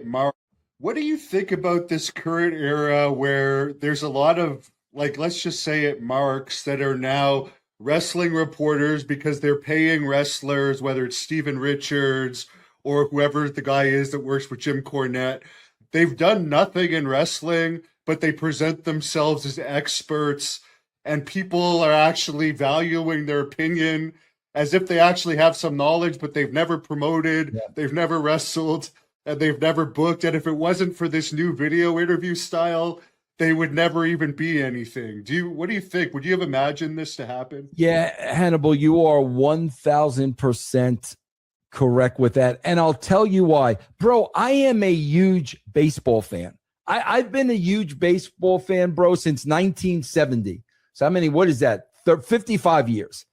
it marks. What do you think about this current era where there's a lot of, like, let's just say it marks that are now wrestling reporters because they're paying wrestlers, whether it's Steven Richards or whoever the guy is that works with Jim Cornette. They've done nothing in wrestling, but they present themselves as experts, and people are actually valuing their opinion as if they actually have some knowledge, but they've never promoted, they've never wrestled, and they've never booked. And if it wasn't for this new video interview style, they would never even be anything. What do you think? Would you have imagined this to happen? Yeah, Hannibal, you are 1,000% correct with that. And I'll tell you why. Bro, I am a huge baseball fan. I've been a huge baseball fan, bro, since 1970. So what is that? 55 years.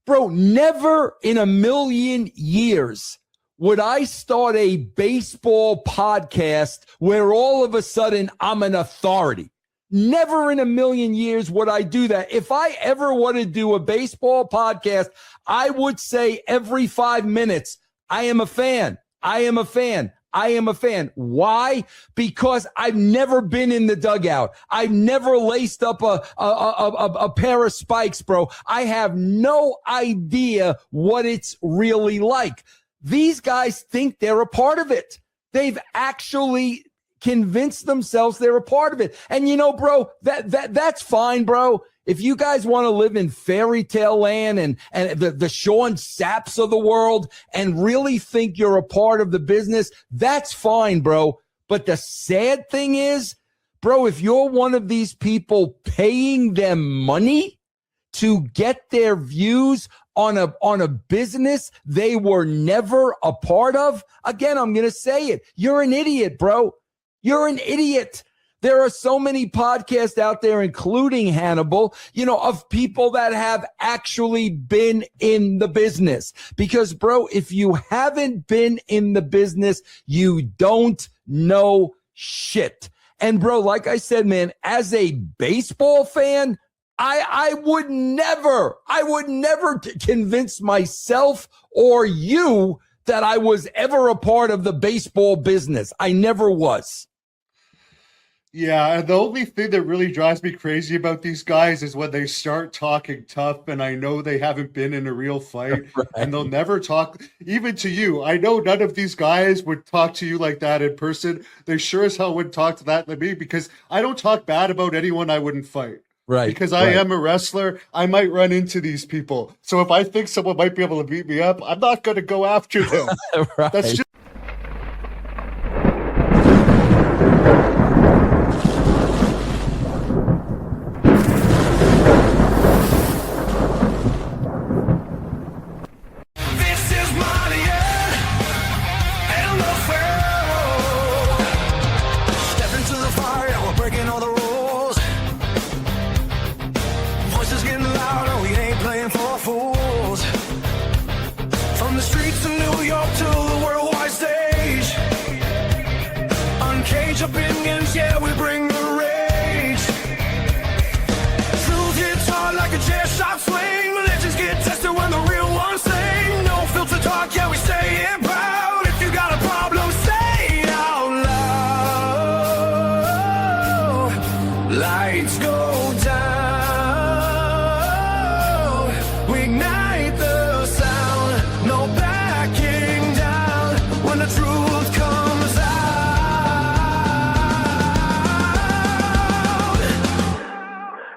Bro, never in a million years would I start a baseball podcast where all of a sudden I'm an authority. Never in a million years would I do that. If I ever want to do a baseball podcast, I would say every 5 minutes, I am a fan. I am a fan. I am a fan. Why? Because I've never been in the dugout. I've never laced up a pair of spikes, bro. I have no idea what it's really like. These guys think they're a part of it. They've actually convinced themselves they're a part of it. And bro, that's fine, bro. If you guys want to live in fairy tale land and the Sean Sapps of the world and really think you're a part of the business, that's fine, bro. But the sad thing is, bro, if you're one of these people paying them money to get their views on a business they were never a part of, again, I'm going to say it. You're an idiot, bro. You're an idiot. There are so many podcasts out there, including Hannibal, of people that have actually been in the business. Because, bro, if you haven't been in the business, you don't know shit. And, bro, like I said, man, as a baseball fan, I would never convince myself or you that I was ever a part of the baseball business. I never was. Yeah, and the only thing that really drives me crazy about these guys is when they start talking tough, and I know they haven't been in a real fight, right. And they'll never talk, even to you. I know none of these guys would talk to you like that in person. They sure as hell wouldn't talk to that to me, because I don't talk bad about anyone I wouldn't fight. Right. Because I am a wrestler, I might run into these people. So if I think someone might be able to beat me up, I'm not going to go after them. Right. That's just opinions, yeah, we bring the rage. Truth hits hard like a chair shot swing. Legends get tested when the real ones sing. No filter talk, yeah, we say it proud. If you got a problem, say it out loud. Lights go down. We ignite the sound. No backing down when the truth comes out.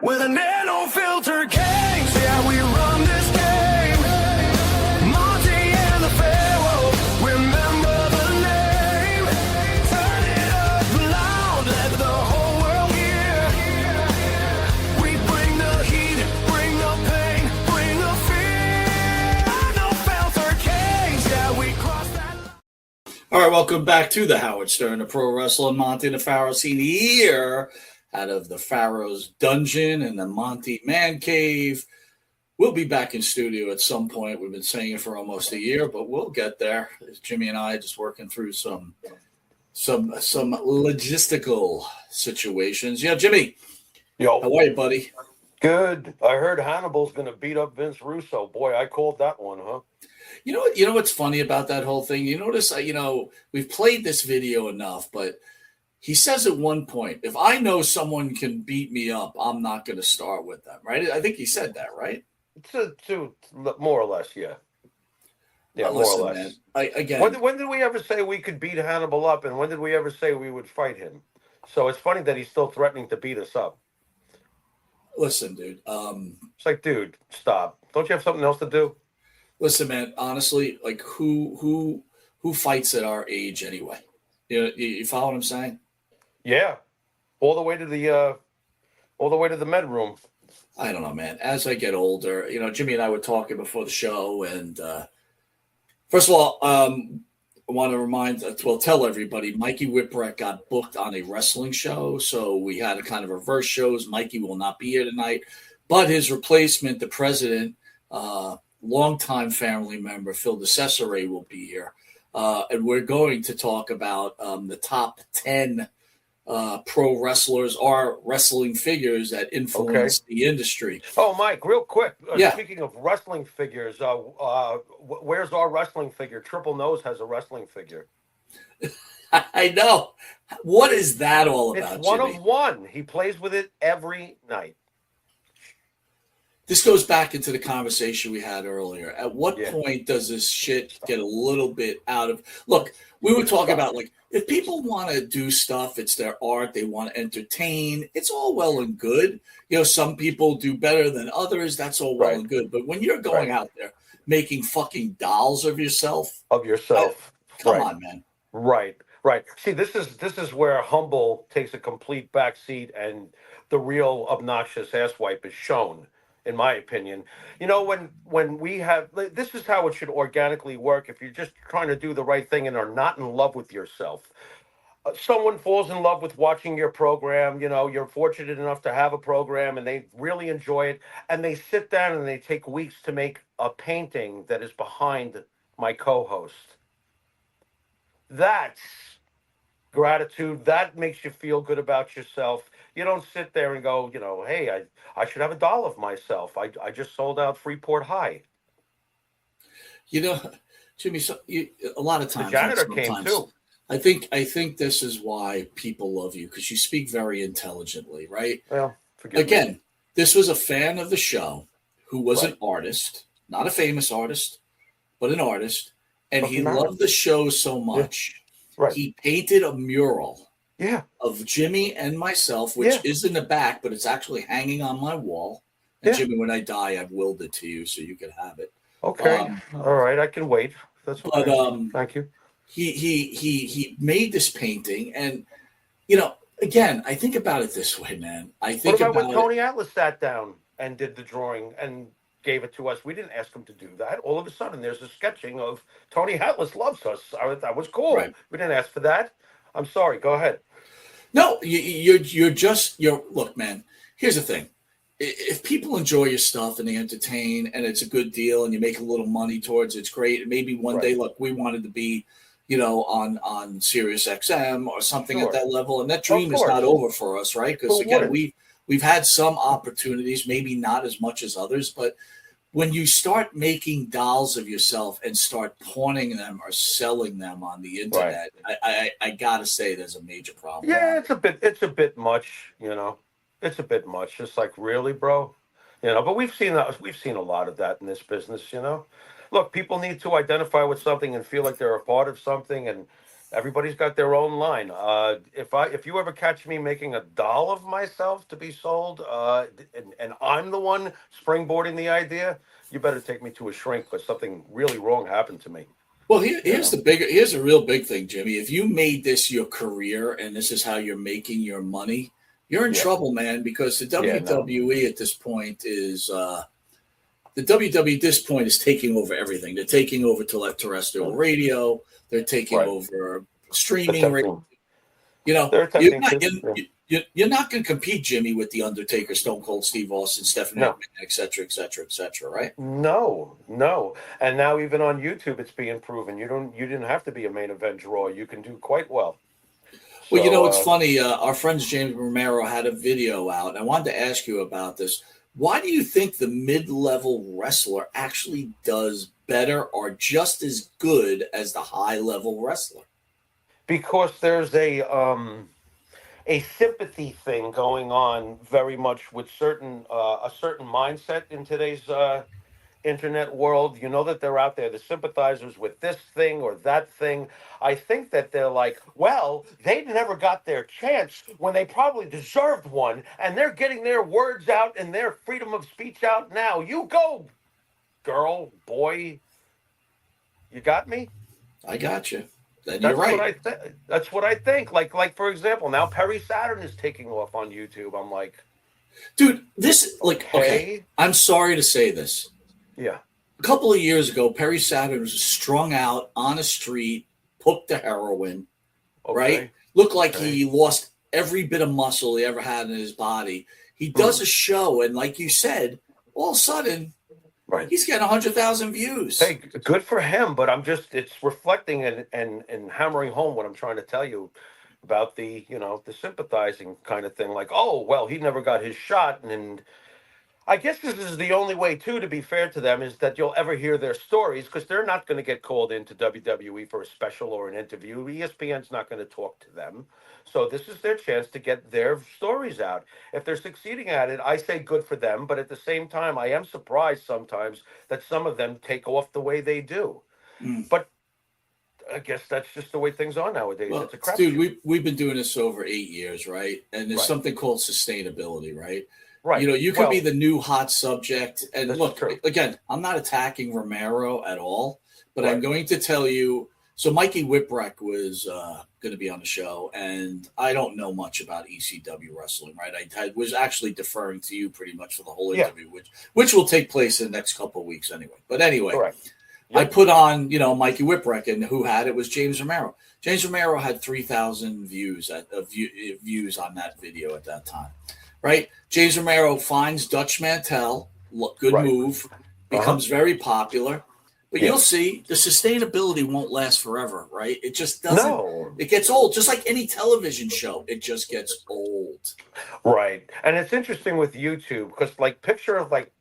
With a nano filter case, yeah, we run this game. Monte and the Pharaoh, remember the name. Turn it up loud, let the whole world hear. We bring the heat, bring the pain, bring the fear. No filter case, yeah, we cross that line. All right, welcome back to the Howard Stern, the pro wrestler, Monte and the Pharaoh scene here out of the Pharaoh's dungeon and the Monte man cave. We'll be back in studio at some point. We've been saying it for almost a year, but we'll get there. Jimmy and I just working through some logistical situations. Yeah, Jimmy. Yo. How are you, buddy? Good. I heard Hannibal's going to beat up Vince Russo. Boy, I called that one, huh? You know what? You know what's funny about that whole thing? You notice, we've played this video enough, but he says at one point, if I know someone can beat me up, I'm not going to start with them, right? I think he said that, right? To more or less, yeah. Yeah, more Listen, or man, less. again, When did we ever say we could beat Hannibal up, and when did we ever say we would fight him? So it's funny that he's still threatening to beat us up. listen, dude. It's like, dude, stop. Don't you have something else to do? Listen, man. Honestly, like who fights at our age anyway? You follow what I'm saying? Yeah, all the way to the med room. I don't know, man. As I get older, Jimmy and I were talking before the show, and first of all, I want to tell everybody, Mikey Whipwreck got booked on a wrestling show, so we had a kind of reverse shows. Mikey will not be here tonight, but his replacement, the president, longtime family member Phil DeCesare, will be here, and we're going to talk about the top 10 pro wrestlers or wrestling figures that influence the industry. Oh, Mike, real quick. Yeah. Speaking of wrestling figures, where's our wrestling figure? Triple Nose has a wrestling figure. I know. What is that all about? It's one Jimmy? of one. He plays with it every night. This goes back into the conversation we had earlier. At what point does this shit get a little bit out of... Look, we were talking about, like, if people want to do stuff, it's their art, they want to entertain, it's all well and good. Some people do better than others, that's all well and good. But when you're going out there making fucking dolls of yourself... Come on, man. Right. See, this is where humble takes a complete backseat and the real obnoxious asswipe is shown. In my opinion, when we have, this is how it should organically work. If you're just trying to do the right thing and are not in love with yourself, someone falls in love with watching your program. You're fortunate enough to have a program and they really enjoy it. And they sit down and they take weeks to make a painting that is behind my co-host. That's gratitude. That makes you feel good about yourself. You don't sit there and go, hey, I should have a doll of myself. I just sold out Freeport High. Jimmy, a lot of times the janitor came too. I think this is why people love you, because you speak very intelligently, right? Well, again, this was a fan of the show who was an artist, not a famous artist, but an artist, and he loved the show so much. Right. He painted a mural of Jimmy and myself, which is in the back, but it's actually hanging on my wall. And Jimmy, when I die, I've willed it to you so you can have it. Okay. All right. I can wait. That's okay. But thank you. He made this painting, and again, I think about it this way, man. I think what about when Tony Atlas sat down and did the drawing and gave it to us? We didn't ask him to do that. All of a sudden, there's a sketching of Tony Atlas loves us. That was cool. Right. We didn't ask for that. I'm sorry. Go ahead. No, you're look, man. Here's the thing: if people enjoy your stuff and they entertain, and it's a good deal, and you make a little money towards it, it's great. And maybe one day, look, we wanted to be, on Sirius XM or something at that level, and that dream is not over for us, right? Because again, we've had some opportunities, maybe not as much as others, but when you start making dolls of yourself and start pawning them or selling them on the internet, I gotta say there's a major problem. Yeah, it's a bit much, It's a bit much. It's like, really, bro? But we've seen a lot of that in this business, Look, people need to identify with something and feel like they're a part of something, and everybody's got their own line. If you ever catch me making a doll of myself to be sold, and I'm the one springboarding the idea, you better take me to a shrink because something really wrong happened to me. Well, here's a real big thing, Jimmy. If you made this your career and this is how you're making your money, you're in trouble, man, because the WWE at this point is taking over everything. They're taking over terrestrial radio. They're taking over streaming radio. You're not going to compete, Jimmy, with The Undertaker, Stone Cold Steve Austin, Stephanie McMahon, et cetera, et cetera, et cetera, right? No. And now even on YouTube, it's being proven. You didn't have to be a main event draw. You can do quite well. Well, it's funny. Our friends James Romero had a video out. And I wanted to ask you about this. Why do you think the mid-level wrestler actually does better or just as good as the high-level wrestler? Because there's a sympathy thing going on very much with a certain mindset in today's internet world. You know that they're out there, the sympathizers with this thing or that thing. I think that they're like, well, they never got their chance when they probably deserved one, and they're getting their words out and their freedom of speech out now. You go, girl, boy. You got me? I got you. Then you're That's what right. I think. That's what I think. Like for example, now Perry Saturn is taking off on YouTube. I'm like, Dude, this, like, okay, hey, I'm sorry to say this. yeah, A couple of years ago, Perry Saturn was strung out on a street, hooked to heroin, okay, right? Looked like okay. he lost every bit of muscle he ever had in his body. He does a show, and like you said, all of a sudden, Right. he's getting 100,000 views. Hey, good for him, but it's reflecting and hammering home what I'm trying to tell you about the sympathizing kind of thing. Like, oh, well, he never got his shot. And I guess this is the only way, too, to be fair to them, is that you'll ever hear their stories, because they're not going to get called into WWE for a special or an interview. ESPN's not going to talk to them. So this is their chance to get their stories out. If they're succeeding at it, I say good for them. But at the same time, I am surprised sometimes that some of them take off the way they do. Mm. But I guess that's just the way things are nowadays. Well, It's a crap. dude, we've been doing this over 8 years, right? And there's Right. something called sustainability, right? Right. You know, you could be Well, the new hot subject. And That's look, true. again, I'm not attacking Romero at all, but I'm Right. going to tell you. So Mikey Whipwreck was going to be on the show, and I don't know much about ECW wrestling, right? I was actually deferring to you pretty much for the whole Yeah. interview, which will take place in the next couple of weeks anyway. But anyway, Correct. I Yep. put on, Mikey Whipwreck, and who had it was James Romero. James Romero had 3,000 views on that video at that time, right? James Romero finds Dutch Mantel, good Right. move, becomes very popular. But Yeah. you'll see the sustainability won't last forever, right? It just doesn't. No. It gets old, just like any television show. It just gets old. Right. And it's interesting with YouTube because, like, picture of, like,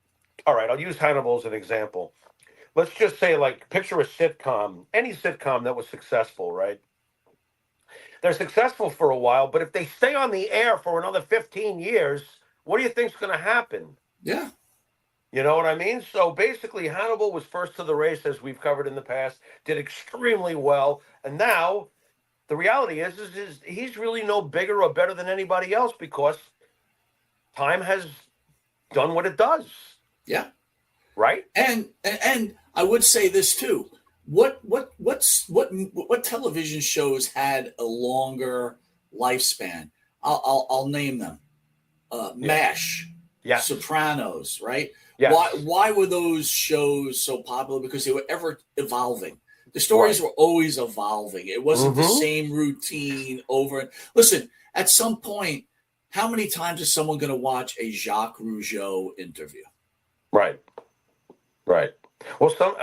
all right, I'll use Hannibal as an example. Let's just say, like, picture a sitcom, any sitcom that was successful, right? They're successful for a while, but if they stay on the air for another 15 years, what do you think's going to happen? Yeah. You know what I mean? So basically, Hannibal was first to the race, as we've covered in the past, did extremely well. And now the reality is he's really no bigger or better than anybody else because time has done what it does. Yeah. Right? And I would say this too. What television shows had a longer lifespan? I'll name them. MASH, Yes. Sopranos, right? Yes. Why were those shows so popular? Because they were ever evolving. The stories Right. were always evolving. It wasn't the same routine over. Listen, at some point, how many times is someone going to watch a Jacques Rougeau interview? Right. Right. Well, some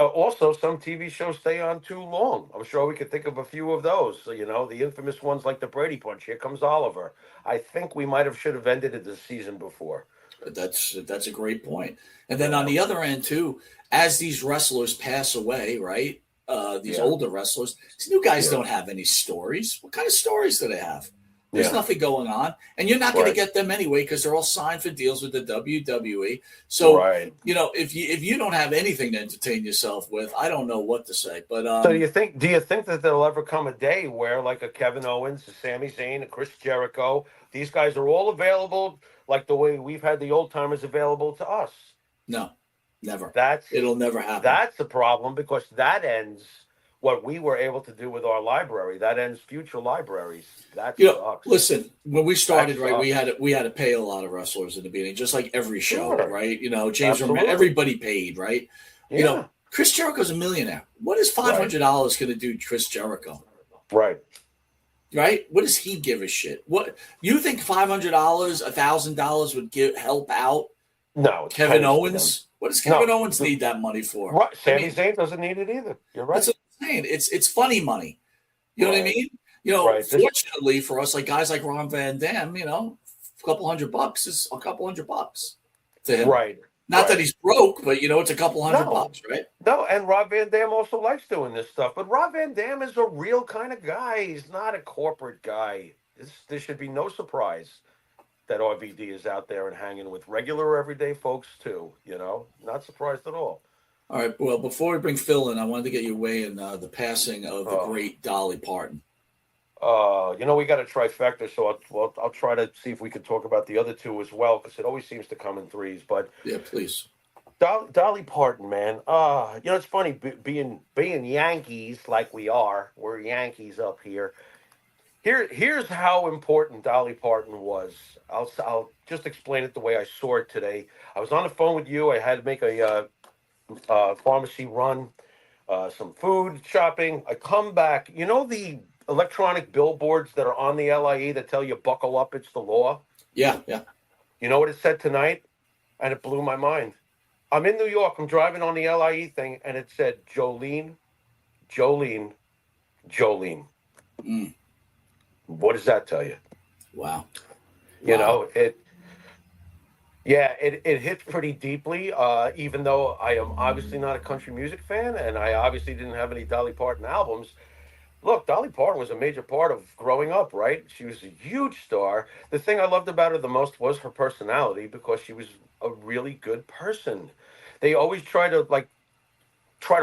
TV shows stay on too long. I'm sure we could think of a few of those. So, the infamous ones like the Brady Bunch. Here comes Oliver. I think we should have ended it the season before. That's a great point. And then on the other end too, as these wrestlers pass away, right? These older wrestlers, these new guys don't have any stories. What kind of stories do they have? There's nothing going on, and you're not going to get them anyway because they're all signed for deals with the WWE. So, if you don't have anything to entertain yourself with, I don't know what to say. But so do you think that there'll ever come a day where, like, a Kevin Owens, a Sami Zayn, a Chris Jericho, these guys are all available like the way we've had the old timers available to us? No, never. It'll never happen. That's a problem because that ends what we were able to do with our library. That ends future libraries. That sucks. Listen, when we started, right, we had to pay a lot of wrestlers in the beginning, just like every show, right? James Romero, everybody paid, right? Yeah. Chris Jericho's a millionaire. What is $500 going to do, Chris Jericho? Right. Right? What does he give a shit? What you think $500, $1,000 would help out? No, Kevin Owens. What does Kevin Owens need that money for? Right. Sami Zayn doesn't need it either. You're right. That's what I'm saying. It's funny money. You know what I mean? Fortunately for us, like guys like Ron Van Dam, a couple $100 is a couple $100. to him. Right. Not that he's broke, but it's a couple $100, right? No, and Rob Van Dam also likes doing this stuff. But Rob Van Dam is a real kind of guy. He's not a corporate guy. There should be no surprise that RVD is out there and hanging with regular everyday folks too. Not surprised at all. All right. Well, before we bring Phil in, I wanted to get your way in the passing of the great Dolly Parton. We got a trifecta, so I'll try to see if we can talk about the other two as well, because it always seems to come in threes. But yeah, please. Dolly Parton, man. It's funny being Yankees like we are. We're Yankees up here. Here's how important Dolly Parton was. I'll just explain it the way I saw it today. I was on the phone with you. I had to make a pharmacy run, some food shopping. I come back. The electronic billboards that are on the LIE that tell you buckle up, it's the law. Yeah, yeah. You know what it said tonight? And it blew my mind. I'm in New York. I'm driving on the LIE thing, and it said Jolene, Jolene, Jolene. Mm. What does that tell you? Wow. It hits pretty deeply, even though I am obviously not a country music fan, and I obviously didn't have any Dolly Parton albums. Look, Dolly Parton was a major part of growing up, right? She was a huge star. The thing I loved about her the most was her personality, because she was a really good person. They always try to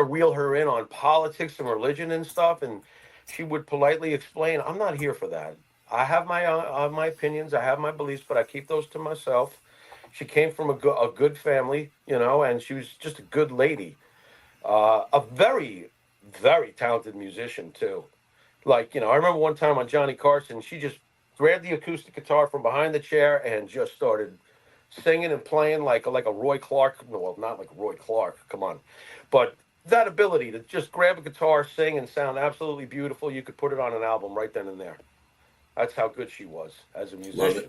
reel her in on politics and religion and stuff, and she would politely explain, I'm not here for that. I have my opinions, I have my beliefs, but I keep those to myself. She came from a good family, and she was just a good lady. A very, very talented musician, too. I remember one time on Johnny Carson, she just grabbed the acoustic guitar from behind the chair and just started singing and playing like a Roy Clark. Well, not like Roy Clark, come on. But that ability to just grab a guitar, sing, and sound absolutely beautiful, you could put it on an album right then and there. That's how good she was as a musician.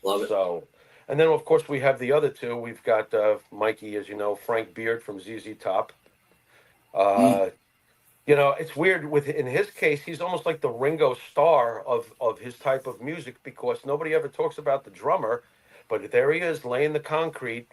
Love it. So, and then, of course, we have the other two. We've got Mikey, as you know, Frank Beard from ZZ Top. It's weird. In his case, he's almost like the Ringo Starr of his type of music, because nobody ever talks about the drummer, but there he is laying the concrete.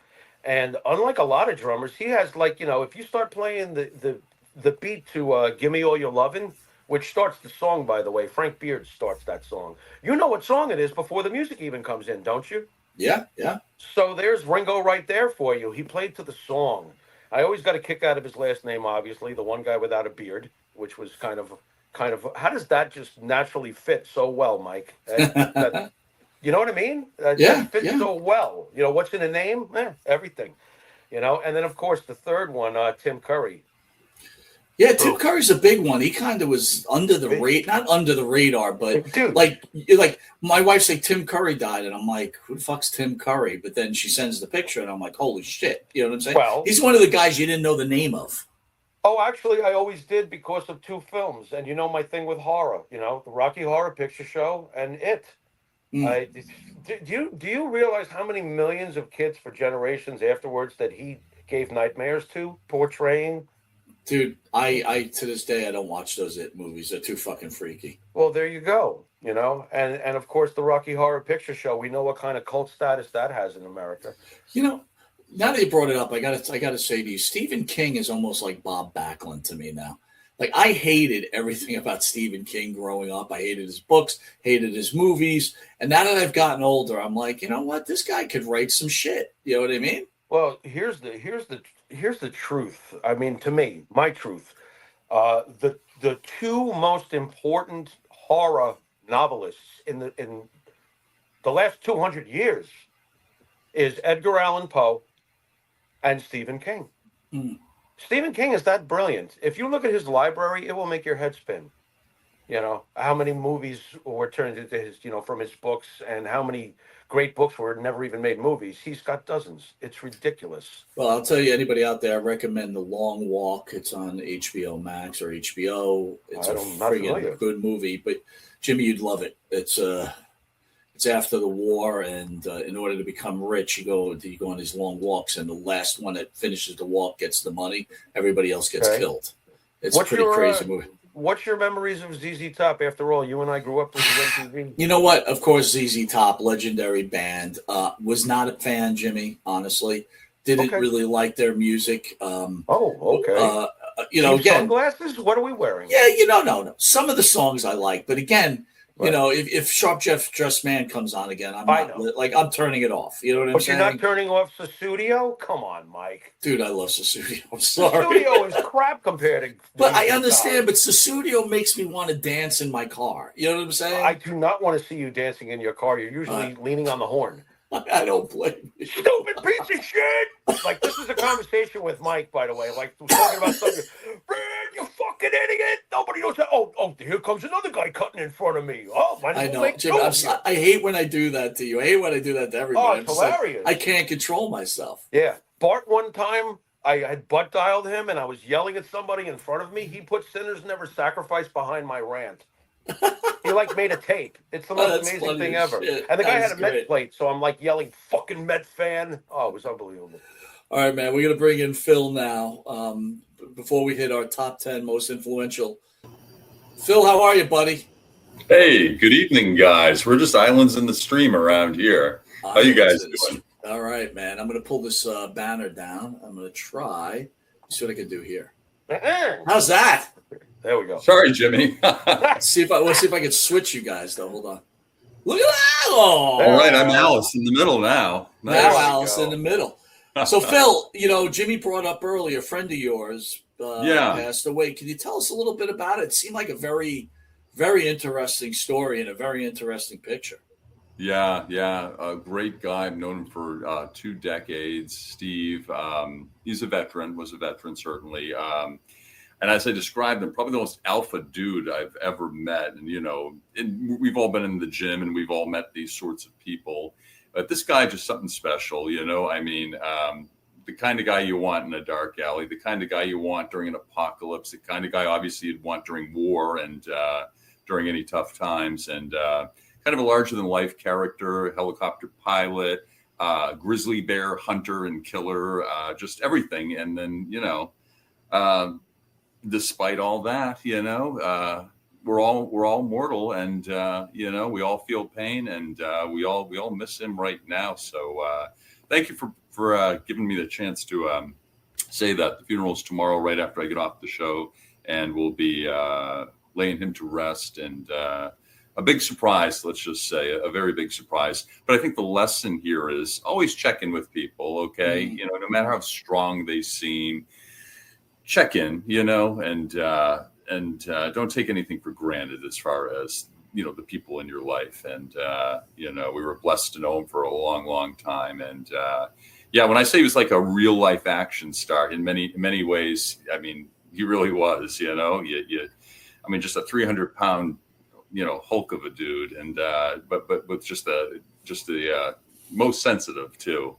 And unlike a lot of drummers, he has if you start playing the beat to "Give Me All Your Lovin'," which starts the song, by the way. Frank Beard starts that song. You know what song it is before the music even comes in, don't you? Yeah, yeah. So there's Ringo right there for you. He played to the song. I always got a kick out of his last name, obviously, the one guy without a beard, which was kind of. How does that just naturally fit so well, Mike? You know what I mean? That fits so well. What's in a name? Everything. And then, of course, the third one, Tim Curry. Yeah, Tim Curry's a big one. He kind of was under the not under the radar, but Dude. like my wife's like, Tim Curry died, and I'm like, who the fuck's Tim Curry? But then she sends the picture, and I'm like, holy shit, you know what I'm saying? Well, he's one of the guys you didn't know the name of. Oh, actually, I always did, because of two films, and my thing with horror, the Rocky Horror Picture Show and It. Do you realize how many millions of kids for generations afterwards that he gave nightmares to, portraying? Dude, I to this day I don't watch those It movies. They're too fucking freaky. Well, there you go. And of course the Rocky Horror Picture Show. We know what kind of cult status that has in America. Now that you brought it up, I gotta say to you, Stephen King is almost like Bob Backlund to me now. Like, I hated everything about Stephen King growing up. I hated his books, hated his movies, and now that I've gotten older, I'm like, you know what? This guy could write some shit. You know what I mean? Well, here's the truth. I mean, to me, my truth. The two most important horror novelists in the last 200 years is Edgar Allan Poe and Stephen King. Mm. Stephen King is that brilliant. If you look at his library, it will make your head spin. How many movies were turned into his, from his books, and how many great books were never even made movies. He's got dozens. It's ridiculous. Well, I'll tell you, anybody out there, I recommend The Long Walk. It's on HBO Max or HBO. It's a friggin' good movie. But Jimmy, you'd love it. It's after the war, and in order to become rich, you go on these long walks, and the last one that finishes the walk gets the money. Everybody else gets killed. It's a pretty crazy movie. what's your memories of ZZ Top? After all, you and I grew up with MTV. You know what? Of course, ZZ Top, legendary band. Was not a fan, Jimmy. Honestly, didn't Okay. really like their music. Oh, okay. Cheap Again, sunglasses. What are we wearing? yeah, no. Some of the songs I like, but again, Right. if Sharp Jeff Dressed Man comes on again, I'm I not know. like I'm turning it off. You know what I'm But you're saying? not turning off Susudio? Come on, Mike. Dude, I love Susudio. I'm sorry. Susudio is crap compared to. But I ZZ Top. understand, but Susudio makes me want to dance in my car. You know what I'm saying? I do not want to see you dancing in your car. You're usually leaning on the horn. I don't blame you. Stupid piece of shit! Like, this is a conversation with Mike, by the way. Like, we're talking about something. Man, you fucking idiot! Nobody knows that. Oh, here comes another guy cutting in front of me. Oh, might as I well know, make Jim. two of you. I hate when I do that to you. I hate when I do that to everybody. Oh, I'm it's just like, hilarious. I can't control myself. Yeah. Bart, one time, I had butt dialed him and I was yelling at somebody in front of me. He put Sinners Never Sacrifice behind my rant. He like made a tape. It's the most That's amazing funny thing as ever. shit. And the guy That's had a Met great. plate, so I'm like yelling, fucking Met fan. Oh, it was unbelievable. All right, man. We're gonna bring in Phil now. Before we hit our top 10 most influential. Phil, how are you, buddy? Hey, good evening, guys. We're just islands in the stream around here. How you guys doing? All right, man. I'm gonna pull this banner down. I'm gonna try. See what I can do here. How's that? There we go. Sorry, Jimmy. All Let's see if I can switch you guys though. Hold on. Look at that! Oh, right, I'm Alice in the middle now. now Nice. Alice in the middle. So Phil, Jimmy brought up earlier, a friend of yours passed away. Can you tell us a little bit about it? It seemed like a very, very interesting story and a very interesting picture. Yeah, a great guy. I've known him for 2 decades. Steve, he's was a veteran, certainly. And as I described him, probably the most alpha dude I've ever met. And, we've all been in the gym and we've all met these sorts of people. But this guy, just something special, I mean, the kind of guy you want in a dark alley, the kind of guy you want during an apocalypse, the kind of guy, obviously, you'd want during war and during any tough times. And kind of a larger than life character, helicopter pilot, grizzly bear hunter and killer, just everything. And then, despite all that, we're all mortal, and we all feel pain, and we all miss him right now. So thank you for giving me the chance to say that. The funeral's tomorrow, right after I get off the show, and we'll be laying him to rest. And a big surprise, let's just say, a very big surprise. But I think the lesson here is always check in with people. Okay, no matter how strong they seem, check in, and don't take anything for granted as far as, the people in your life. And, we were blessed to know him for a long, long time. And, when I say he was like a real life action star in many ways, I mean, he really was, just a 300-pound, hulk of a dude. And, but with just the most sensitive too.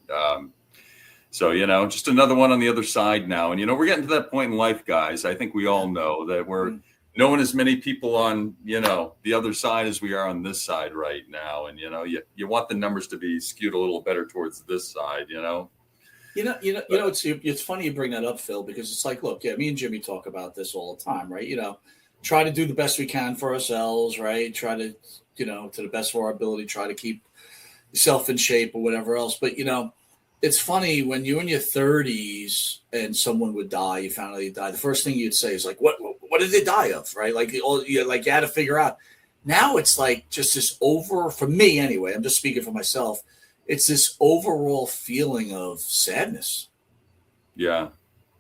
So, just another one on the other side now. And, we're getting to that point in life, guys. I think we all know that we're knowing as many people on, the other side as we are on this side right now. And, you want the numbers to be skewed a little better towards this side, It's funny you bring that up, Phil, because it's like, look, me and Jimmy talk about this all the time, right? Try to do the best we can for ourselves, right? Try to, to the best of our ability, try to keep yourself in shape or whatever else. But, it's funny when you're in your 30s and someone would die, you found out they died. The first thing you'd say is like, "What did they die of?" Right? Like, you had to figure out. Now it's like just this for me anyway. I'm just speaking for myself. It's this overall feeling of sadness. Yeah.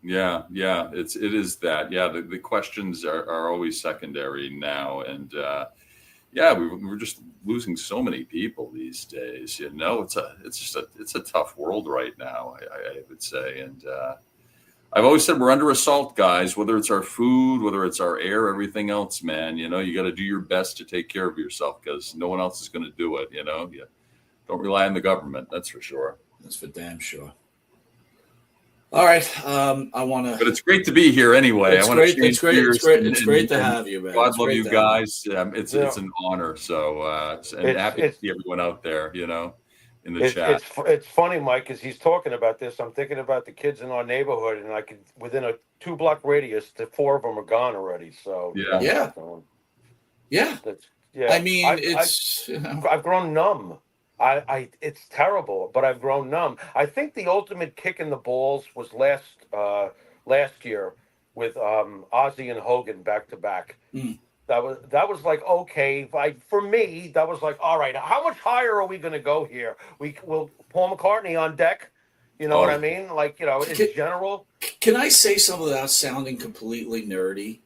It is that. Yeah, the questions are always secondary now, and we're just losing so many people these days. It's a tough world right now, I would say. And I've always said we're under assault, guys, whether it's our food, whether it's our air, everything else, man. You got to do your best to take care of yourself because no one else is going to do it. You don't rely on the government. That's for sure. That's for damn sure. All right. I want to. But it's great to be here anyway. It's great. It's great to have you, man. God love you guys. It's an honor. So and happy to see everyone out there. in the chat. It's funny, Mike, because he's talking about this. I'm thinking about the kids in our neighborhood, and I could within a 2-block radius, the 4 of them are gone already. So Yeah. Yeah. Yeah. that's yeah. I mean, it's, I've grown numb. It's terrible, but I've grown numb. I think the ultimate kick in the balls was last year with Ozzy and Hogan back to back. Mm. That was like, okay, for me, that was like, all right, how much higher are we going to go here? Will Paul McCartney on deck? You know what I mean? Like, in general. Can I say something without sounding completely nerdy?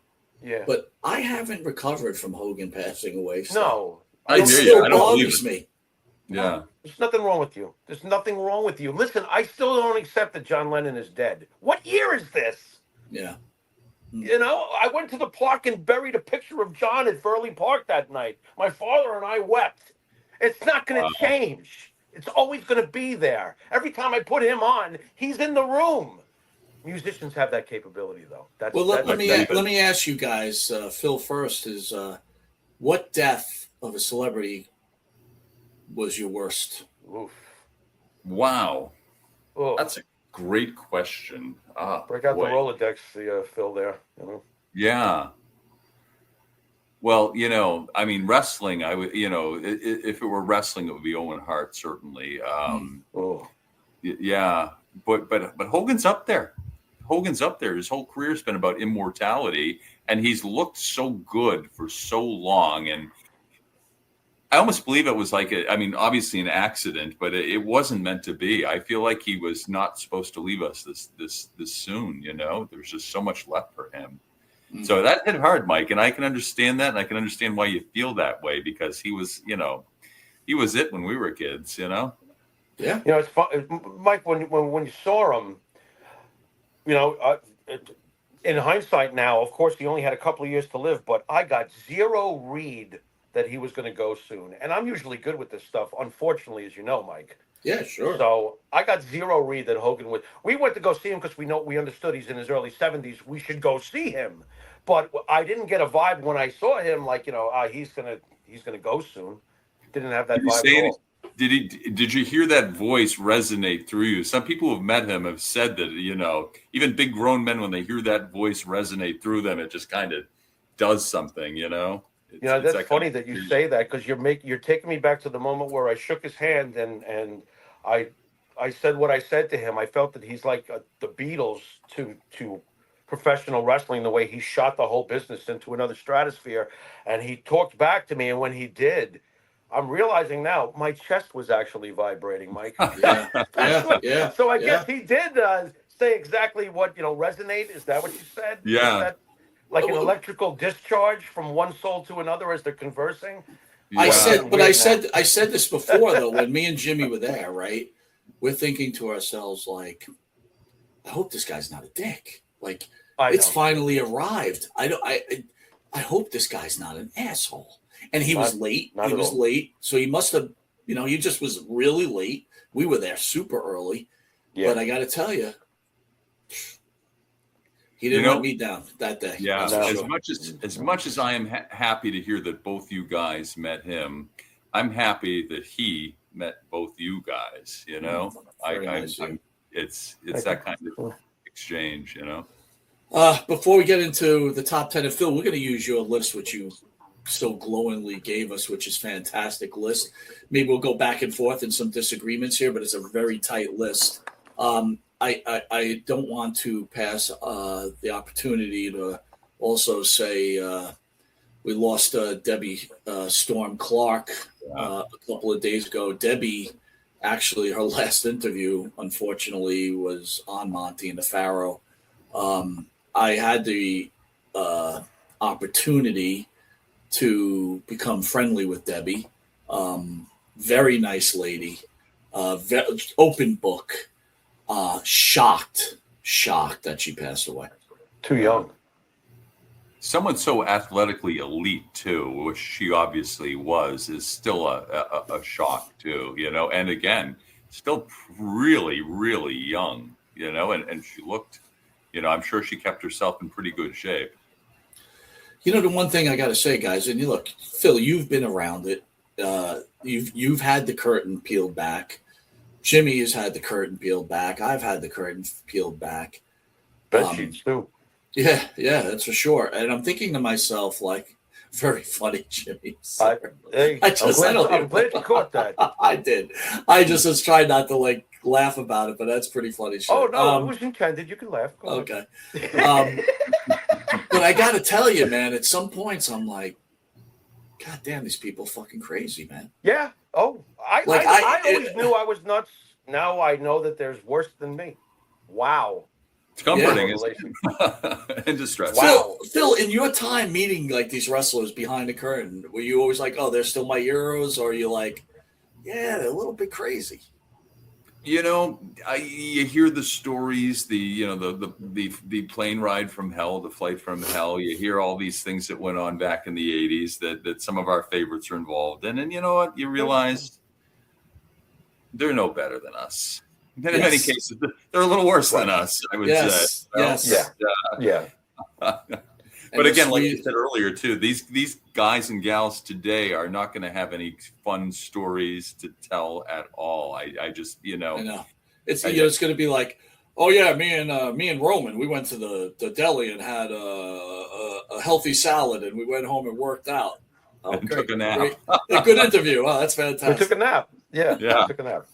Yeah. But I haven't recovered from Hogan passing away. So No. I it hear you. still I don't believe bothers it. me. Yeah. There's nothing wrong with you. There's nothing wrong with you. Listen, I still don't accept that John Lennon is dead. What year is this? Yeah. I went to the park and buried a picture of John at Burley Park that night. My father and I wept. It's not going to change. It's always going to be there. Every time I put him on, he's in the room. Musicians have that capability, though. Let me ask you guys. Phil first is what death of a celebrity was your worst? Oof. Wow. Oh. That's a great question. Break out boy. the Rolodex, Phil there. Yeah. Well, I mean, wrestling, I would, if it were wrestling, it would be Owen Hart, certainly. Yeah. But Hogan's up there. His whole career's been about immortality, and he's looked so good for so long. And I almost believe it was like obviously an accident, but it wasn't meant to be. I feel like he was not supposed to leave us this soon. There's just so much left for him. Mm-hmm. So that hit hard, Mike, and I can understand that, and I can understand why you feel that way, because he was it when we were kids. Yeah. It's fun, Mike. When you saw him, in hindsight now, of course, he only had a couple of years to live, but I got zero read that he was going to go soon. And I'm usually good with this stuff, unfortunately, as you know, Mike. Yeah, sure. So I got zero read that Hogan would. We went to go see him because we understood he's in his early 70s. We should go see him. But I didn't get a vibe when I saw him like, he's gonna go soon. Didn't have that vibe at all. Did you hear that voice resonate through you? Some people who've met him have said that, even big grown men, when they hear that voice resonate through them, it just kind of does something, That's funny that you say that, because you're taking me back to the moment where I shook his hand and I said what I said to him. I felt that he's like the Beatles to professional wrestling, the way he shot the whole business into another stratosphere. And he talked back to me, and when he did, I'm realizing now my chest was actually vibrating, Mike. Yeah. So I guess he did say exactly what resonate. Is that what you said? Yeah. Like an electrical discharge from one soul to another as they're conversing. Yeah. I said this before though, when me and Jimmy were there, right? We're thinking to ourselves like, I hope this guy's not a dick. Like, it's finally arrived. I hope this guy's not an asshole. And he was late. He was late, so he must have. He just was really late. We were there super early, but I got to tell you. He didn't let me down that day. Yeah, sure. as much as I am happy to hear that both you guys met him, I'm happy that he met both you guys. It's that kind of exchange. Before we get into the top 10, and Phil, we're going to use your list, which you so glowingly gave us, which is fantastic list. Maybe we'll go back and forth in some disagreements here, but it's a very tight list. I don't want to pass the opportunity to also say we lost Debbie Storm Clark a couple of days ago. Debbie, actually, her last interview, unfortunately, was on Monte and the Pharaoh. I had the opportunity to become friendly with Debbie. Very nice lady, open book. Shocked that she passed away. Too young. Someone so athletically elite too, which she obviously was, is still a shock too, and again, still really, really young, and she looked, I'm sure she kept herself in pretty good shape. The one thing I got to say, guys, and you look, Phil, you've been around it. You've had the curtain peeled back. Jimmy has had the curtain peeled back. I've had the curtain peeled back. Bed sheets too. Yeah, that's for sure. And I'm thinking to myself, like, very funny, Jimmy. Hey, I'm glad you caught that. I did. I just was trying not to like laugh about it, but that's pretty funny shit. Oh no, it was intended. You can laugh. Go Okay. But I gotta tell you, man, at some points I'm like, God damn, these people fucking crazy, man. Yeah. Oh, I always knew I was nuts. Now I know that there's worse than me. Wow. It's comforting, isn't it? And distressing. Wow. Phil, in your time meeting like these wrestlers behind the curtain, were you always like, oh, they're still my heroes? Or are you like, yeah, they're a little bit crazy? You know, you hear the stories, the plane ride from hell, the flight from hell. You hear all these things that went on back in the 80s that some of our favorites are involved in. And you know what? You realize they're no better than us. In many cases, they're a little worse than us, I would say. Yes. Yeah. But again, like you said earlier, too, these guys and gals today are not going to have any fun stories to tell at all. I just, I know. It's going to be like, oh yeah, me and Roman, we went to the deli and had a healthy salad, and we went home and worked out. And took a nap. Good interview. Wow, that's fantastic. We took a nap. Yeah. Took a nap.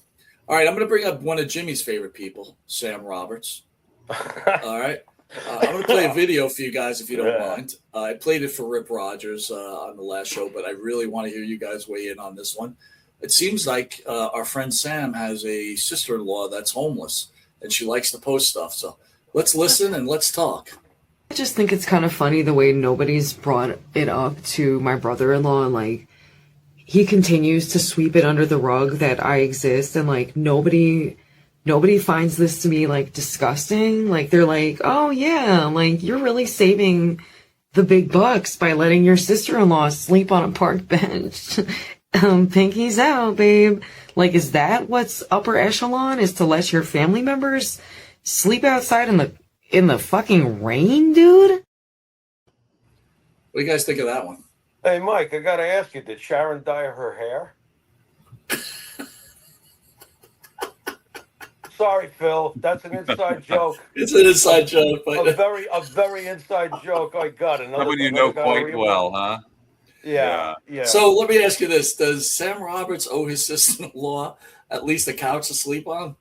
All right, I'm going to bring up one of Jimmy's favorite people, Sam Roberts. All right. I'm going to play a video for you guys if you don't mind. I played it for Rip Rogers on the last show, but I really want to hear you guys weigh in on this one. It seems like our friend Sam has a sister-in-law that's homeless, and she likes to post stuff. So let's listen and let's talk. I just think it's kind of funny the way nobody's brought it up to my brother-in-law, and like he continues to sweep it under the rug that I exist, and like nobody finds this to be like disgusting. Like they're like, oh yeah, like you're really saving the big bucks by letting your sister-in-law sleep on a park bench. Pinkies out, babe. Like, is that what's upper echelon, is to let your family members sleep outside in the fucking rain, dude? What do you guys think of that one? Hey, Mike, I got to ask you, did Sharon dye her hair? Sorry, Phil. That's an inside joke. It's an inside joke, but a very inside joke. I got it. Someone you know quite well, huh? Yeah. So let me ask you this: does Sam Roberts owe his sister-in-law at least a couch to sleep on?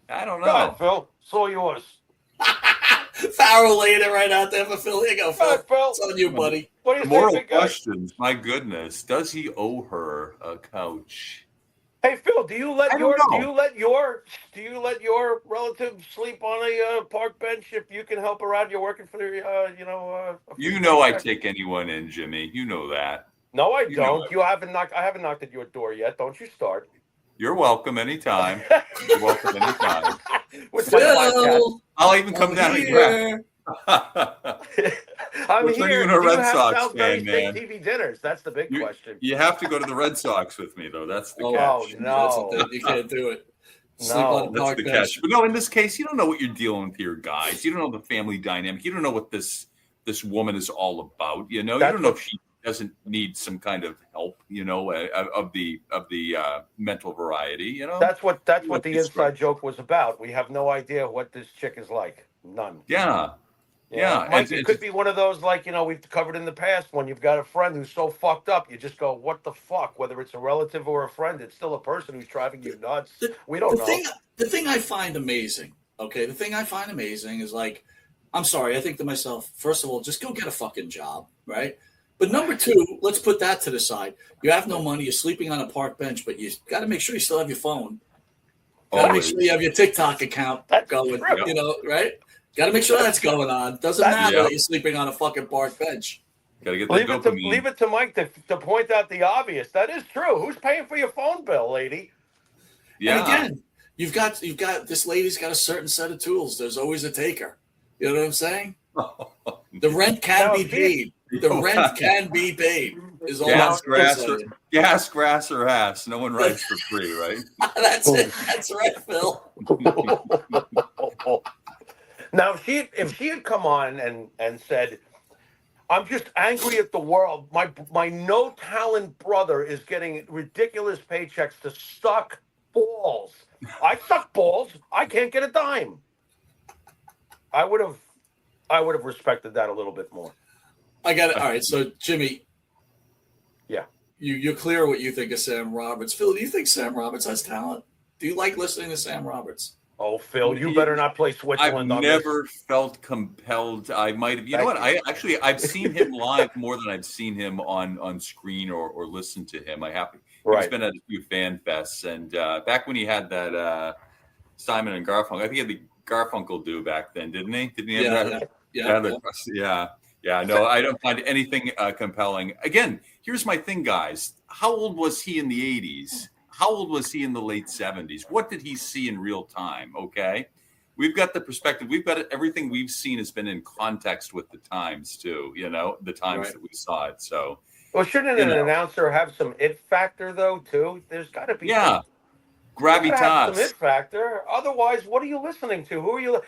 I don't know. Go ahead, Phil. It's all yours. Pharaoh laying it right out there for Phil. Here you go, Phil. Phil. It's on you, buddy. What do you Moral think, big guy? questions. My goodness, does he owe her a couch? Hey Phil, do you let I don't know. your relative sleep on a park bench if you can help her out? You're working for the I take anyone in, Jimmy. You know that. No, I You don't. know I haven't knocked at your door yet. Don't you start. You're welcome anytime. You're welcome anytime. What's my podcast? Phil, I'll even come down and grab. I'm Looks like here. you're a Do Red you have Sox Salisbury fan, Steak man. TV dinners? That's the big question. You have to go to the Red Sox with me, though. That's the catch. Oh, no. that's the thing. You can't do it. Sleep No, on a That's park the bench. catch. But no, in this case, you don't know what you're dealing with here, guys. You don't know the family dynamic. You don't know what this woman is all about. You know, That's you don't know if she doesn't need some kind of help. You know, of the mental variety. You know, That's what the it's inside joke was about. We have no idea what this chick is like. None. Yeah. Yeah, Mike, it could be one of those, like, we've covered in the past, when you've got a friend who's so fucked up, you just go, what the fuck? Whether it's a relative or a friend, it's still a person who's driving you nuts. We don't know. The thing I find amazing, is like, I'm sorry, I think to myself, first of all, just go get a fucking job, right? But number two, let's put that to the side. You have no money, you're sleeping on a park bench, but you got to make sure you still have your phone. Got to make sure you have your TikTok account going, true. Right? Got to make sure that's going on. Doesn't matter that you're sleeping on a fucking park bench. Got to get that dopamine. Leave it to Mike to point out the obvious. That is true. Who's paying for your phone bill, lady? Yeah. And again, you've got this lady's got a certain set of tools. There's always a taker. You know what I'm saying? The rent can be paid. The rent can be paid. Is all gas, grass, or ass. No one writes for free, right? That's it. That's right, Phil. Now, if she had come on and said, I'm just angry at the world. My no talent brother is getting ridiculous paychecks to suck balls. I suck balls. I can't get a dime. I would have respected that a little bit more. I got it. All right. So, Jimmy. Yeah. You're clear what you think of Sam Roberts. Phil, do you think Sam Roberts has talent? Do you like listening to Sam Roberts? Oh, Phil, you better not play Switzerland I've on never this. felt compelled. I might have. You know what? I've seen him live more than I've seen him on screen or listened to him. He's been at a few fan fests, and back when he had that Simon and Garfunkel, I think he had the Garfunkel do back then, didn't he? Didn't he have that? Yeah. No, I don't find anything compelling. Again, here's my thing, guys. How old was he in the 80s? How old was he in the late 70s? What did he see in real time? Okay. We've got the perspective. We've got everything we've seen has been in context with the times too, the times that we saw it. So, well, shouldn't an announcer have some it factor though too? There's got to be gravitas. Have some it factor. Otherwise, what are you listening to? Who are you?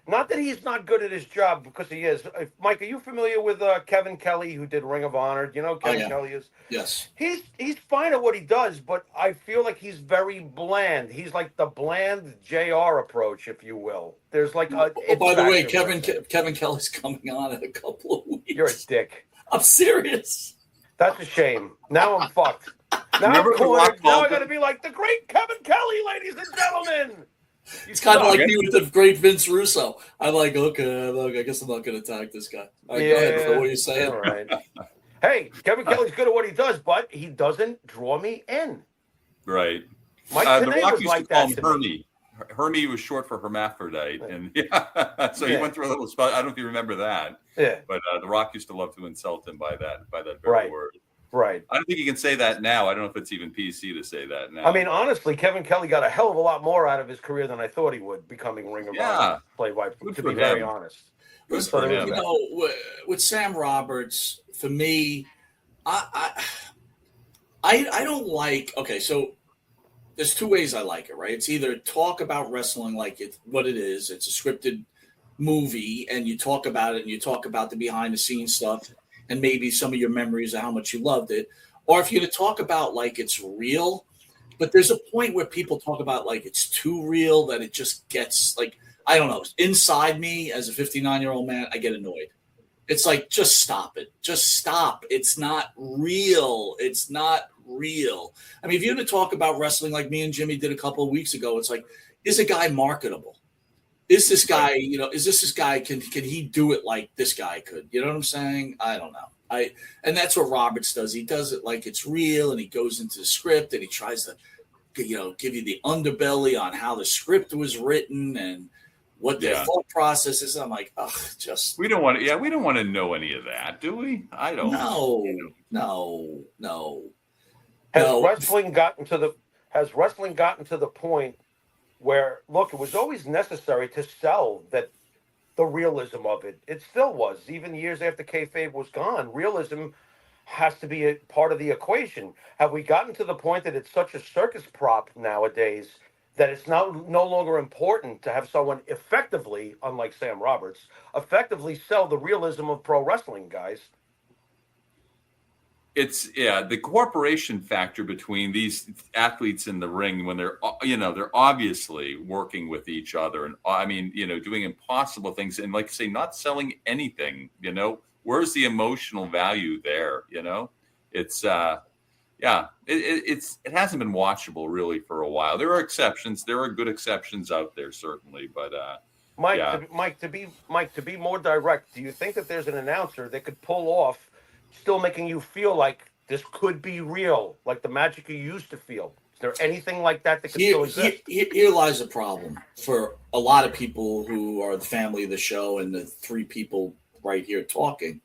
Not that he's not good at his job, because he is. Mike, are you familiar with Kevin Kelly, who did Ring of Honor? Do you know who Kevin Kelly is? Yes. He's fine at what he does, but I feel like he's very bland. He's like the bland JR approach, if you will. There's like a. Oh, by the way, Kevin Kelly's coming on in a couple of weeks. You're a dick. I'm serious. That's a shame. Now I'm fucked. Now I'm cornered. Now I got to be like the great Kevin Kelly, ladies and gentlemen. It's kind of like me with the great Vince Russo. I'm like, okay, look, I guess I'm not going to attack this guy. All right, go ahead. Phil, what are you saying? All right. Hey, Kevin Kelly's good at what he does, but he doesn't draw me in. Right. Mike the Rock used like to call that him Hermie. Hermie was short for hermaphrodite, and he went through a little spell. I don't know if you remember that. Yeah. But the Rock used to love to insult him by that very word. Right. I don't think you can say that now. I don't know if it's even PC to say that now. I mean, honestly, Kevin Kelly got a hell of a lot more out of his career than I thought he would, becoming Ring of Honor play-by-play, to be very honest. With Sam Roberts, for me, I don't like. Okay, so there's two ways I like it. Right? It's either talk about wrestling like it's what it is. It's a scripted movie, and you talk about it, and you talk about the behind-the-scenes stuff, and maybe some of your memories of how much you loved it. Or if you're going to talk about like it's real, but there's a point where people talk about like it's too real that it just gets like, I don't know, inside me as a 59-year-old man, I get annoyed. It's like, just stop it. Just stop. It's not real. It's not real. I mean, if you're going to talk about wrestling like me and Jimmy did a couple of weeks ago, it's like, is a guy marketable? Is this guy, is this guy, can he do it like this guy could? You know what I'm saying? I don't know. And that's what Roberts does. He does it like it's real, and he goes into the script and he tries to, give you the underbelly on how the script was written and what their thought process is. I'm like, we don't want to know any of that, do we? I don't. No. Has wrestling gotten to the point where, look, it was always necessary to sell that the realism of it. It still was. Even years after kayfabe was gone, realism has to be a part of the equation. Have we gotten to the point that it's such a circus prop nowadays that it's no longer important to have someone effectively, unlike Sam Roberts, effectively sell the realism of pro wrestling, guys? It's the cooperation factor between these athletes in the ring when they're obviously working with each other, and I mean, doing impossible things, and like I say, not selling anything. Where's the emotional value there? It's it hasn't been watchable really for a while. There are exceptions. There are good exceptions out there, certainly, but Mike, to be more direct, do you think that there's an announcer that could pull off still making you feel like this could be real, like the magic you used to feel? Is there anything like that could still exist? Here lies a problem for a lot of people who are the family of the show and the three people right here talking.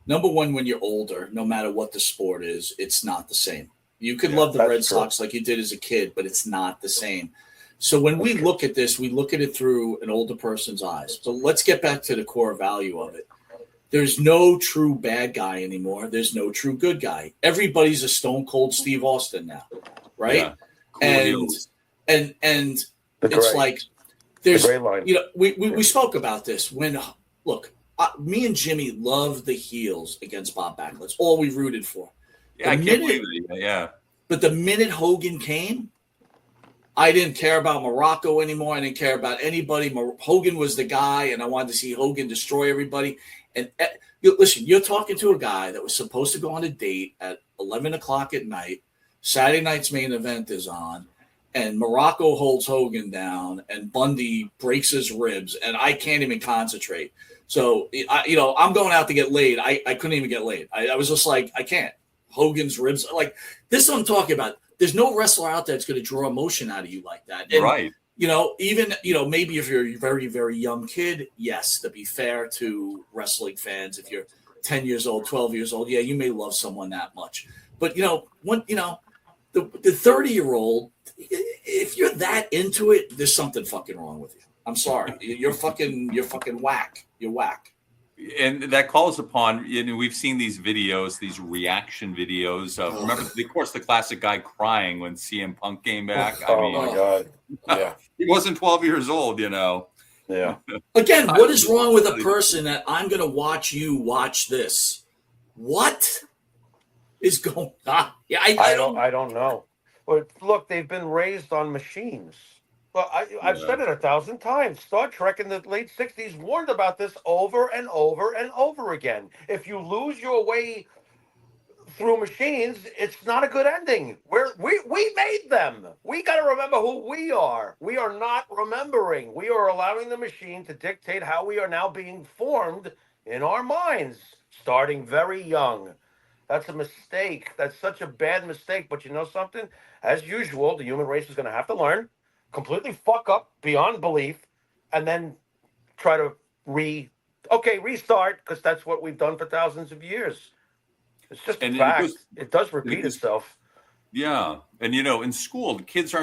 Number one, when you're older, no matter what the sport is, it's not the same. You could love the Red Sox like you did as a kid, but it's not the same. So when we look at this, we look at it through an older person's eyes. So let's get back to the core value of it. There's no true bad guy anymore. There's no true good guy. Everybody's a stone cold Steve Austin now, right? Yeah. Cool. And it's like there's we spoke about this when me and Jimmy loved the heels against Bob Backlund. That's all we rooted for. Yeah, I can't believe it. Yeah. But the minute Hogan came, I didn't care about Morocco anymore. I didn't care about anybody. Hogan was the guy, and I wanted to see Hogan destroy everybody. And listen, you're talking to a guy that was supposed to go on a date at 11 o'clock at night. Saturday night's main event is on, and Morocco holds Hogan down, and Bundy breaks his ribs, and I can't even concentrate. So, I'm going out to get laid. I couldn't even get laid. I was just like, I can't. Hogan's ribs. Like, this is what I'm talking about. There's no wrestler out there that's going to draw emotion out of you like that. And, Right. Even, maybe if you're a very, very young kid, yes, to be fair to wrestling fans, if you're 10 years old, 12 years old, yeah, you may love someone that much. But, the 30-year-old, if you're that into it, there's something fucking wrong with you. I'm sorry. You're fucking whack. You're whack. And that calls upon, we've seen these videos, these reaction videos of, remember, of course, the classic guy crying when CM Punk came back. Oh my God. Yeah. He wasn't 12 years old, Yeah. Again, what is wrong with a person that I'm going to watch you watch this? What is going on? Yeah, I don't know. But look, they've been raised on machines. Well, I've said it 1,000 times. Star Trek in the late 60s warned about this over and over and over again. If you lose your way through machines, it's not a good ending. We made them. We got to remember who we are. We are not remembering. We are allowing the machine to dictate how we are now being formed in our minds, starting very young. That's a mistake. That's such a bad mistake. But you know something? As usual, the human race is going to have to learn, completely fuck up beyond belief, and then try to restart, because that's what we've done for thousands of years. It's just a fact. It does repeat itself. Yeah. And, in school, the kids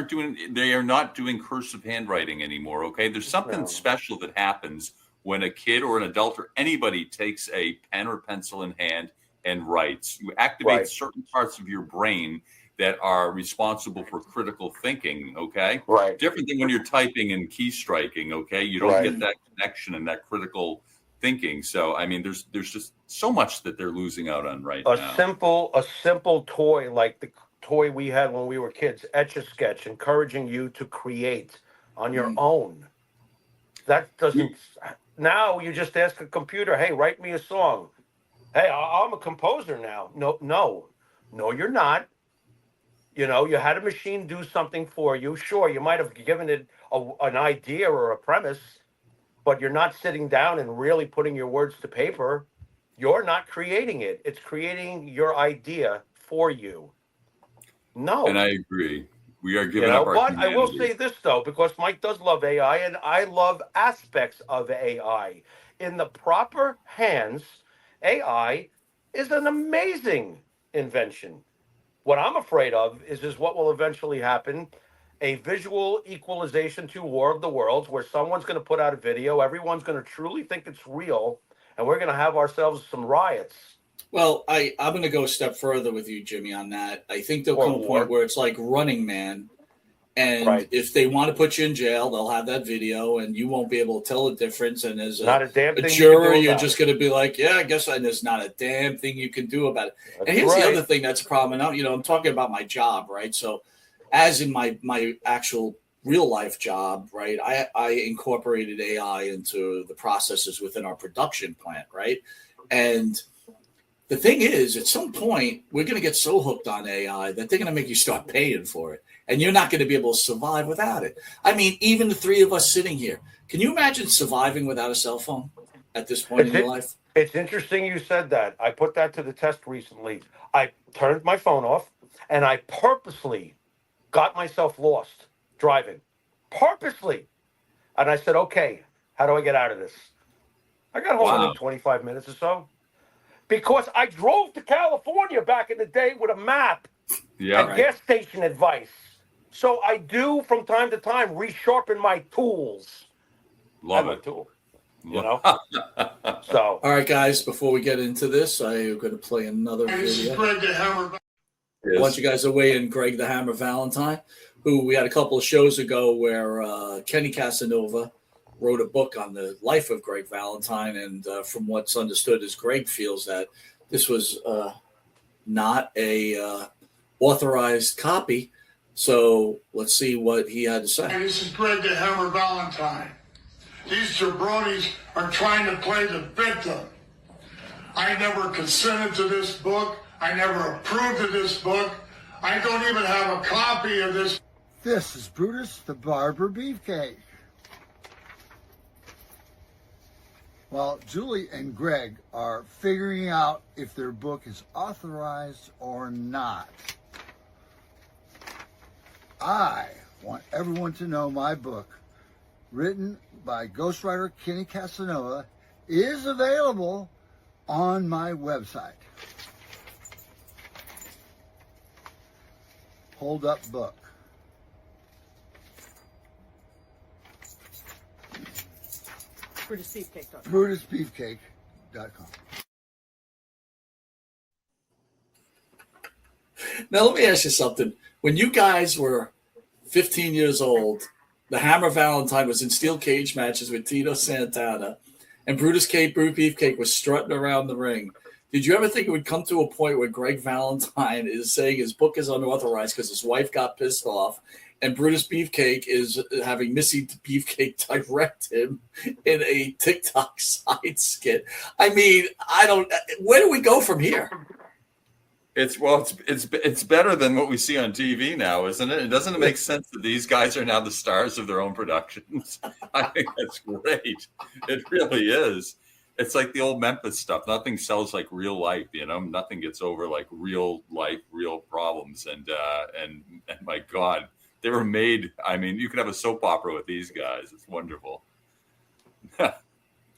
they are not doing cursive handwriting anymore, okay? There's something special that happens when a kid or an adult or anybody takes a pen or pencil in hand and writes. You activate certain parts of your brain that are responsible for critical thinking, okay? Right. Different than when you're typing and key striking, okay? You don't get that connection and that critical thinking. So, I mean, there's just so much that they're losing out on now. A simple toy like the toy we had when we were kids, Etch-a-Sketch, encouraging you to create on your own. That doesn't... Now you just ask a computer, hey, write me a song. Hey, I'm a composer now. No, you're not. You had a machine do something for you. Sure, you might have given it an idea or a premise, but you're not sitting down and really putting your words to paper. You're not creating it. It's creating your idea for you. No. And I agree. We are giving up our But humanity. I will say this, though, because Mike does love AI, and I love aspects of AI. In the proper hands, AI is an amazing invention. What I'm afraid of is what will eventually happen, a visual equalization to War of the Worlds, where someone's going to put out a video, everyone's going to truly think it's real, and we're going to have ourselves some riots. Well, I'm going to go a step further with you, Jimmy, on that. I think there'll come a point where it's like Running Man, and if they want to put you in jail, they'll have that video, and you won't be able to tell the difference. And as a juror, you're just going to be like, yeah, I guess there's not a damn thing you can do about it. And here's the other thing that's a problem. And I'm talking about my job, right? So as in my actual real life job, right, I incorporated AI into the processes within our production plant, right? And the thing is, at some point, we're going to get so hooked on AI that they're going to make you start paying for it. And you're not going to be able to survive without it. I mean, even the three of us sitting here, can you imagine surviving without a cell phone at this point in your life? It's interesting you said that. I put that to the test recently. I turned my phone off, and I purposely got myself lost driving. Purposely. And I said, okay, how do I get out of this? I got home in 25 minutes or so. Because I drove to California back in the day with a map and gas station advice. So I do, from time to time, resharpen my tools. Love it. Tool, So, all right, guys, before we get into this, I'm going to play another video. Greg the Hammer. I want you guys to weigh in Greg the Hammer Valentine, who we had a couple of shows ago where Kenny Casanova wrote a book on the life of Greg Valentine. And from what's understood is Greg feels that this was not a authorized copy So let's see what he had to say. Hey, this is Greg the Hammer Valentine. These jabronis are trying to play the victim. I never consented to this book. I never approved of this book. I don't even have a copy of this. This is Brutus the Barber Beefcake. While Julie and Greg are figuring out if their book is authorized or not, I want everyone to know my book, written by ghostwriter Kenny Casanova, is available on my website. Hold Up Book. BrutusBeefcake.com. Now, let me ask you something. When you guys were 15 years old, the Hammer Valentine was in steel cage matches with Tito Santana, and Brutus Beefcake was strutting around the ring. Did you ever think it would come to a point where Greg Valentine is saying his book is unauthorized because his wife got pissed off, and Brutus Beefcake is having Missy Beefcake direct him in a TikTok side skit? I mean, where do we go from here? It's better than what we see on TV now, isn't it? Doesn't it make sense that these guys are now the stars of their own productions? I think that's great. It really is. It's like the old Memphis stuff. Nothing sells like real life, you know. Nothing gets over like real life, real problems. And my God, they were made. I mean, you could have a soap opera with these guys. It's wonderful.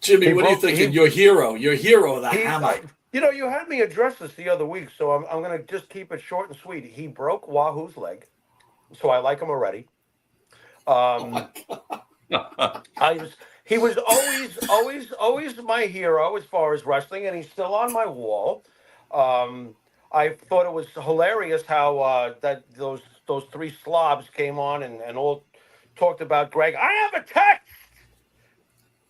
Jimmy, what are you thinking? Your hero, the Hammer. You know, you had me address this the other week, so I'm going to just keep it short and sweet. He broke Wahoo's leg, so I like him already. He was always my hero as far as wrestling, and he's still on my wall. I thought it was hilarious how that those three slobs came on and all talked about Greg. I have a text.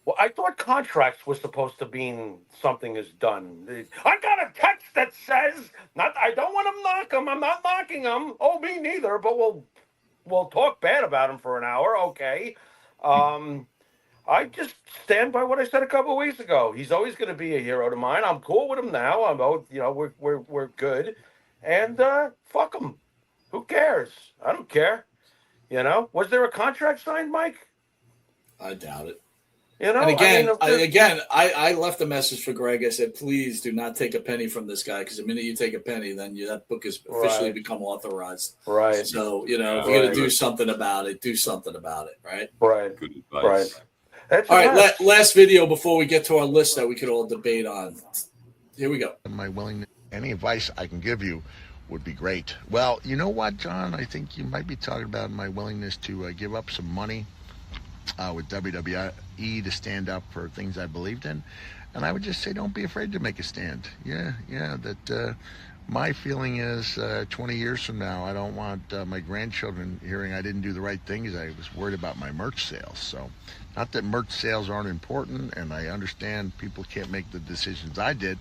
Well, I thought contracts were supposed to mean something is done. I got a text that says, I don't want to knock him. I'm not knocking him. Oh, me neither. But we'll talk bad about him for an hour. Okay. I just stand by what I said a couple of weeks ago. He's always going to be a hero to mine. I'm cool with him now. We're good, and fuck him. Who cares? I don't care. You know, was there a contract signed, Mike? I doubt it. You know, and I left a message for Greg. I said, please do not take a penny from this guy, because the minute you take a penny, then that book has officially become authorized. Right. So, if you're going to do something about it, do something about it, right? Right. Good advice. Right. That's all right, last video before we get to our list that we could all debate on. Here we go. My willingness, any advice I can give you would be great. Well, you know what, John? I think you might be talking about my willingness to give up some money with WWE to stand up for things I believed in. And I would just say, don't be afraid to make a stand. That my feeling is 20 years from now, I don't want my grandchildren hearing I didn't do the right things. I was worried about my merch sales. So not that merch sales aren't important, and I understand people can't make the decisions I did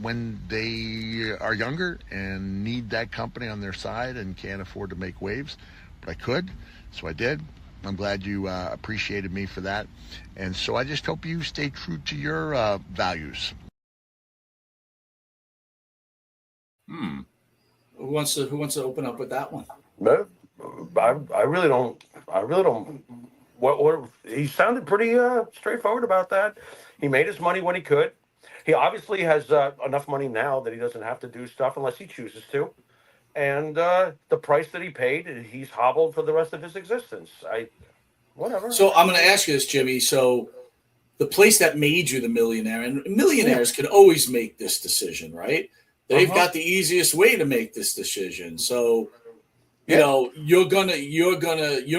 when they are younger and need that company on their side and can't afford to make waves. But I could, so I did. I'm glad you appreciated me for that. And so I just hope you stay true to your values. Who wants to open up with that one? I really don't. What he sounded pretty straightforward about that. He made his money when he could. He obviously has enough money now that he doesn't have to do stuff unless he chooses to. And the price that he paid, he's hobbled for the rest of his existence. Whatever. So I'm going to ask you this, Jimmy. So the place that made you the millionaire, and millionaires can always make this decision, right? They've got the easiest way to make this decision. So, you're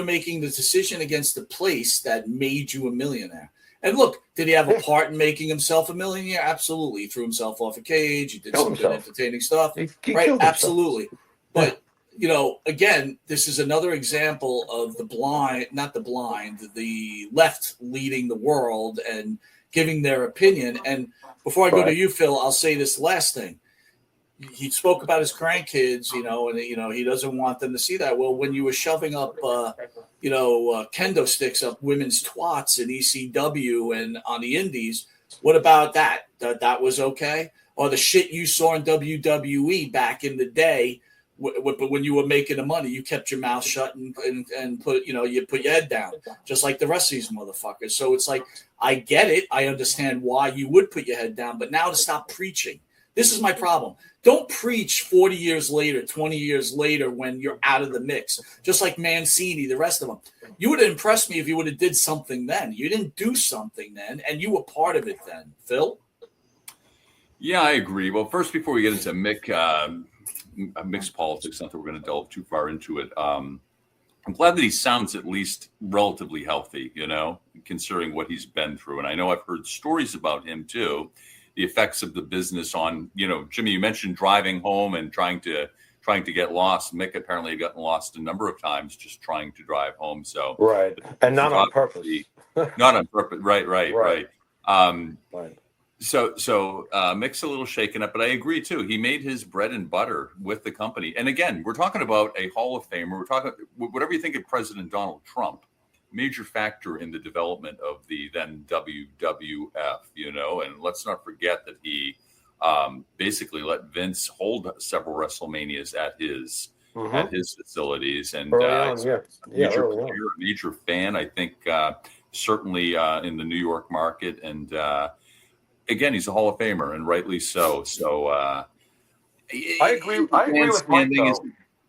making the decision against the place that made you a millionaire. And look, did he have a part in making himself a millionaire? Absolutely. He threw himself off a cage. He did some good entertaining stuff. Right? Absolutely. But, again, this is another example of the left leading the world and giving their opinion. And before I go to you, Phil, I'll say this last thing. he spoke about his grandkids, and he doesn't want them to see that. Well, when you were shoving up, kendo sticks up women's twats in ECW and on the Indies, what about that? That was okay? Or the shit you saw in WWE back in the day, but when you were making the money, you kept your mouth shut and put, you put your head down, just like the rest of these motherfuckers. So it's like, I get it. I understand why you would put your head down, but now to stop preaching. This is my problem. Don't preach 40 years later, 20 years later when you're out of the mix. Just like Mancini, the rest of them. You would have impressed me if you would have did something then. You didn't do something then, and you were part of it then. Phil? Yeah, I agree. Well, first, before we get into mixed politics, not that we're going to delve too far into it, I'm glad that he sounds at least relatively healthy, considering what he's been through. And I know I've heard stories about him too, the effects of the business on, Jimmy, you mentioned driving home and trying to get lost. Mick apparently had gotten lost a number of times just trying to drive home. So right, and not on purpose. Not on purpose. Right. Right. So Mick's a little shaken up, but I agree too. He made his bread and butter with the company. And again, we're talking about a Hall of Famer. We're talking whatever you think of President Donald Trump, major factor in the development of the then WWF, and let's not forget that he basically let Vince hold several WrestleManias at his facilities, and major fan, I think, certainly in the New York market, and again, he's a Hall of Famer, and rightly so. So I agree with Mike, though.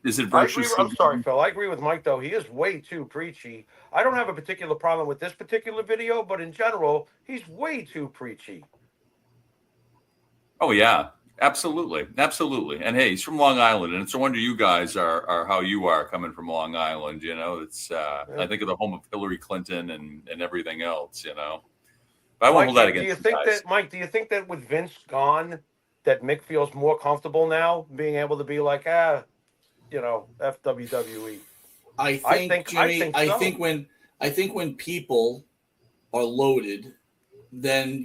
Is it virtuous? I'm sorry, Phil. I agree with Mike, though. He is way too preachy. I don't have a particular problem with this particular video, but in general, he's way too preachy. Oh, yeah. Absolutely. And hey, he's from Long Island, and it's a wonder you guys are how you are coming from Long Island. It's I think of the home of Hillary Clinton and everything else, But I won't hold that against you guys. Mike, do you think that with Vince gone, that Mick feels more comfortable now being able to be like, F WWE? I think when people are loaded, then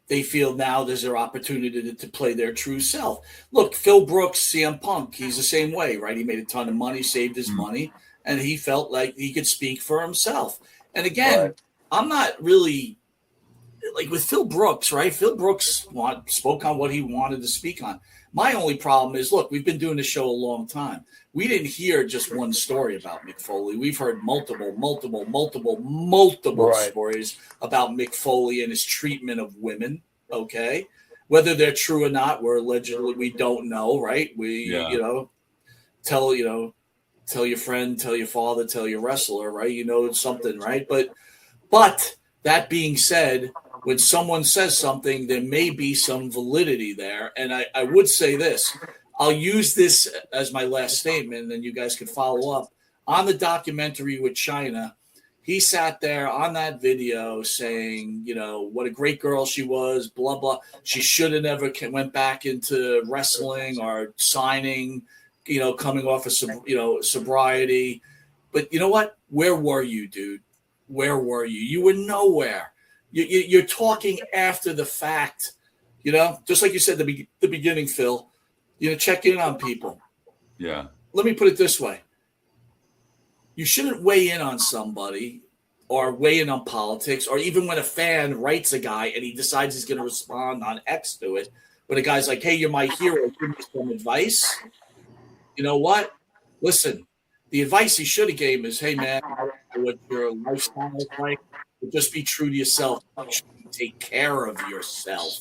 they feel now there's their opportunity to play their true self. Look, Phil Brooks, CM Punk, he's the same way, right? He made a ton of money, saved his money, and he felt like he could speak for himself. And again, I'm not really like with Phil Brooks, right? Phil Brooks spoke on what he wanted to speak on. My only problem is, look, we've been doing this show a long time. We didn't hear just one story about Mick Foley. We've heard multiple stories about Mick Foley and his treatment of women. Okay, whether they're true or not, we don't know, right? Tell your friend, tell your father, tell your wrestler, right? Something, right? But that being said, when someone says something, there may be some validity there. And I would say this. I'll use this as my last statement, and then you guys can follow up. On the documentary with China, he sat there on that video saying, what a great girl she was, blah, blah. She should have never went back into wrestling or signing, coming off of, sobriety. But you know what? Where were you, dude? Where were you? You were nowhere. You're talking after the fact, just like you said at the beginning, Phil. Check in on people. Yeah. Let me put it this way. You shouldn't weigh in on somebody or weigh in on politics, or even when a fan writes a guy and he decides he's going to respond on X to it. But a guy's like, hey, you're my hero. Give me some advice. You know what? Listen, the advice he should have gave him is, hey, man, what your lifestyle is like, but just be true to yourself. Take care of yourself.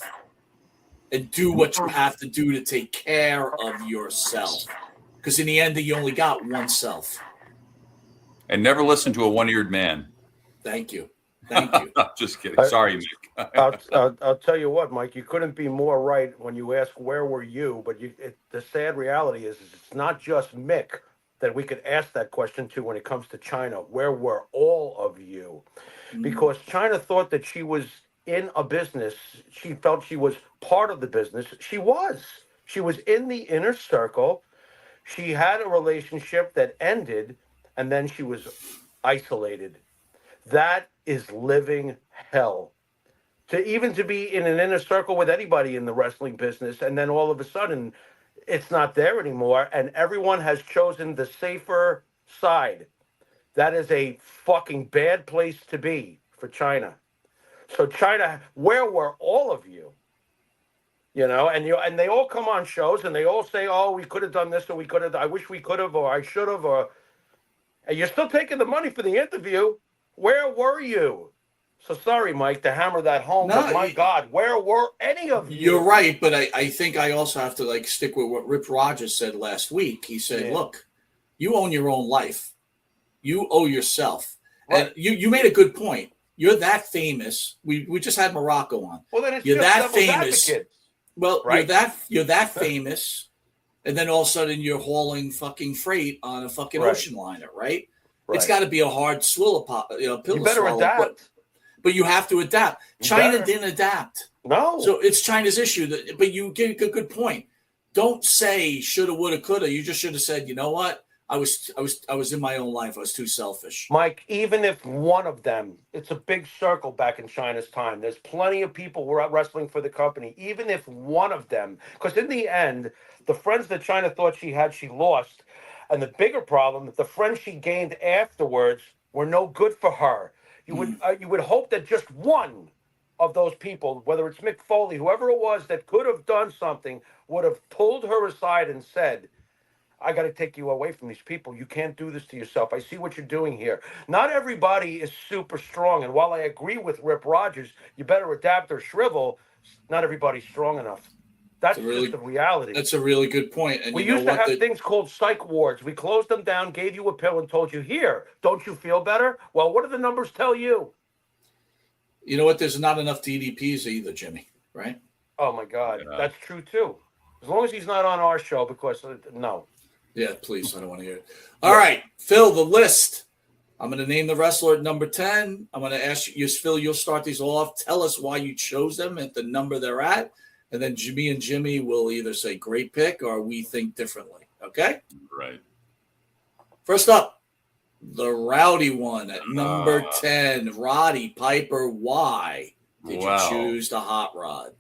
And do what you have to do to take care of yourself. Because in the end, you only got oneself. And never listen to a one-eared man. Thank you. Just kidding. Sorry, Mick. I'll tell you what, Mike, you couldn't be more right when you ask where were you, but the sad reality is it's not just Mick that we could ask that question to when it comes to China. Where were all of you? Because China thought that she was in a business. She felt she was part of the business. She was in the inner circle. She had a relationship that ended, and then she was isolated. That is living hell. To be in an inner circle with anybody in the wrestling business, and then all of a sudden It's not there anymore, and everyone has chosen the safer side. That is a fucking bad place to be for China. So China, where were all of you? And they all come on shows and they all say, "Oh, we could have done this, or we could have. I wish we could have, or I should have." Or and you're still taking the money for the interview. Where were you? So sorry, Mike, to hammer that home, No, but my God, where were any of you? You're right, but I think I also have to like stick with what Rip Rogers said last week. He said, Yeah. "Look, you own your own life. You owe yourself." Right. And you made a good point. You're that famous. We just had Morocco on. Well, then it's You're just that devil's famous. advocate. Well, Right. you're that famous, and then all of a sudden you're hauling fucking freight on a fucking Right. ocean liner, right? Right. It's got to be a hard pill You to better swallow. adapt. But you have to adapt. You China better. didn't adapt. No. So it's China's issue. But you get a good point. Don't say shoulda, woulda, coulda. You just should have said, you know what? I was in my own life. I was too selfish. Mike, even if one of them, it's a big circle back in China's time. There's plenty of people who are wrestling for the company. Even if one of them, because in the end, the friends that China thought she had, she lost. And the bigger problem, the friends she gained afterwards were no good for her. You would hope that just one of those people, whether it's Mick Foley, whoever it was that could have done something, would have pulled her aside and said, I got to take you away from these people. You can't do this to yourself. I see what you're doing here. Not everybody is super strong. And while I agree with Rip Rogers, you better adapt or shrivel, not everybody's strong enough. That's just the reality. That's a really good point. And we you know used to what? have things called psych wards. We closed them down, gave you a pill, and told you, here, don't you feel better? Well, what do the numbers tell you? You know what? There's not enough DDPs either, Jimmy, right? Oh, my God. Yeah. That's true, too. As long as he's not on our show, because, no. Yeah, please. I don't want to hear it. All right, Phil, the list. I'm going to name the wrestler at number 10. I'm going to ask you, Phil, you'll start these off. Tell us why you chose them at the number they're at. And then Jimmy and Jimmy will either say great pick or we think differently. Okay? Right. First up, the rowdy one at number 10, Roddy Piper. Why did you choose the Hot Rod?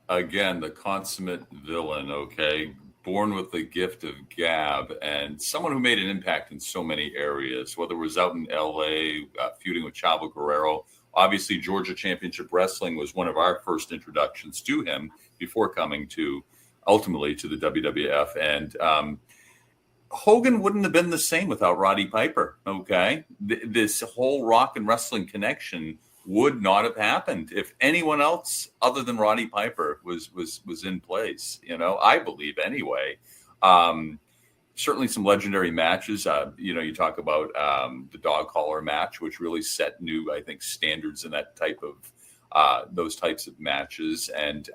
Again, the consummate villain, okay? Born with the gift of gab and someone who made an impact in so many areas, whether it was out in L.A., feuding with Chavo Guerrero. Obviously, Georgia Championship Wrestling was one of our first introductions to him before coming ultimately to the WWF. And Hogan wouldn't have been the same without Roddy Piper, okay? This whole rock and wrestling connection would not have happened if anyone else other than Roddy Piper was in place. I believe anyway. Certainly some legendary matches. You talk about the dog collar match, which really set new, I think, standards in that type of those types of matches. And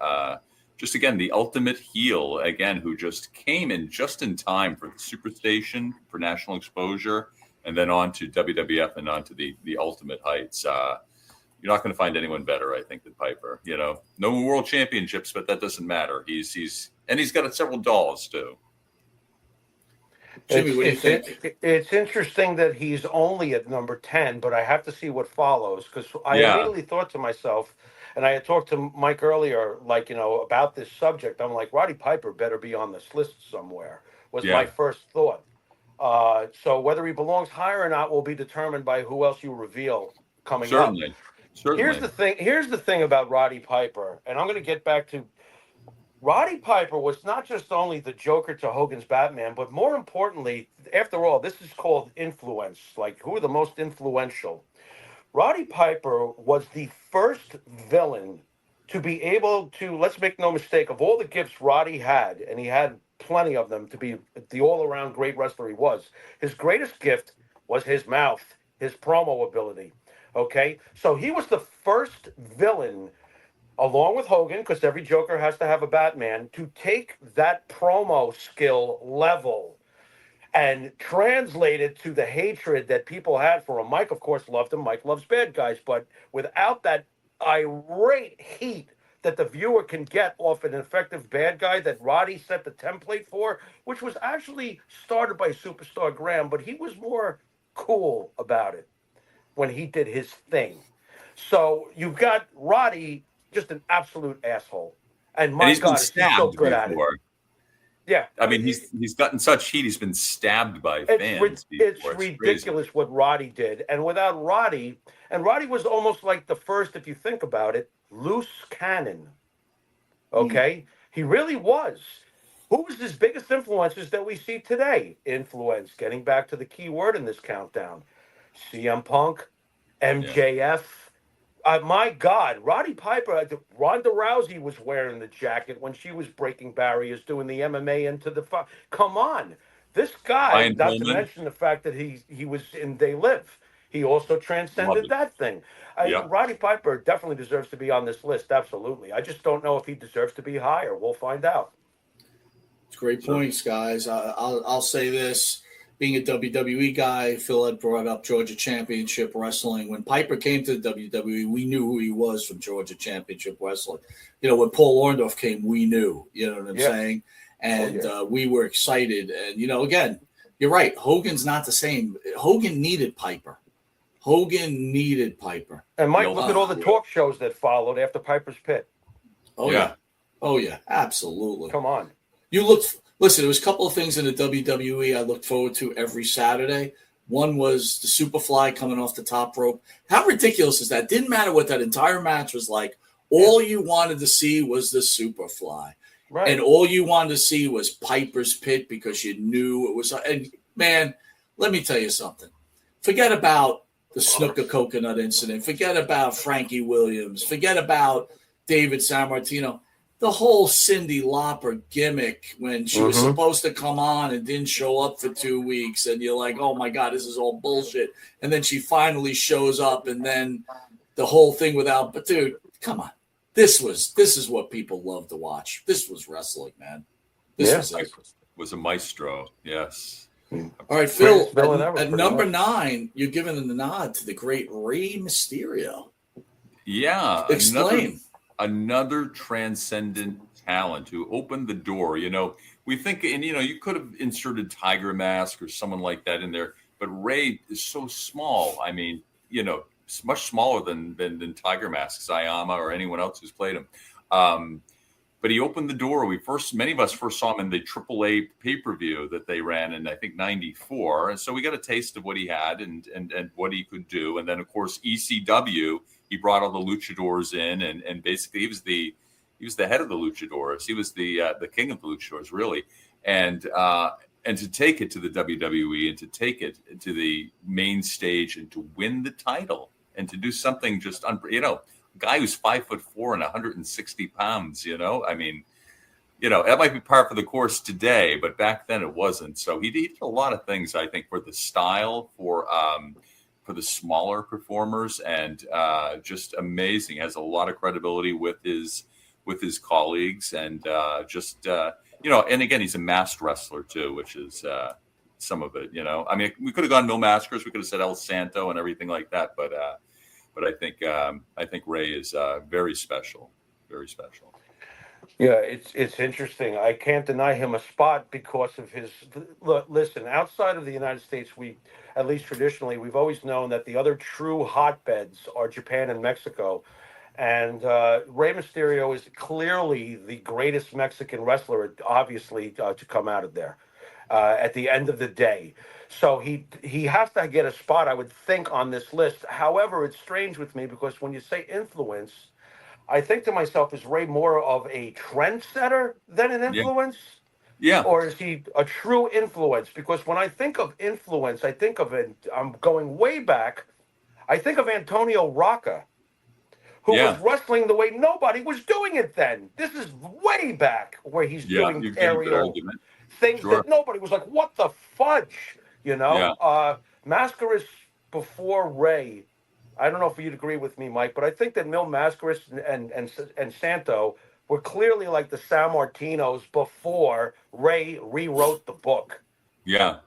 just again, the ultimate heel again, who just came in just in time for the Superstation, for national exposure, and then on to WWF and on to the ultimate heights. You're not going to find anyone better, I think, than Piper. No world championships, but that doesn't matter. He's got several dolls too. Jimmy, what do you think? It's interesting that he's only at number 10, but I have to see what follows because I immediately thought to myself, and I had talked to Mike earlier, about this subject. I'm like, Roddy Piper better be on this list somewhere. Was my first thought. So whether he belongs higher or not will be determined by who else you reveal coming up. Certainly. Here's the thing about Roddy Piper, and I'm going to get back to Roddy Piper was not just only the Joker to Hogan's Batman, but more importantly, after all, this is called influence. Like, who are the most influential? Roddy Piper was the first villain to be able to, let's make no mistake, of all the gifts Roddy had, and he had plenty of them to be the all-around great wrestler he was, his greatest gift was his mouth, his promo ability. Okay, so he was the first villain, along with Hogan, because every Joker has to have a Batman, to take that promo skill level and translate it to the hatred that people had for him. Mike, of course, loved him. Mike loves bad guys, but without that irate heat that the viewer can get off an effective bad guy that Roddy set the template for, which was actually started by Superstar Graham, but he was more cool about it when he did his thing. So you've got Roddy, just an absolute asshole. And my God, he's so good at it. Yeah, I mean, he's gotten such heat. He's been stabbed by fans. It's before. ridiculous what Roddy did, and without Roddy, and Roddy was almost like the first, if you think about it, loose cannon. Okay, he really was. Who was his biggest influences that we see today? Influence. Getting back to the key word in this countdown, CM Punk, MJF. My God, Roddy Piper, Ronda Rousey was wearing the jacket when she was breaking barriers, doing the MMA into the fire. Come on. This guy, Brian not to Pillman. mention the fact that he was in They Live. He also transcended that thing. Yeah. Roddy Piper definitely deserves to be on this list. Absolutely. I just don't know if he deserves to be higher. We'll find out. It's great points, guys. I'll say this. Being a WWE guy, Phil had brought up Georgia Championship Wrestling. When Piper came to the WWE, we knew who he was from Georgia Championship Wrestling. You know, when Paul Orndorff came, we knew. You know what I'm saying? And we were excited. And, you know, again, you're right. Hogan's not the same. Hogan needed Piper. And Mike, look at all the talk shows that followed after Piper's Pit. Oh, yeah. Oh, yeah. Absolutely. Come on. Listen, there was a couple of things in the WWE I looked forward to every Saturday. One was the Superfly coming off the top rope. How ridiculous is that? Didn't matter what that entire match was like. All you wanted to see was the Superfly. Right. And all you wanted to see was Piper's Pit because you knew it was. And, man, let me tell you something. Forget about the Snooker Coconut incident. Forget about Frankie Williams. Forget about David Sammartino. The whole Cyndi Lauper gimmick when she was supposed to come on and didn't show up for 2 weeks, and you're like, oh my God, this is all bullshit. And then she finally shows up, and then the whole thing without. But dude, come on, this is what people love to watch. This was wrestling, man. This was a maestro. Yes. All right, Phil. At number 9, you're giving the nod to the great Rey Mysterio. Yeah. Explain. Another transcendent talent who opened the door. You know, we think, and you could have inserted Tiger Mask or someone like that in there, but Ray is so small. I mean, it's much smaller than Tiger Mask, Sayama, or anyone else who's played him. But he opened the door. Many of us first saw him in the AAA pay-per-view that they ran in, I think, '94. And so we got a taste of what he had and what he could do. And then, of course, ECW. He brought all the luchadors in, and basically he was the head of the luchadors. He was the king of the luchadors, really. And to take it to the WWE and to take it to the main stage and to win the title and to do something just a guy who's 5'4" and 160 pounds. I mean, that might be par for the course today, but back then it wasn't. So he did a lot of things, I think, for the style, for the smaller performers, and just amazing. Has a lot of credibility with his colleagues, and and again, he's a masked wrestler too, which is some of it. I mean, we could have gone no maskers. We could have said El Santo and everything like that, but I think Ray is very special, very special. Yeah, it's interesting. I can't deny him a spot because of his. Listen, outside of the United States, at least traditionally, we've always known that the other true hotbeds are Japan and Mexico. And Rey Mysterio is clearly the greatest Mexican wrestler, obviously, to come out of there at the end of the day. So he has to get a spot, I would think, on this list. However, it's strange with me because when you say influence, I think to myself, is Ray more of a trendsetter than an influence? Yeah. Or is he a true influence? Because when I think of influence, I think of it, I'm going way back, I think of Antonio Rocca, who was wrestling the way nobody was doing it then. This is way back where he's doing aerial things that nobody was like, what the fudge? Mascaras before Ray. I don't know if you'd agree with me, Mike, but I think that Mil Mascaras and Santo were clearly like the San Martinos before Ray rewrote the book. Yeah.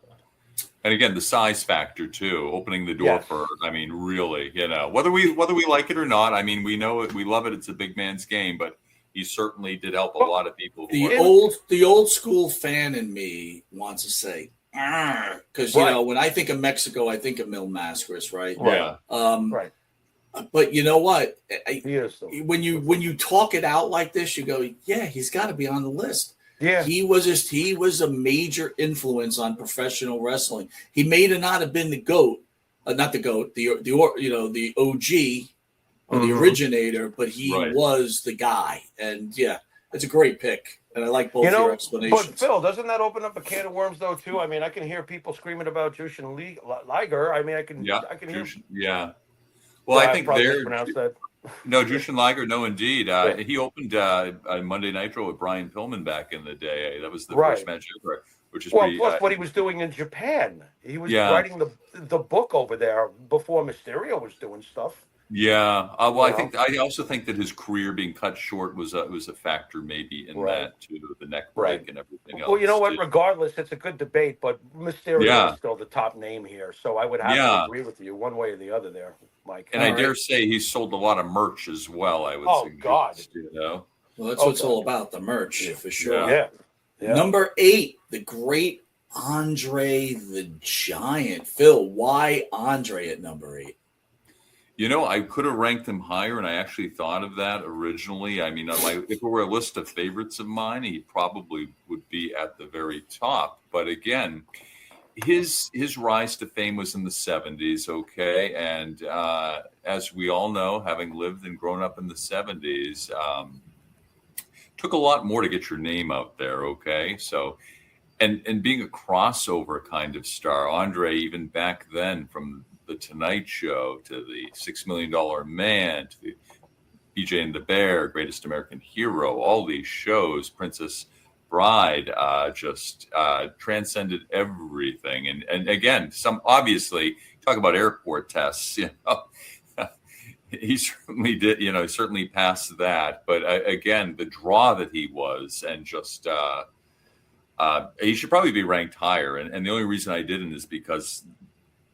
And again, the size factor too, opening the door for, I mean, really, whether we like it or not, I mean, we know it, we love it. It's a big man's game, but he certainly did help a lot of people. The old school fan in me wants to say, because when I think of Mexico, I think of Mil Mascaras, right? Yeah. Right. But you know what? When you talk it out like this, you go, yeah, he's got to be on the list. Yeah. He was a major influence on professional wrestling. He may not have been the GOAT, not the GOAT, the OG or the originator, but he Right. was the guy. And yeah, it's a great pick. And I like both your explanations. But Phil, doesn't that open up a can of worms though too? I mean, I can hear people screaming about Jushin Liger. I mean, I can hear. Yeah. Well, I think there. That. No, Jushin Liger. No, indeed. He opened Monday Nitro with Brian Pillman back in the day. That was the first match ever, which is pretty. Plus what he was doing in Japan. He was writing the book over there before Mysterio was doing stuff. Yeah. Well, I also think that his career being cut short was a factor maybe in that too, the neck break and everything else. Well, you know what? Regardless, it's a good debate, but Mysterio is still the top name here, so I would have to agree with you one way or the other there, Mike. And I dare say he sold a lot of merch as well. I would. Oh God! You know. Well, that's what it's all about, the merch for sure. Yeah. Number 8, the great Andre the Giant. Phil, why Andre at number 8? You know, I could have ranked him higher, and I actually thought of that originally. I mean, if it were a list of favorites of mine, he probably would be at the very top. But again, his rise to fame was in the 70s, okay? And as we all know, having lived and grown up in the 70s, took a lot more to get your name out there, okay? So, and being a crossover kind of star, Andre, even back then, from The Tonight Show to the $6 Million Man to the BJ and the Bear, Greatest American Hero, all these shows, Princess Bride, just transcended everything. And again, some obviously talk about airport tests, you know. He certainly did, you know, certainly passed that. But again, the draw that he was, and just he should probably be ranked higher. And the only reason I didn't is because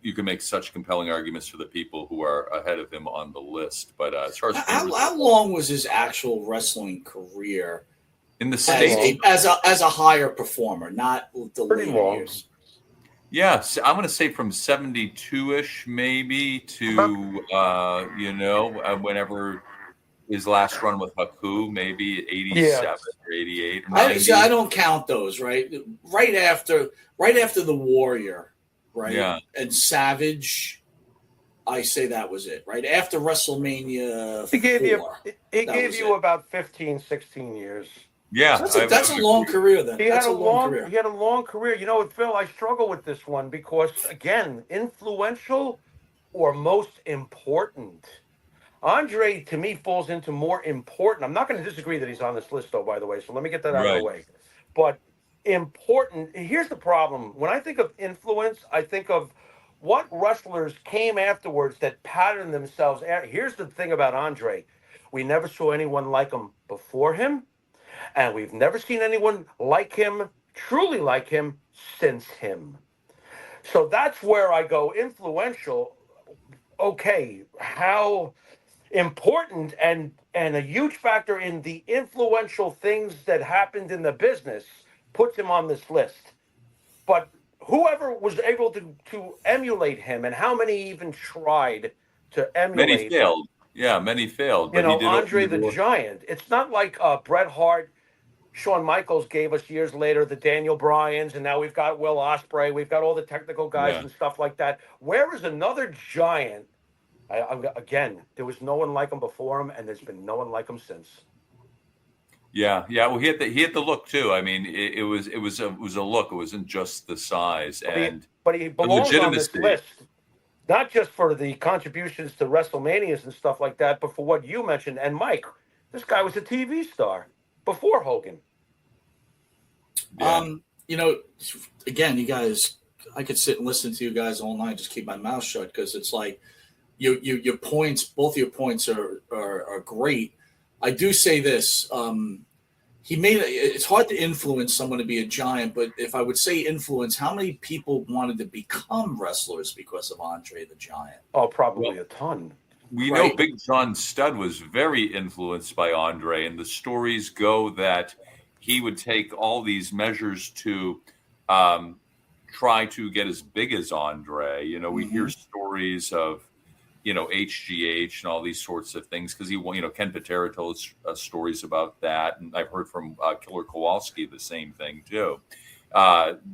you can make such compelling arguments for the people who are ahead of him on the list. But as far as how long was his actual wrestling career in the States as a higher performer, not the later years? Yeah, I'm going to say from 72-ish maybe to whenever his last run with Haku, maybe 87 or 88. Or I don't count those. Right after the Warrior. Right. Yeah. And Savage, I say that was it. Right after WrestleMania. He gave you about 15, 16 years. Yeah, that's a long career. Then he had a long career. You know what, Phil? I struggle with this one because again, influential or most important. Andre to me falls into more important. I'm not going to disagree that he's on this list, though. By the way, so let me get that out of the way. But important. Here's the problem. When I think of influence, I think of what wrestlers came afterwards that patterned themselves. Here's the thing about Andre. We never saw anyone like him before him, and we've never seen anyone like him, truly like him, since him. So that's where I go influential. Okay, how important and a huge factor in the influential things that happened in the business puts him on this list. But whoever was able to emulate him, and how many even tried to emulate. Many failed. Yeah, many failed. But he did Andre the Giant. It's not like Bret Hart, Shawn Michaels gave us years later, the Daniel Bryans, and now we've got Will Ospreay. We've got all the technical guys and stuff like that. Where is another giant? Again, there was no one like him before him, and there's been no one like him since. Yeah. Well, he had the look too. I mean, it was a look. It wasn't just the size but he belongs on this list, not just for the contributions to WrestleManias and stuff like that, but for what you mentioned. And Mike, this guy was a TV star before Hogan. Yeah. Again, you guys, I could sit and listen to you guys all night, just keep my mouth shut, because it's like your points, both of your points are great. I do say this. It's hard to influence someone to be a giant, but if I would say influence, how many people wanted to become wrestlers because of Andre the Giant? Oh, probably a ton. We know Big John Studd was very influenced by Andre, and the stories go that he would take all these measures to try to get as big as Andre. You know, we hear stories of HGH and all these sorts of things because Ken Patera told us stories about that, and I've heard from Killer Kowalski the same thing too.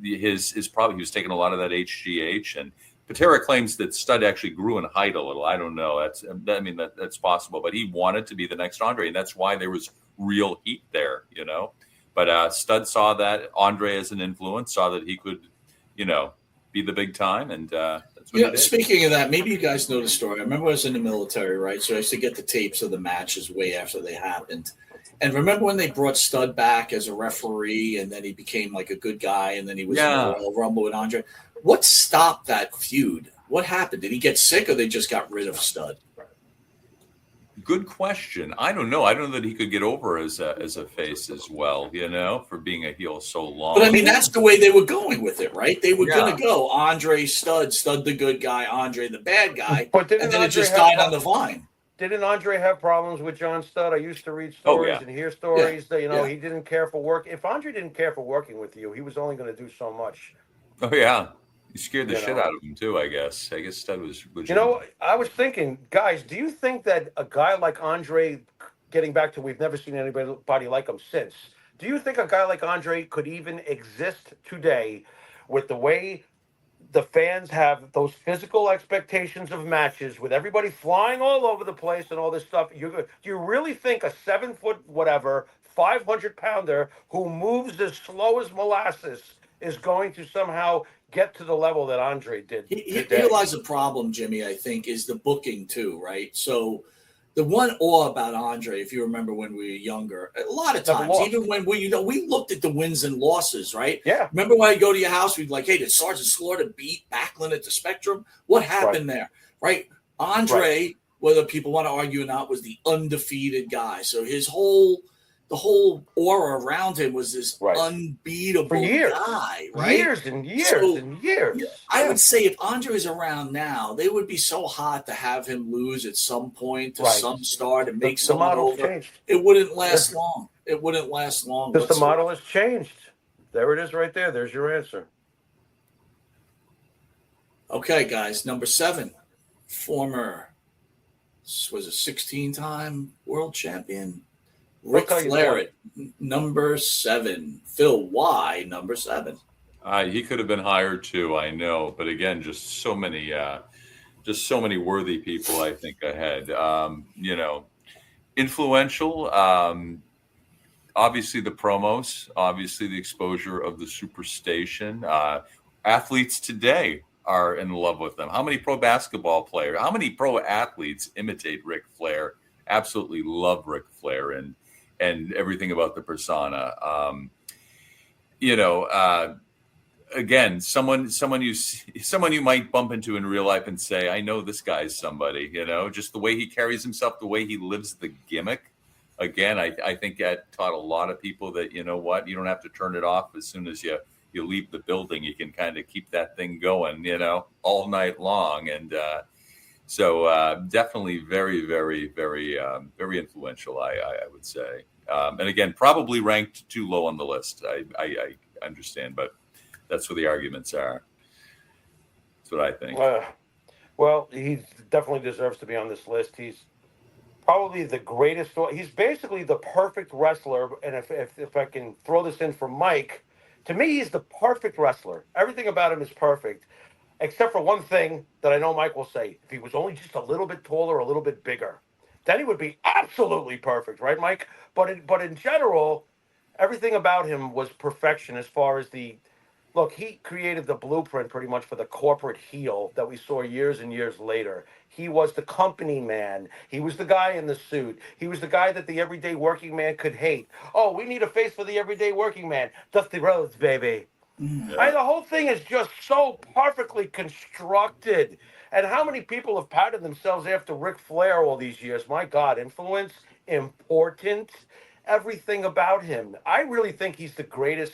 His probably he was taking a lot of that HGH, and Patera claims that Stud actually grew in height a little. I don't know. That's possible, but he wanted to be the next Andre, and that's why there was real heat there, But Stud saw that Andre as an influence, saw that he could, be the big time, and that's what he did. Speaking of that, maybe you guys know the story. I remember I was in the military, right? So I used to get the tapes of the matches way after they happened. And remember when they brought Stud back as a referee, and then he became like a good guy, and then he was in the Royal Rumble with Andre? What stopped that feud? What happened? Did he get sick, or they just got rid of Stud? Good question. I don't know. I don't know that he could get over as a face as well, for being a heel so long. But I mean, that's the way they were going with it, right? They were going to go Andre Stud, Stud the good guy, Andre the bad guy, and then it just died on the vine. Didn't Andre have problems with John Studd? I used to read stories and hear stories that he didn't care for work. If Andre didn't care for working with you, he was only going to do so much. Oh yeah. You scared the shit out of him too, I guess. I guess Stud was. I was thinking, guys, do you think that a guy like Andre, getting back to we've never seen anybody like him since, do you think a guy like Andre could even exist today with the way the fans have those physical expectations of matches with everybody flying all over the place and all this stuff? Do you really think a 7-foot, 500-pounder who moves as slow as molasses is going to somehow get to the level that Andre did? Here lies the problem, Jimmy, I think, is the booking too, right? So the one awe about Andre, if you remember when we were younger, a lot of times, even when we looked at the wins and losses, right? Yeah. Remember when I go to your house, we'd be like, hey, did Sergeant Slaughter beat Backlund at the Spectrum? What happened there, right? Andre, whether people want to argue or not, was the undefeated guy. So the whole aura around him was this unbeatable guy, right? Years and years and years. I would say if Andre is around now, they would be so hot to have him lose at some point to some star to make someone over. Changed. It wouldn't last long. It wouldn't last long. Because the model has changed. There it is right there. There's your answer. Okay, guys. Number 7, former, was a 16-time world champion, Ric Flair at number 7. Phil, why number 7? He could have been higher too, I know, but again, just so many worthy people, I think, ahead. Influential. Obviously, the promos. Obviously, the exposure of the Superstation. Athletes today are in love with them. How many pro basketball players? How many pro athletes imitate Ric Flair? Absolutely love Ric Flair and everything about the persona. Again, someone you might bump into in real life and say, I know this guy's somebody, just the way he carries himself, the way he lives the gimmick. Again, I think that taught a lot of people that, you don't have to turn it off as soon as you leave the building. You can kind of keep that thing going, all night long. And so definitely very, very, very, very influential, I would say. And again, probably ranked too low on the list. I understand, but that's where the arguments are. That's what I think. Well, he definitely deserves to be on this list. He's probably the greatest. He's basically the perfect wrestler. And if I can throw this in for Mike, to me, he's the perfect wrestler. Everything about him is perfect, except for one thing that I know Mike will say. If he was only just a little bit taller, a little bit bigger, then he would be absolutely perfect, right, Mike? But in general, everything about him was perfection as far as look, he created the blueprint pretty much for the corporate heel that we saw years and years later. He was the company man. He was the guy in the suit. He was the guy that the everyday working man could hate. Oh, we need a face for the everyday working man. Dusty Rhodes, baby. The whole thing is just so perfectly constructed. And how many people have patted themselves after Ric Flair all these years? My God, influence, important, everything about him. I really think he's the greatest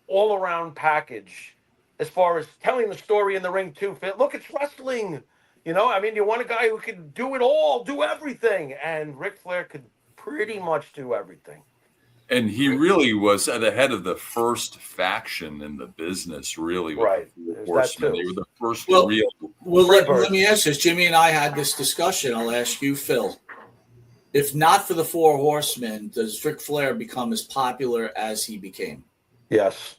all-around package as far as telling the story in the ring, too. Look, it's wrestling. You want a guy who can do it all, do everything. And Ric Flair could pretty much do everything. And he really was at the head of the first faction in the business, really, with Right. the Four There's that Horsemen. too. They were the first Well, real. let me ask this. Jimmy and I had this discussion. I'll ask you, Phil. If not for the Four Horsemen, does Ric Flair become as popular as he became? Yes.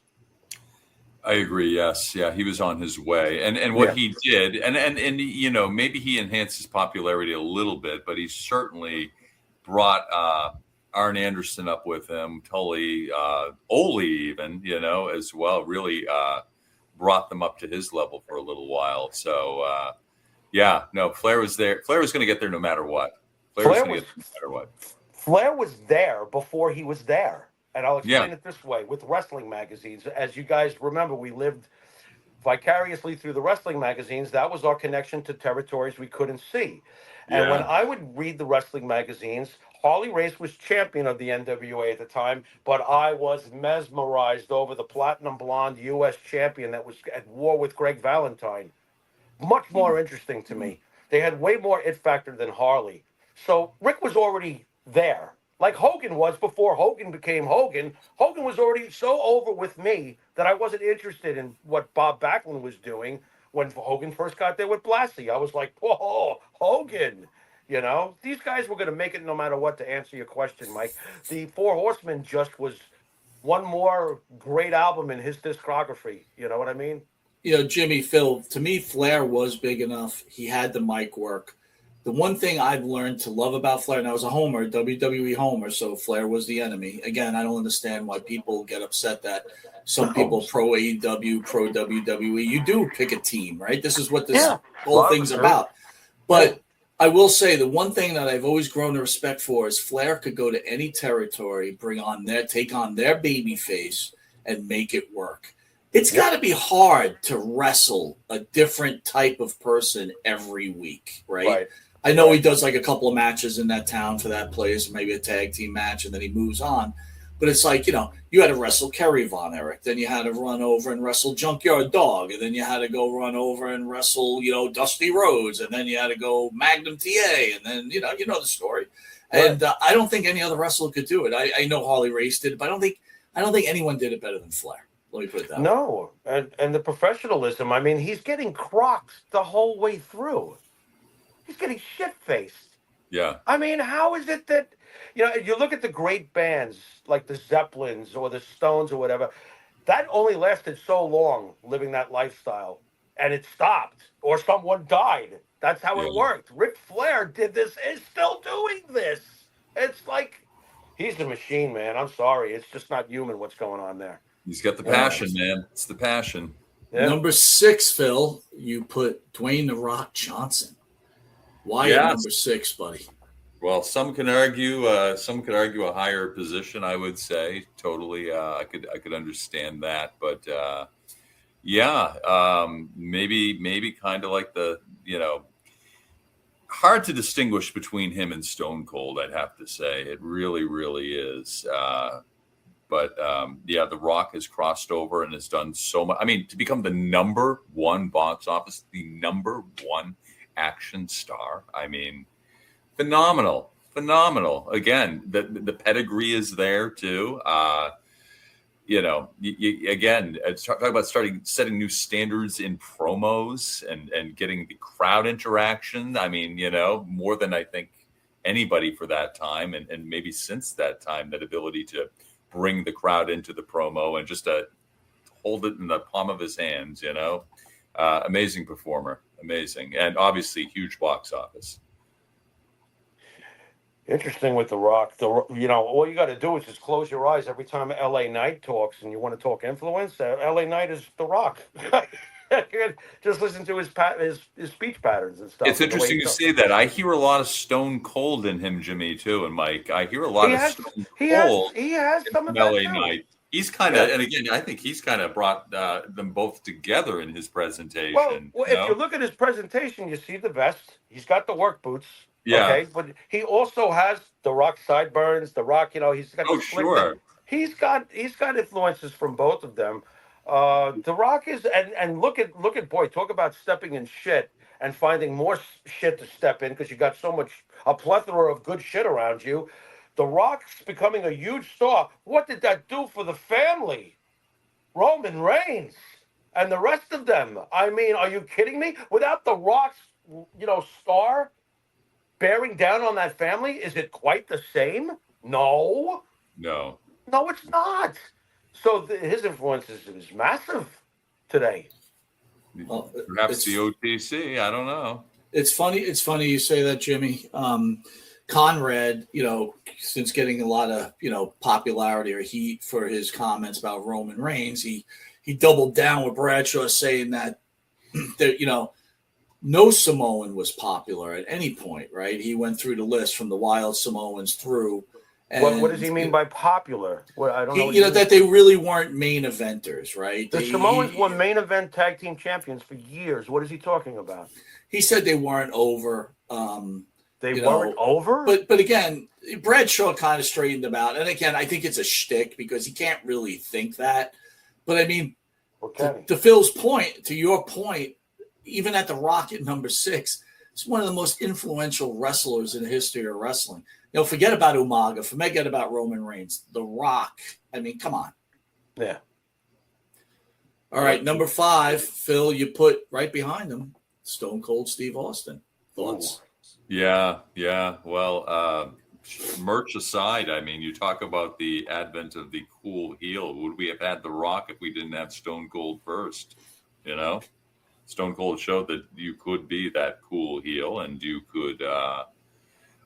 I agree. Yes, yeah, he was on his way, and what he did, and you know, maybe he enhanced his popularity a little bit, but he certainly brought Arn Anderson up with him, Tully, Ole, even, you know, as well. Really brought them up to his level for a little while. So yeah, no, Flair was there. Flair was going to get there no matter what. Flair was no matter what. Flair was there before he was there. And I'll explain Yeah. it this way with wrestling magazines. As you guys remember, we lived vicariously through the wrestling magazines. That was our connection to territories we couldn't see. And when Yeah. I would read the wrestling magazines, Harley Race was champion of the NWA at the time, but I was mesmerized over the platinum blonde U.S. champion that was at war with Greg Valentine. Much more interesting to me. They had way more it factor than Harley. So Rick was already there, like Hogan was before Hogan became Hogan. Hogan was already so over with me that I wasn't interested in what Bob Backlund was doing when Hogan first got there with Blassie. I was like, whoa, Hogan. You know, these guys were going to make it no matter what, to answer your question, Mike. The Four Horsemen just was one more great album in his discography. You know what I mean? You know, Jimmy, Phil, to me, Flair was big enough. He had the mic work. The one thing I've learned to love about Flair, and I was a homer, WWE homer, so Flair was the enemy. Again, I don't understand why people get upset that some people pro AEW, pro WWE. You do pick a team, right? This is what this whole thing's about. But I will say the one thing that I've always grown to respect for is Flair could go to any territory, take on their baby face, and make it work. It's got to be hard to wrestle a different type of person every week, right? I know he does like a couple of matches in that town for that place, maybe a tag team match, and then he moves on. But it's like, you know, you had to wrestle Kerry Von Erich, then you had to run over and wrestle Junkyard Dog, and then you had to go run over and wrestle, you know, Dusty Rhodes, and then you had to go Magnum TA, and then, you know the story. And I don't think any other wrestler could do it. I know Harley Race did it, but I don't think anyone did it better than Flair. Let me put it that way. No, and the professionalism. I mean, he's getting crocked the whole way through. He's getting shit-faced. Yeah. I mean, how is it that, you know, you look at the great bands like the Zeppelins or the Stones or whatever, that only lasted so long living that lifestyle, and it stopped or someone died. That's how it worked. Ric Flair did this, is still doing this. It's like, he's a machine, man. I'm sorry. It's just not human what's going on there. He's got the passion, man. It's the passion. Yeah. Number 6, Phil, you put Dwayne "The Rock" Johnson. Why at number 6, buddy? Well, some could argue a higher position. I would say totally. I could understand that, but maybe kind of like the, you know, hard to distinguish between him and Stone Cold. I'd have to say it really, really is. But The Rock has crossed over and has done so much. I mean, to become the number 1 box office, the number 1 action star. I mean, phenomenal. Again, the pedigree is there too. You know, again, talk about setting new standards in promos and getting the crowd interaction. I mean, you know, more than I think anybody for that time, and maybe since that time, that ability to bring the crowd into the promo and just to hold it in the palm of his hands, you know. Amazing performer. Amazing. And obviously huge box office. Interesting with The Rock. You know, all you got to do is just close your eyes every time LA Knight talks and you want to talk influence. LA Knight is The Rock. Just listen to his speech patterns and stuff. It's interesting you say that. I hear a lot of Stone Cold in him, Jimmy, too, and Mike. I hear a lot of Stone Cold. He has some of that LA too. Knight. He's kind of, and again, I think he's kind of brought them both together in his presentation. Well, if you look at his presentation, you see the vest. He's got the work boots. Yeah. Okay, but he also has The Rock sideburns. The Rock, you know, he's got. Oh, sure. He's got influences from both of them. The Rock is, and look at boy, talk about stepping in shit and finding more shit to step in because you got a plethora of good shit around you. The Rock's becoming a huge star. What did that do for the family? Roman Reigns and the rest of them. I mean, are you kidding me? Without the Rock's, star bearing down on that family, is it quite the same? No. No. No, it's not. So his influence is massive today. Well, Perhaps the OTC. I don't know. It's funny. It's funny you say that, Jimmy. Conrad, since getting a lot of popularity or heat for his comments about Roman Reigns, he doubled down with Bradshaw saying that no Samoan was popular at any point. Right? He went through the list from the Wild Samoans through. And what does he mean by popular? I don't know. That they really weren't main eventers, right? The Samoans were main event tag team champions for years. What is he talking about? He said they weren't over. They weren't over? But again, Bradshaw kind of straightened them out. And again, I think it's a shtick because he can't really think that. But I mean, to Phil's point, to your point, even at the Rock at number 6, he's one of the most influential wrestlers in the history of wrestling. Forget about Umaga. Forget about Roman Reigns. The Rock. I mean, come on. Yeah. All right, number 5, Phil, you put right behind him, Stone Cold Steve Austin. Thoughts? Yeah. Well, merch aside, I mean, you talk about the advent of the cool heel. Would we have had The Rock if we didn't have Stone Cold first? Stone Cold showed that you could be that cool heel, and you could,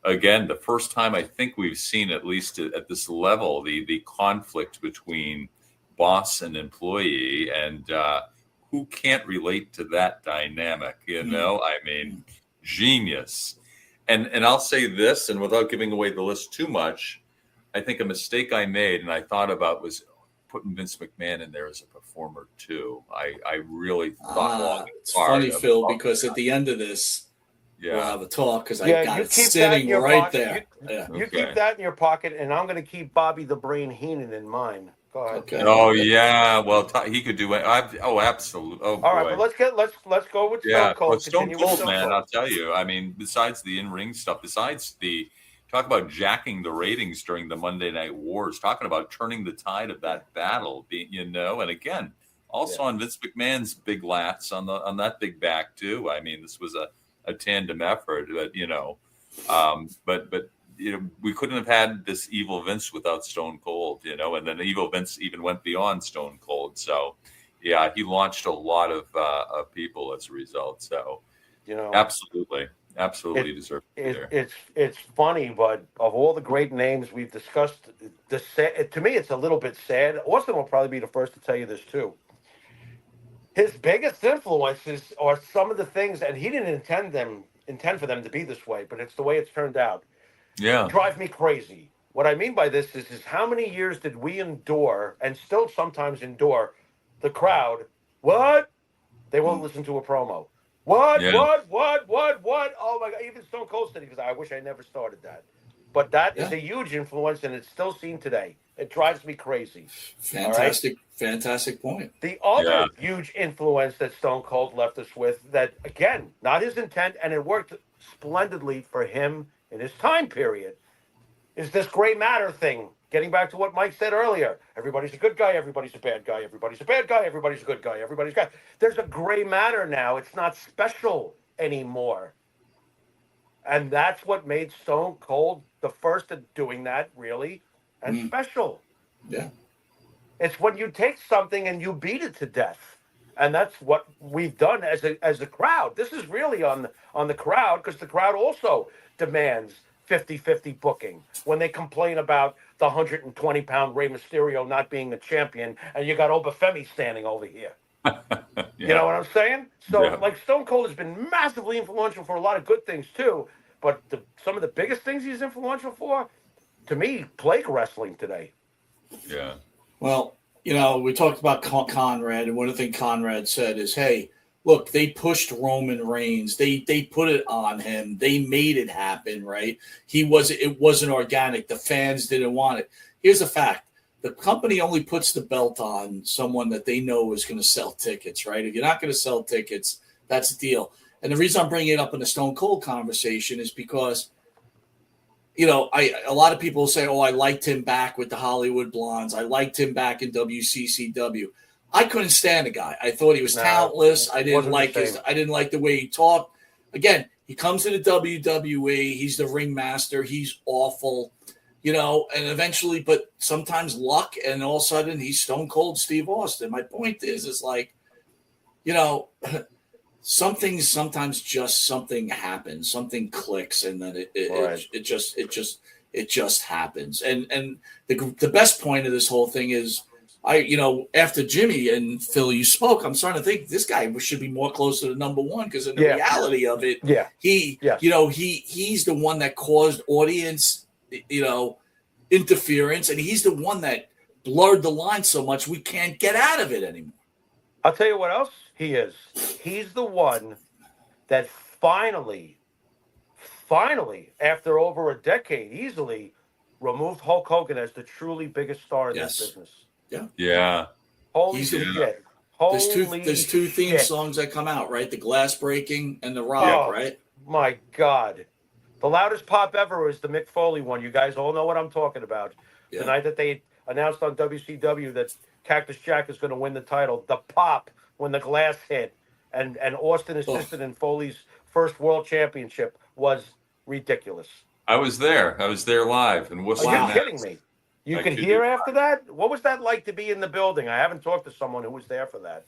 again, the first time I think we've seen, at least at this level, the conflict between boss and employee, and who can't relate to that dynamic? I mean, genius. And I'll say this, and without giving away the list too much, I think a mistake I made and I thought about was putting Vince McMahon in there as a performer too. I really thought long. It's funny, Phil, because at the end of this, we'll have a talk because I got it sitting right there. You keep that in your pocket, and I'm going to keep Bobby the Brain Heenan in mine. Go ahead. Okay. Oh yeah, well he could do it. Absolutely. Oh, all right, but let's go with Stone Cold. Well, Stone Cold, man, I'll tell you. I mean, besides the in-ring stuff, besides the talk about jacking the ratings during the Monday Night Wars, talking about turning the tide of that battle, and again, also on Vince McMahon's big lats on that big back too. I mean, this was a tandem effort, but we couldn't have had this evil Vince without Stone Cold, and then evil Vince even went beyond Stone Cold. So, yeah, he launched a lot of people as a result. So, absolutely deserved it there. It's funny, but of all the great names we've discussed, to me, it's a little bit sad. Austin will probably be the first to tell you this too. His biggest influences are some of the things, and he didn't intend for them to be this way, but it's the way it's turned out. Yeah. Drive me crazy. What I mean by this is how many years did we endure and still sometimes endure the crowd? What? They won't listen to a promo. What? Yeah. What? Oh my God. Even Stone Cold said, because I wish I never started that. But that is a huge influence, and it's still seen today. It drives me crazy. Fantastic point. The other huge influence that Stone Cold left us with, that, again, not his intent, and it worked splendidly for him in his time period, is this gray matter thing. Getting back to what Mike said earlier. Everybody's a good guy, everybody's a bad guy, everybody's a bad guy, everybody's a good guy, everybody's a guy. There's a gray matter now. It's not special anymore. And that's what made Stone Cold the first at doing that, really, and special. Yeah. It's when you take something and you beat it to death. And that's what we've done as a crowd. This is really on the crowd, because the crowd also demands 50-50 booking when they complain about the 120-pound Rey Mysterio not being a champion, and you got Obafemi standing over here. You know what I'm saying? So, like, Stone Cold has been massively influential for a lot of good things, too. But some of the biggest things he's influential for, to me, plague wrestling today. Yeah. Well, we talked about Conrad, and one of the things Conrad said is, hey, look, they pushed Roman Reigns. They put it on him. They made it happen, right? It wasn't organic. The fans didn't want it. Here's a fact. The company only puts the belt on someone that they know is going to sell tickets, right? If you're not going to sell tickets, that's the deal. And the reason I'm bringing it up in the Stone Cold conversation is because a lot of people say, "Oh, I liked him back with the Hollywood Blondes. I liked him back in WCCW." I couldn't stand the guy. I thought he was talentless. I didn't like I didn't like the way he talked. Again, he comes to the WWE. He's the ringmaster. He's awful, and eventually, but sometimes luck, and all of a sudden he's Stone Cold Steve Austin. My point is like, sometimes just something happens, something clicks, and then it just happens. And the best point of this whole thing is, after Jimmy and Phil, you spoke, I'm starting to think this guy should be more closer to number one, because in the reality of it, he's the one that caused audience, interference, and he's the one that blurred the line so much we can't get out of it anymore. I'll tell you what else he is. He's the one that finally, after over a decade, easily removed Hulk Hogan as the truly biggest star in this business. Yeah. Holy shit. There's two theme songs that come out, right? The Glass Breaking and The Rock, right? My God. The loudest pop ever is the Mick Foley one. You guys all know what I'm talking about. Yeah. The night that they announced on WCW that Cactus Jack is going to win the title, the pop when the glass hit, and Austin assisted in Foley's first world championship was ridiculous. I was there live, and Are you kidding me? You could hear after that? What was that like to be in the building? I haven't talked to someone who was there for that.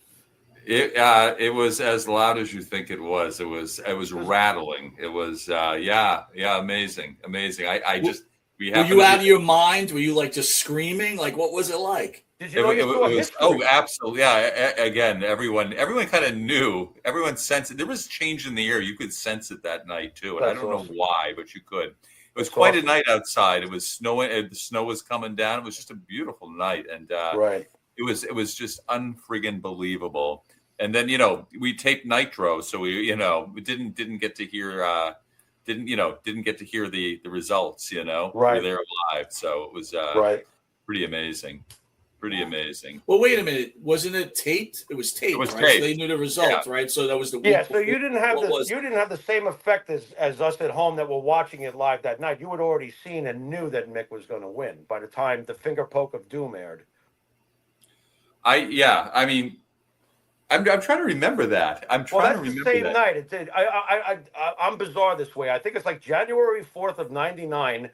It was as loud as you think it was. It was rattling. It was amazing. Were you out of your mind? Were you like just screaming? Like, what was it like? Did you know you saw history? Oh, absolutely. Yeah. Again, everyone kind of knew. Everyone sensed it. There was change in the air. You could sense it that night too. And I don't know why, but you could. It was quite a night outside. It was snowing. The snow was coming down. It was just a beautiful night, and it was just unfriggin' believable. And then we taped Nitro, so we didn't get to hear didn't get to hear the results. We were there live, so it was pretty amazing. Pretty amazing. Well, wait a minute. Wasn't it taped? It was taped. It was right? taped. So they knew the results, right? So that was the week so you didn't have the same effect as us at home that were watching it live that night. You had already seen and knew that Mick was going to win by the time the Finger Poke of Doom aired. I'm trying to remember that. That's the same night. I'm bizarre this way. I think it's like January 4th of '99.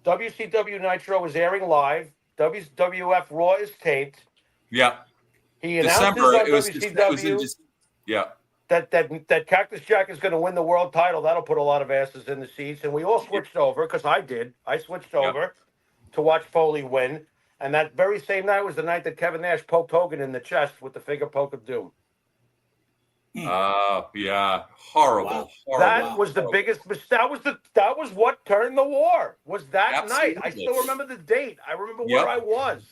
WCW Nitro was airing live. WWF Raw is taped. Yeah. He announced WCW that Cactus Jack is going to win the world title. That'll put a lot of asses in the seats. And we all switched over, because I did. I switched over to watch Foley win. And that very same night was the night that Kevin Nash poked Hogan in the chest with the Finger Poke of Doom. Horrible. Wow. Horrible. That was the biggest. That was what turned the war. Was that Absolutely. night? I still remember the date. I remember where I was.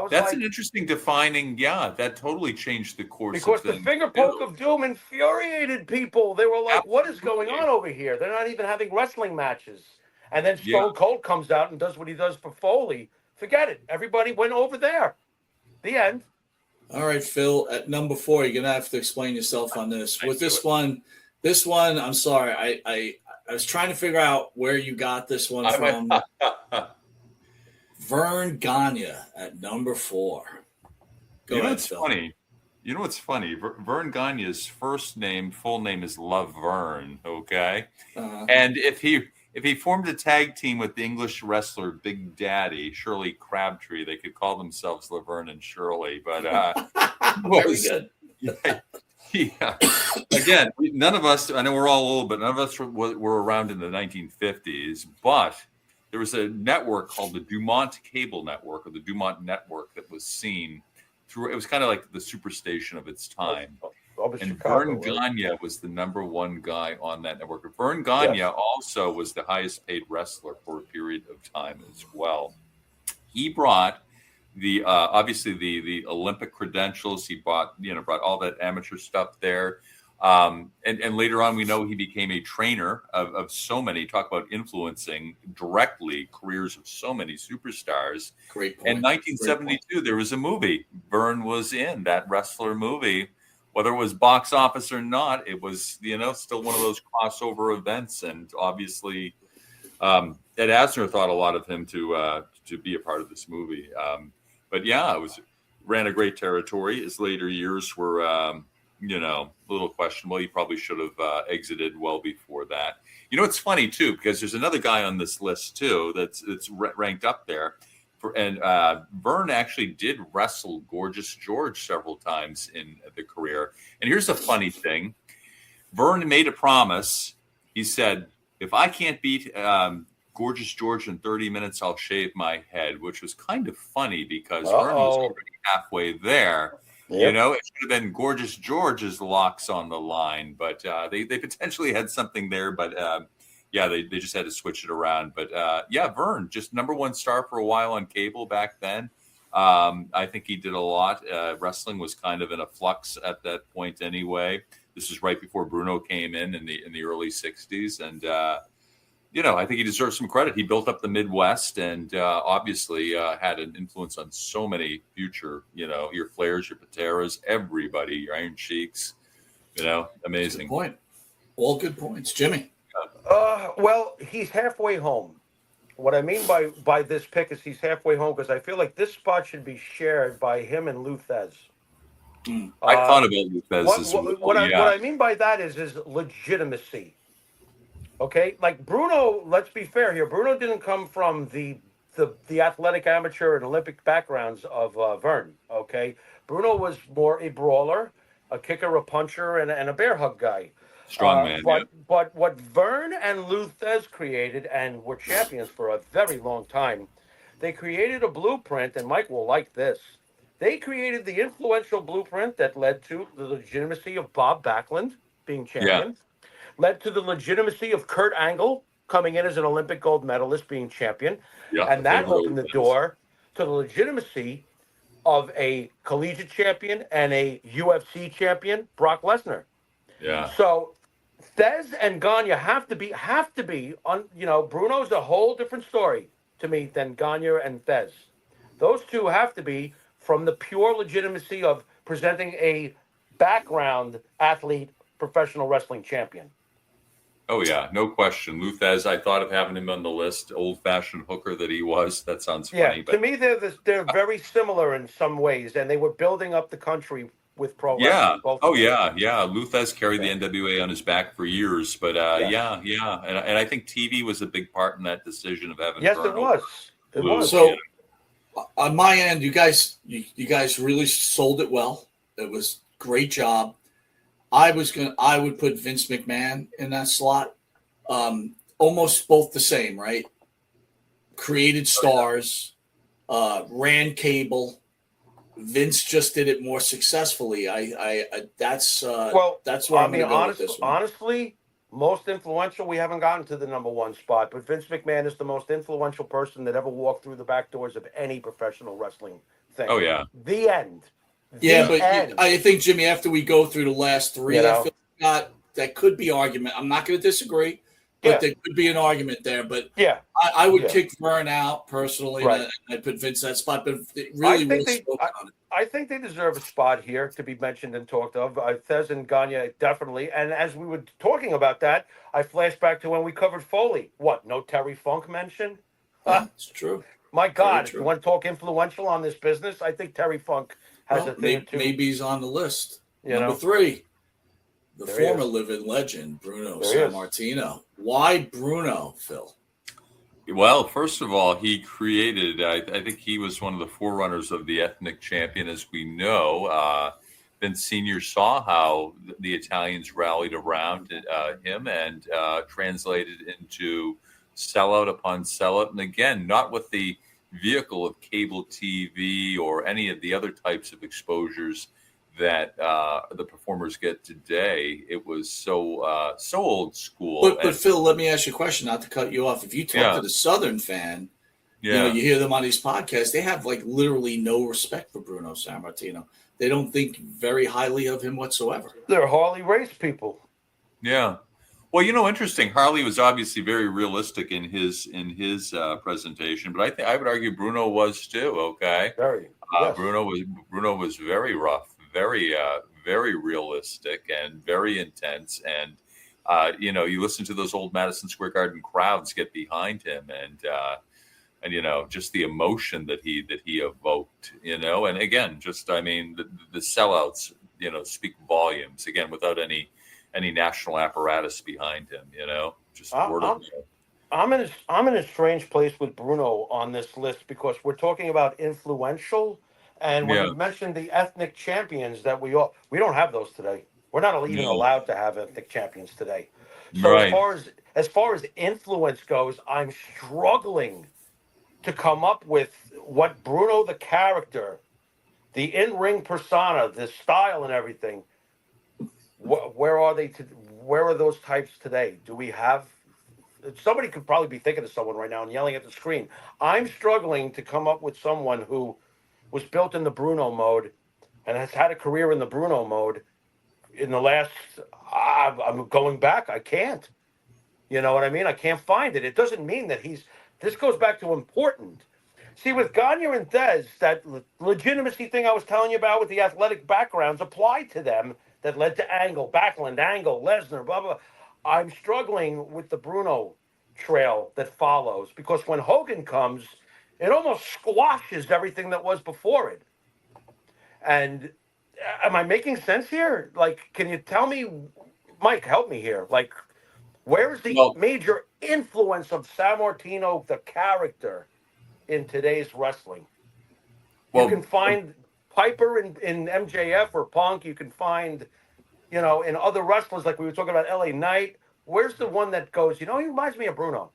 That's an interesting defining. Yeah, that totally changed the course. Because the Finger Poke of Doom infuriated people. They were like, "What is going on over here? They're not even having wrestling matches." And then Stone Cold comes out and does what he does for Foley. Forget it. Everybody went over there. The end. All right, Phil, at number 4, you're going to have to explain yourself on this. With this one, I'm sorry. I was trying to figure out where you got this one from. Vern Gagne at number 4. Go ahead, Phil. Funny? You know what's funny? Vern Gagne's full name is Laverne, okay? And if he formed a tag team with the English wrestler Big Daddy, Shirley Crabtree, they could call themselves Laverne and Shirley. But very good. Yeah. Again, none of us, I know we're all old, but none of us were around in the 1950s. But there was a network called the Dumont Cable Network, or the Dumont Network, that was seen through. It was kind of like the superstation of its time. And Vern Gagne was the number one guy on that network. Vern Gagne also was the highest paid wrestler for a period of time as well. He brought the obviously the Olympic credentials. He brought all that amateur stuff there. And later on, we know he became a trainer of so many. Talk about influencing directly careers of so many superstars. Great point. In 1972, there was a movie. Vern was in that wrestler movie. Whether it was box office or not, it was, still one of those crossover events. And obviously, Ed Asner thought a lot of him to be a part of this movie. But yeah, ran a great territory. His later years were, a little questionable. He probably should have exited well before that. It's funny too, because there's another guy on this list too that's ranked up there. Vern actually did wrestle Gorgeous George several times in the career. And here's the funny thing. Vern made a promise. He said, if I can't beat Gorgeous George in 30 minutes, I'll shave my head, which was kind of funny because Vern was already halfway there. Yep. It should have been Gorgeous George's locks on the line, but they potentially had something there. But they just had to switch it around. But Vern, just number one star for a while on cable back then. I think he did a lot. Wrestling was kind of in a flux at that point anyway. This is right before Bruno came in the early 60s. And, I think he deserves some credit. He built up the Midwest and obviously had an influence on so many future, your Flairs, your Pateras, everybody, your Iron Sheiks, amazing. Good point. All good points. Jimmy. Well, he's halfway home. What I mean by this pick is he's halfway home because I feel like this spot should be shared by him and Lou Thez. I thought about Lou Thez as well. What I mean by that is his legitimacy. Okay, like Bruno. Let's be fair here. Bruno didn't come from the athletic amateur and Olympic backgrounds of Vern. Okay, Bruno was more a brawler, a kicker, a puncher, and a bear hug guy. Strong man. But what Vern and Lou Thez created and were champions for a very long time, they created a blueprint, and Mike will like this. They created the influential blueprint that led to the legitimacy of Bob Backlund being champion, led to the legitimacy of Kurt Angle coming in as an Olympic gold medalist being champion, and that opened the door to the legitimacy of a collegiate champion and a UFC champion, Brock Lesnar. Yeah. So Thez and Gagne have to be on. Bruno's a whole different story to me than Gagne and Thez. Those two have to be from the pure legitimacy of presenting a background athlete, professional wrestling champion. Oh yeah, no question. Lou Thez, I thought of having him on the list. Old-fashioned hooker that he was. That sounds funny. Yeah, to me they're very similar in some ways, and they were building up the country with pro wrestling. Yeah. Lou Thez carried the NWA on his back for years, but and I think TV was a big part in that decision of having. Yes, Vern it was. It was. So on my end, you guys really sold it well. It was great job. I would put Vince McMahon in that slot. Almost both the same, right? Created stars, ran cable. Vince just did it more successfully. That's where I'm going to go with this one. Honestly, most influential. We haven't gotten to the number one spot, but Vince McMahon is the most influential person that ever walked through the back doors of any professional wrestling thing. Oh yeah. The end. I think, Jimmy, after we go through the last three, I feel like that could be argument. I'm not going to disagree, but there could be an argument there. But I would kick Vern out personally, and I'd put Vince in that spot. But it really I think they deserve a spot here to be mentioned and talked of. Thez and Gagne definitely. And as we were talking about that, I flashed back to when we covered Foley. What? No Terry Funk mention? That's true. My God, if you want to talk influential on this business, I think Terry Funk has a thing too. Maybe he's on the list. Number 3, the former living legend, Bruno Sammartino. Why Bruno, Phil? Well, first of all, he created, I think he was one of the forerunners of the ethnic champion, as we know. Vince Sr. saw how the Italians rallied around him and translated into sellout upon sellout. And again, not with the vehicle of cable TV or any of the other types of exposures that the performers get today. It was so old school. But Phil, let me ask you a question, not to cut you off. If you talk to the Southern fan, you hear them on these podcasts, they have like literally no respect for Bruno Sammartino. They don't think very highly of him whatsoever. They're Harley Race people. Yeah. Well, interesting. Harley was obviously very realistic in his presentation, but I would argue Bruno was too. Okay, very. Yes. Bruno was very rough, very realistic, and very intense. And You listen to those old Madison Square Garden crowds get behind him, and just the emotion that he evoked, and again, the sellouts, speak volumes again without any national apparatus behind him, just word of mouth. I'm in a strange place with Bruno on this list because we're talking about influential, and when you mentioned the ethnic champions that we don't have those today. We're not even allowed to have ethnic champions today. So Right. as far as influence goes, I'm struggling to come up with what Bruno the character, the in-ring persona, the style and everything. Where are they? Where are those types today? Do we have? Somebody could probably be thinking of someone right now and yelling at the screen. I'm struggling to come up with someone who was built in the Bruno mode and has had a career in the Bruno mode in the last. I'm going back. I can't. You know what I mean? I can't find it. It doesn't mean that he's. This goes back to important. See, with Gagne and Thesz, that legitimacy thing I was telling you about with the athletic backgrounds applied to them that led to Angle, Backlund, Angle, Lesnar, blah, blah. I'm struggling with the Bruno trail that follows because when Hogan comes, it almost squashes everything that was before it. And am I making sense here? Like, can you tell me, Mike, help me here. Like, where's the major influence of Sammartino, the character, in today's wrestling? You can find Piper in MJF or Punk. You can find, in other wrestlers, like we were talking about LA Knight. Where's the one that goes, he reminds me of Bruno?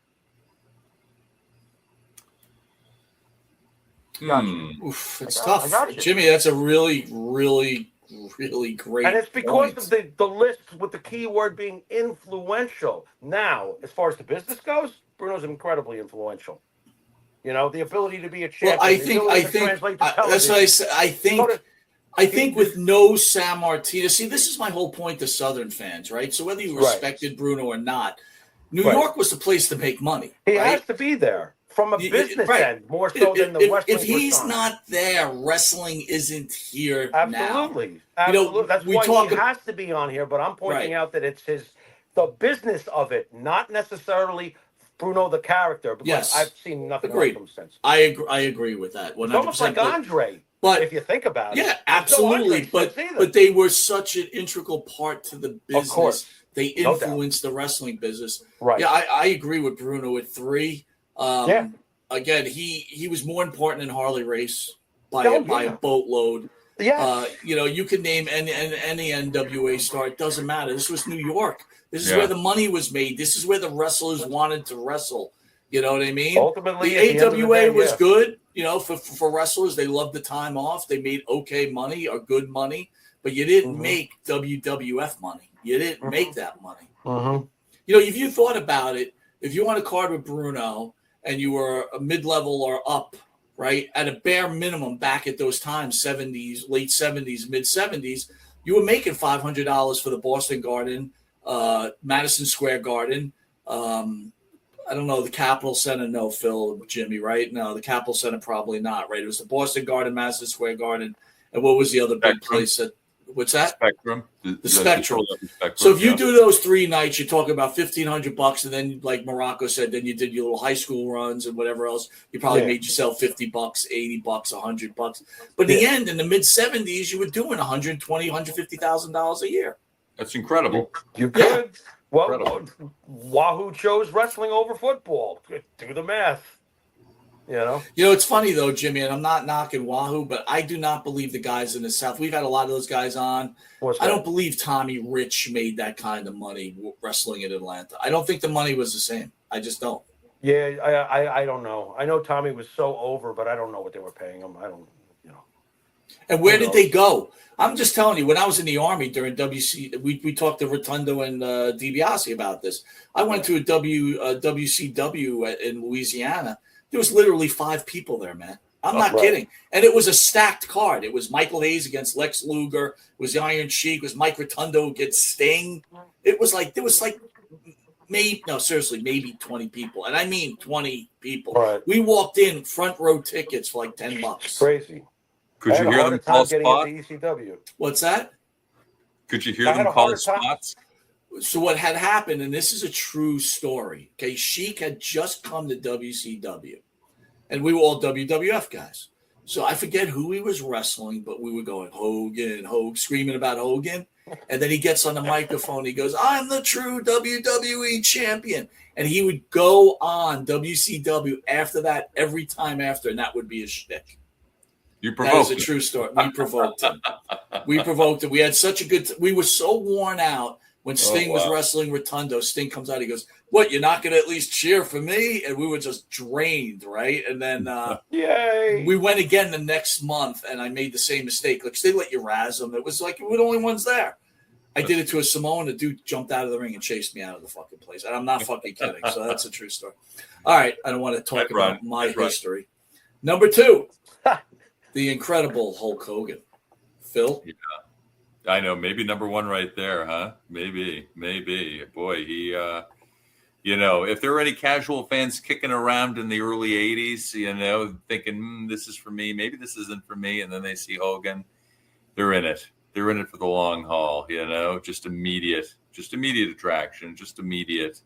Oof, it's tough. Jimmy, that's a really, really, really great And it's because point. of the list with the key word being influential. Now, as far as the business goes, Bruno's incredibly influential. The ability to be a champion. Well, I think that's what I said. I think with no Sammartino, see, this is my whole point to Southern fans, right? So whether you respected Bruno or not, New York was the place to make money. He has to be there from a business end, more so than the wrestling. If he's not there, wrestling isn't here Absolutely. now. Absolutely. That's why he has to be on here, but I'm pointing out that it's the business of it, not necessarily Bruno the character, because I've seen nothing else from since. I agree with that. 100%. It's almost like Andre, but if you think about it. Yeah, absolutely. But they were such an integral part to the business. Of course. They influenced the wrestling business. Right. Yeah, I agree with Bruno at 3. Again, he was more important than Harley Race by a boatload. Yeah. You can name any NWA star. It doesn't matter. This was New York. This is where the money was made. This is where the wrestlers wanted to wrestle. You know what I mean? Ultimately, the AWA was good. For wrestlers, they loved the time off. They made okay money or good money, but you didn't make WWF money. You didn't make that money. If you thought about it, if you want a card with Bruno and you were a mid-level or up, right, at a bare minimum back at those times, 70s, late 70s, mid 70s, you were making $500 for the Boston Garden, Madison Square Garden. I don't know, the Capitol Center, no, Phil, Jimmy, right? No, the Capitol Center, probably not, right? It was the Boston Garden, Madison Square Garden, and what was the other big place? What's that? Spectrum. The Spectrum. So if you do those 3 nights, you're talking about $1,500, and then, like Morocco said, then you did your little high school runs and whatever else. You probably made yourself $50, $80, $100. But in the end, in the mid 70s, you were doing $120,000, $150,000 a year. That's incredible. You could. Well, Wahoo chose wrestling over football. Do the math. It's funny though, Jimmy, and I'm not knocking Wahoo, but I do not believe the guys in the South. We've had a lot of those guys on. I don't believe Tommy Rich made that kind of money wrestling in Atlanta. I don't think the money was the same. I just don't. Yeah, I don't know. I know Tommy was so over, but I don't know what they were paying him. I don't. And where did they go? I'm just telling you, when I was in the Army during WC, we talked to Rotundo and DiBiase about this. I went to a WCW in Louisiana. There was literally 5 people there, man. I'm not kidding. And it was a stacked card. It was Michael Hayes against Lex Luger. It was the Iron Sheik. It was Mike Rotundo against Sting. It was like, there was like, maybe 20 people. And I mean 20 people. Right. We walked in front row tickets for like $10. Crazy. Could you hear them call spots? ECW. What's that? Could you hear them call spots? So what had happened, and this is a true story. Okay, Sheik had just come to WCW, and we were all WWF guys. So I forget who he was wrestling, but we were going Hogan, screaming about Hogan. And then he gets on the microphone. He goes, "I'm the true WWE champion." And he would go on WCW after that every time after, and that would be his shtick. You That provoked is a true story. We provoked him. We provoked him. We had such a good we were so worn out when Sting was wrestling Rotundo. Sting comes out. He goes, "What, you're not going to at least cheer for me?" And we were just drained, right? And then Yay! we went again the next month, and I made the same mistake. Like, they let you razz them. It was like we're the only ones there. I did it to a Samoan. The dude jumped out of the ring and chased me out of the fucking place. And I'm not fucking kidding. So that's a true story. All right. I don't want to talk about my history. Number 2, the incredible Hulk Hogan. Phil? Yeah. I know. Maybe number 1 right there, huh? Maybe. Boy, he, if there were any casual fans kicking around in the early 80s, thinking, this is for me, maybe this isn't for me, and then they see Hogan, they're in it. They're in it for the long haul, just immediate attraction, just immediate,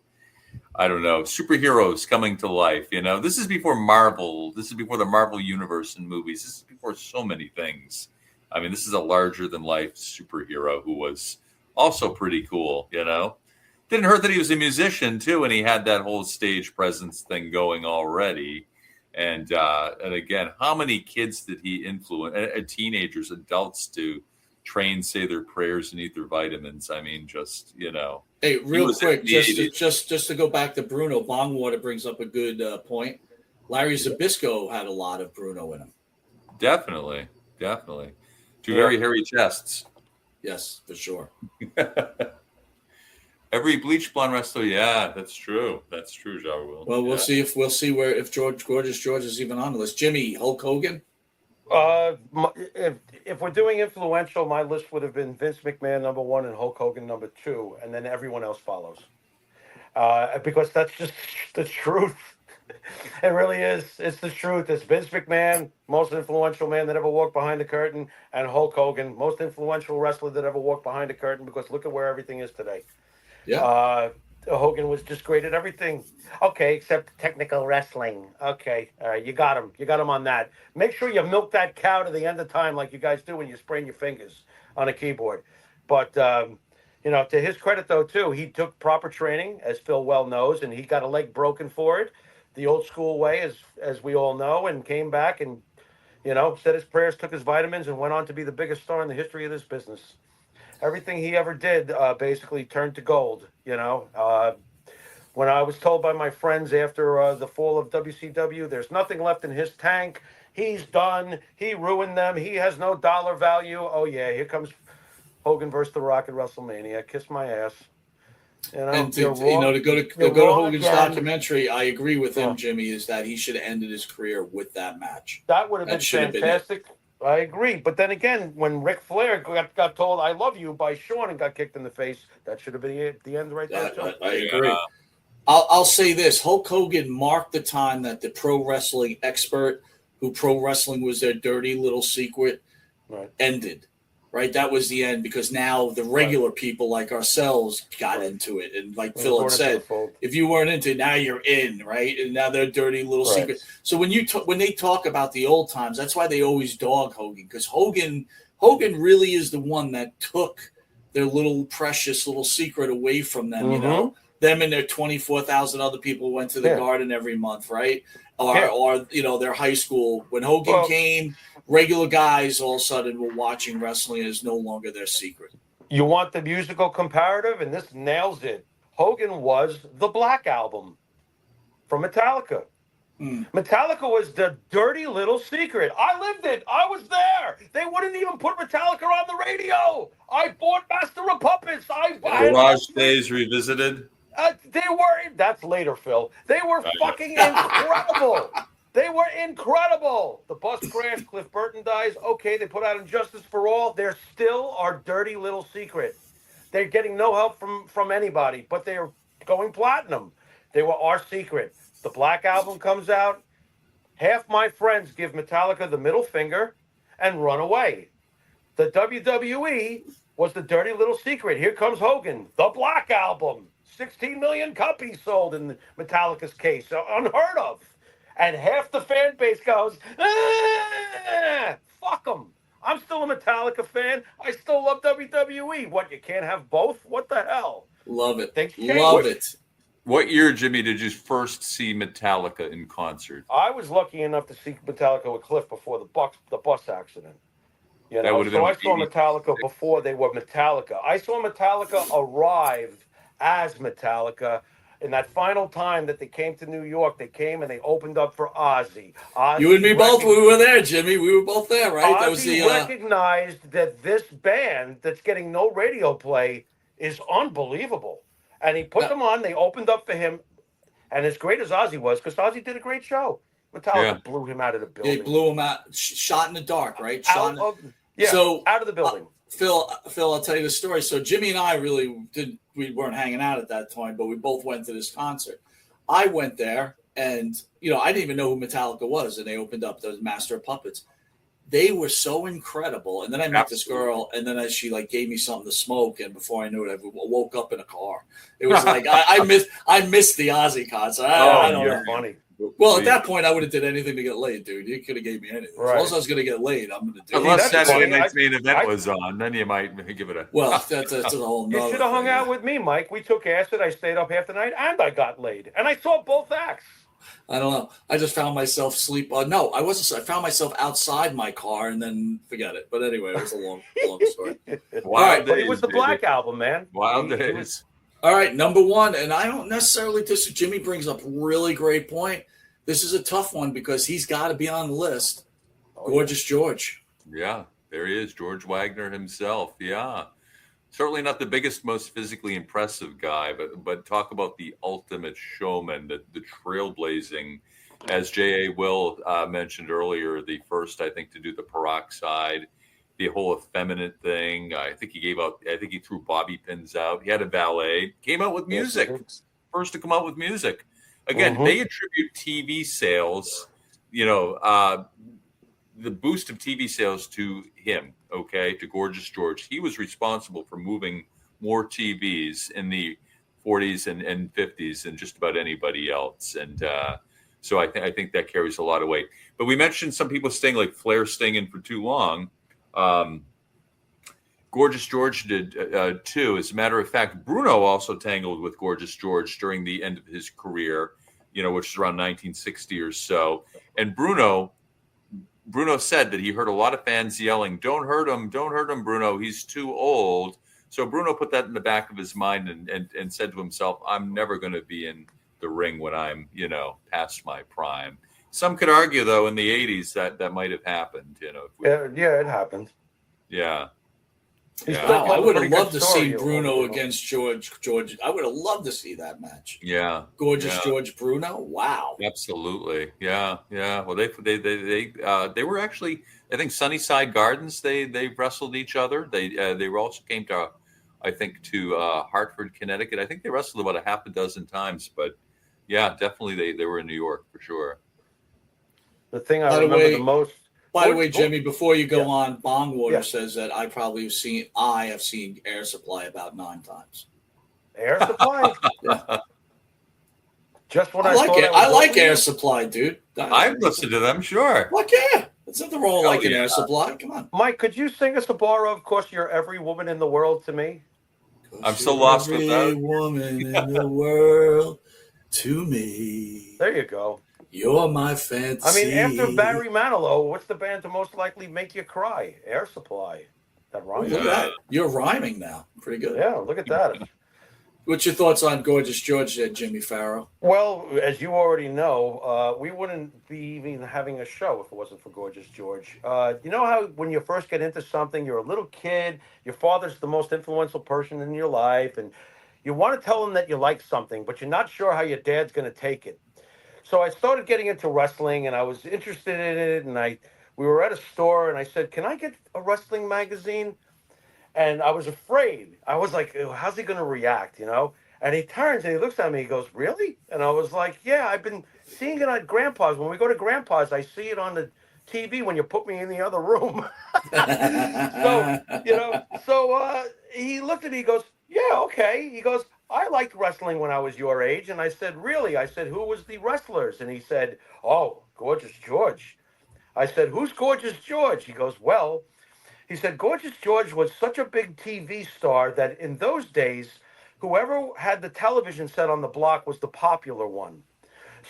I don't know, superheroes coming to life, This is before Marvel. This is before the Marvel universe and movies. This is before so many things. I mean, this is a larger than life superhero who was also pretty cool, Didn't hurt that he was a musician too, and he had that whole stage presence thing going already. And again, how many kids did he influence? Teenagers, adults to train, say their prayers, and eat their vitamins. I mean, just Hey, real quick, just to go back to Bruno, Bongwater brings up a good point. Larry Zbyszko had a lot of Bruno in him. Definitely. Two very hairy chests. Yes, for sure. Every bleach blonde wrestler, yeah, that's true. That's true, Jarwell. Well, we'll see if George is even on the list. Jimmy, Hulk Hogan. If we're doing influential, my list would have been Vince McMahon number 1 and Hulk Hogan number 2, and then everyone else follows. Because that's just the truth. It really is. It's the truth. It's Vince McMahon, most influential man that ever walked behind the curtain, and Hulk Hogan, most influential wrestler that ever walked behind the curtain, because look at where everything is today. Yeah. Hogan was just great at everything. Okay, except technical wrestling. Okay, you got him. You got him on that. Make sure you milk that cow to the end of time like you guys do when you sprain your fingers on a keyboard. But, to his credit, though, too, he took proper training, as Phil well knows, and he got a leg broken for it, the old school way, as we all know, and came back and, said his prayers, took his vitamins, and went on to be the biggest star in the history of this business. Everything he ever did basically turned to gold, When I was told by my friends after the fall of WCW, there's nothing left in his tank, he's done, he ruined them, he has no dollar value. Oh, yeah, here comes Hogan versus The Rock at WrestleMania. Kiss my ass. And to go to Hogan's documentary, I agree with him, Jimmy, is that he should have ended his career with that match. That would have been fantastic. I agree. But then again, when Ric Flair got told, "I love you" by Shawn and got kicked in the face, that should have been the end right there. I agree. I'll say this. Hulk Hogan marked the time that the pro wrestling expert, who pro wrestling was their dirty little secret, ended. Right? That was the end, because now the regular people like ourselves got into it. And like Phil had said, if you weren't into it, now you're in, right? And now they're dirty little secret. So when they talk about the old times, that's why they always dog Hogan, because Hogan really is the one that took their little precious little secret away from them, them and their 24,000 other people went to the garden every month, right? Or their high school. When Hogan came, regular guys all of a sudden were watching wrestling, and it's no longer their secret. You want the musical comparative, and this nails it. Hogan was the Black Album from Metallica. Metallica was the dirty little secret. I lived it. I was there. They wouldn't even put Metallica on the radio. I bought Master of Puppets. Garage Days Revisited. That's later, Phil. They were fucking incredible. They were incredible. The bus crashed. Cliff Burton dies. Okay, they put out Injustice for All. They're still our dirty little secret. They're getting no help from anybody, but they're going platinum. They were our secret. The Black Album comes out. Half my friends give Metallica the middle finger and run away. The WWE was the dirty little secret. Here comes Hogan, the Black Album. 16 million copies sold in Metallica's case. Unheard of. And half the fan base goes, fuck them. I'm still a Metallica fan. I still love WWE. What, you can't have both? What the hell? Love it. Things change. Love it. What year, Jimmy, did you first see Metallica in concert? I was lucky enough to see Metallica with Cliff before the bus accident. You That know, would've so been I saw 86. Metallica before they were Metallica. I saw Metallica arrive as Metallica. In that final time that they came to New York, they came and they opened up for Ozzy. You and me both. We were there, Jimmy. We were both there, right? That was Ozzy the. recognized that this band that's getting no radio play is unbelievable. And he put them on. They opened up for him. And as great as Ozzy was, because Ozzy did a great show, Metallica blew him out of the building. They blew him out. Shot in the dark, right? Out of the building. Phil, I'll tell you the story. So Jimmy and I really we weren't hanging out at that time, but we both went to this concert. I went there, and I didn't even know who Metallica was, and they opened up the Master of Puppets. They were so incredible. And then I met this girl, and then she gave me something to smoke, and before I knew it, I woke up in a car. It was like I missed the Ozzy concert. I don't know. Funny. Well, at that point, I would have did anything to get laid, dude. You could have gave me anything. As long as I was going to get laid, I'm going to do it. Unless Saturday Night's Main Event was on, then you might give it a. Well, that's a whole nother You should have hung out with me, Mike. We took acid. I stayed up half the night, and I got laid. And I saw both acts. I don't know. I just found myself no, I wasn't. I found myself outside my car, and then forget it. But anyway, it was a long story. Wild But days, it was the baby. Black Album, man. Wild days. All right, number one, and I don't necessarily disagree. Jimmy brings up a really great point. This is a tough one because he's got to be on the list. Gorgeous George. Yeah, there he is, George Wagner himself. Yeah, certainly not the biggest, most physically impressive guy, but talk about the ultimate showman, the trailblazing, as J.A. Will mentioned earlier, the first, I think, to do the peroxide, the whole effeminate thing. I think he threw bobby pins out. He had a valet, came out with music, first to come out with music. Again, they attribute TV sales, the boost of TV sales to him, to Gorgeous George. He was responsible for moving more TVs in the 40s and 50s than just about anybody else. And so I think that carries a lot of weight. But we mentioned some people staying, like Flair staying in for too long. Gorgeous George did too. As a matter of fact, Bruno also tangled with Gorgeous George during the end of his career, which is around 1960 or so. And Bruno said that he heard a lot of fans yelling, don't hurt him, Bruno, he's too old. So Bruno put that in the back of his mind and said to himself, I'm never going to be in the ring when I'm, past my prime. Some could argue, though, in the 80s that might have happened. Yeah, it happened. Yeah. Wow, I would have loved to see Bruno against George. I would have loved to see that match. Yeah. Gorgeous George Bruno. Wow. Absolutely. Yeah. Well, they were actually, I think, Sunnyside Gardens. They wrestled each other. They also came to, I think, to Hartford, Connecticut. I think they wrestled about a half a dozen times. But yeah, definitely they were in New York for sure. The thing I remember the most. By the way, Jimmy, before you go on, Bongwater says that I have seen Air Supply about 9 times. Air Supply? Yeah. Just when I like it. I like Air Supply, dude. I've listened to them, sure. Fuck yeah. There's nothing wrong with an Air Supply. Come on. Mike, could you sing us a bar of course you're every woman in the world to me? I'm so lost with that. Every woman in the world to me. There you go. You're my fantasy. I mean, after Barry Manilow, what's the band to most likely make you cry? Air Supply. That rhymes. Look at that. You're rhyming now. Pretty good. Yeah, look at that. What's your thoughts on Gorgeous George there, Jimmy Pharaoh? Well, as you already know, we wouldn't be even having a show if it wasn't for Gorgeous George. You know how when you first get into something, you're a little kid, your father's the most influential person in your life, and you want to tell him that you like something, but you're not sure how your dad's going to take it. So I started getting into wrestling, and I was interested in it, and we were at a store, and I said, can I get a wrestling magazine? And I was afraid. I was like, how's he going to react, And he turns and he looks at me, he goes, really? And I was like, yeah, I've been seeing it at Grandpa's. When we go to Grandpa's, I see it on TV when you put me in the other room. So he looked at me, he goes, yeah, okay. He goes, I liked wrestling when I was your age. And I said, really? I said, who was the wrestlers? And he said, oh, Gorgeous George. I said, who's Gorgeous George? He goes, well, he said, Gorgeous George was such a big TV star that in those days, whoever had the television set on the block was the popular one.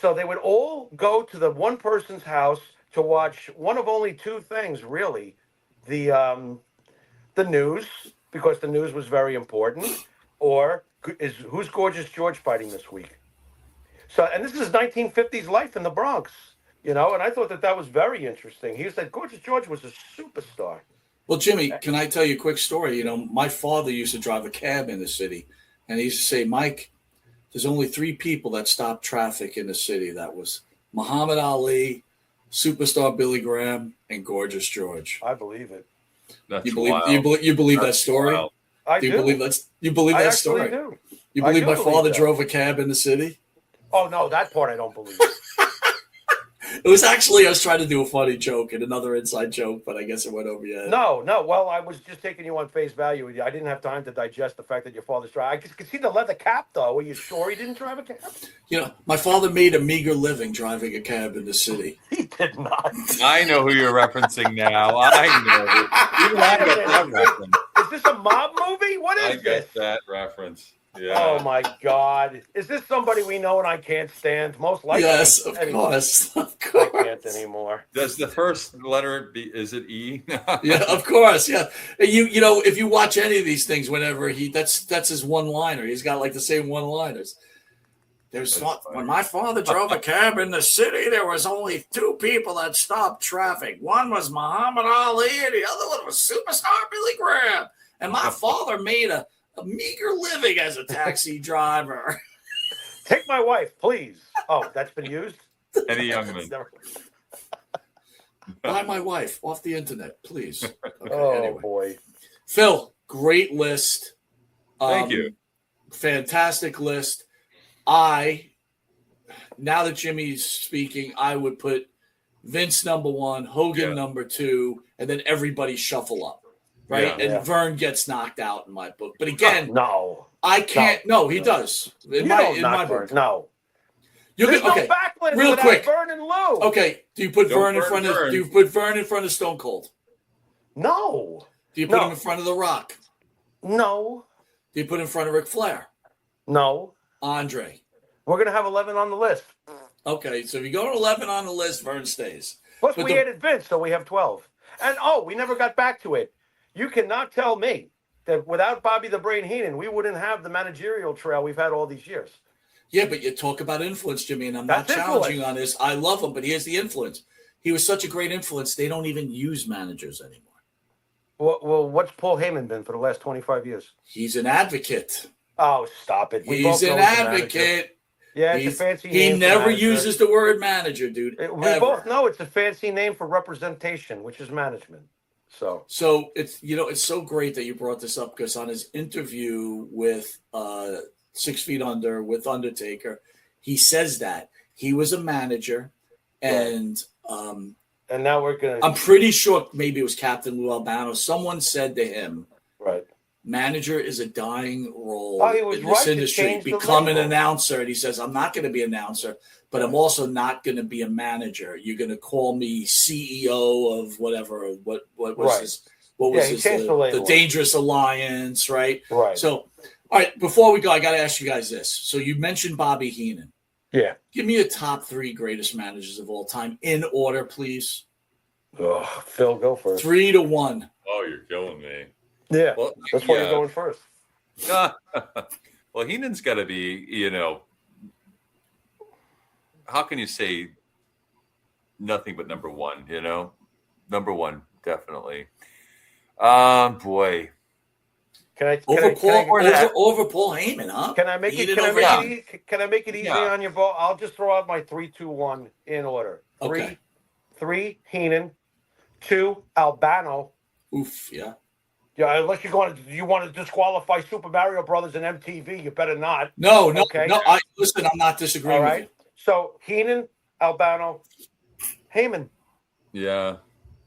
So they would all go to the one person's house to watch one of only two things, really, the news, because the news was very important, or who's Gorgeous George fighting this week? So, and this is 1950s life in the Bronx, and I thought that was very interesting. He said Gorgeous George was a superstar. Well, Jimmy, can I tell you a quick story? My father used to drive a cab in the city, and he used to say, Mike, there's only three people that stop traffic in the city. That was Muhammad Ali, superstar Billy Graham, and Gorgeous George. I believe it. That's You believe wild. you believe that That's story? wild. I Do you do. believe that? You believe I that actually story? do. You I believe do my believe father that. drove a cab in the city? Oh, no, that part I don't believe. It was actually, I was trying to do a funny joke and another inside joke, but I guess it went over your head. No. Well, I was just taking you on face value. I didn't have time to digest the fact that your father's driving. I could see the leather cap, though. Are you sure he didn't drive a cab? My father made a meager living driving a cab in the city. He did not. I know who you're referencing now. I know. Even I get that reference. Is this a mob movie? What I is this? get that reference. Yeah. Oh, my God. Is this somebody we know and I can't stand? Most likely. Yes, of course. Of course. I can't anymore. Does the first letter is it E? Yeah, of course. Yeah. If you watch any of these things, whenever that's his one liner. He's got like the same one liners. When my father drove a cab in the city, there was only two people that stopped traffic. One was Muhammad Ali, and the other one was superstar Billy Graham. And my father made a meager living as a taxi driver. Take my wife, please. Oh, that's been used? Eddie Youngman. Buy my wife off the internet, please. Okay, Oh, boy. Phil, great list. Thank you. Fantastic list. Now that Jimmy's speaking, I would put Vince number one, Hogan number two, and then everybody shuffle up. Right? Yeah. And Vern gets knocked out in my book. But again, No. I can't. No, he does. In my book. No. There's no backlash real without quick. Vern and Lou. Okay. Do you put Don't Vern in burn front of Vern. Do you put Vern in front of Stone Cold? No. Do you put No. him in front of The Rock? No. Do you put him in front of Ric Flair? No. Andre? We're going to have 11 on the list. Okay, so if you go to 11 on the list, Vern stays. Plus, But we added Vince, so we have 12. And, we never got back to it. You cannot tell me that without Bobby the Brain Heenan, we wouldn't have the managerial trail we've had all these years. Yeah, but you talk about influence, Jimmy, and I'm That's not challenging influence. on this. I love him, but here's the influence. He was such a great influence, they don't even use managers anymore. Well, what's Paul Heyman been for the last 25 years? He's an advocate. Oh, stop it. We He's both know an he's an advocate. Yeah, it's a fancy He name for never manager. uses the word manager, dude. We ever. both know it's a fancy name for representation, which is management. So it's so great that you brought this up, because on his interview with 6 Feet Under with Undertaker, he says that he was a manager, and now we're gonna. I'm pretty sure maybe it was Captain Lou Albano. Someone said to him, right, manager is a dying role Oh, he was in this right to industry. change the Become an label. announcer. And he says, I'm not going to be an announcer, but I'm also not going to be a manager. You're going to call me CEO of whatever. What was Right. his? What was Yeah, he his? changed the label. The Dangerous Alliance, right? Right. So, all right. Before we go, I got to ask you guys this. So you mentioned Bobby Heenan. Yeah. Give me your top 3 greatest managers of all time in order, please. Oh, Phil, go first. 3 to 1. Oh, you're killing me. Yeah. Well, That's why yeah. you're going first. Well, Heenan's got to be, how can you say nothing but number one, Number one, definitely. Boy. Over Paul Heyman, huh? Can I make it? Heenan Can I over make Heyman. it? Can I make it easy Yeah. on your vote? I'll just throw out my 3, 2, 1 in order. Okay. 3 Heenan, 2 Albano. Oof, yeah. Yeah, unless you want to disqualify Super Mario Brothers and MTV, you better not. No. Okay. Listen, I'm not disagreeing All with right. you. So Heenan, Albano, Heyman. Yeah.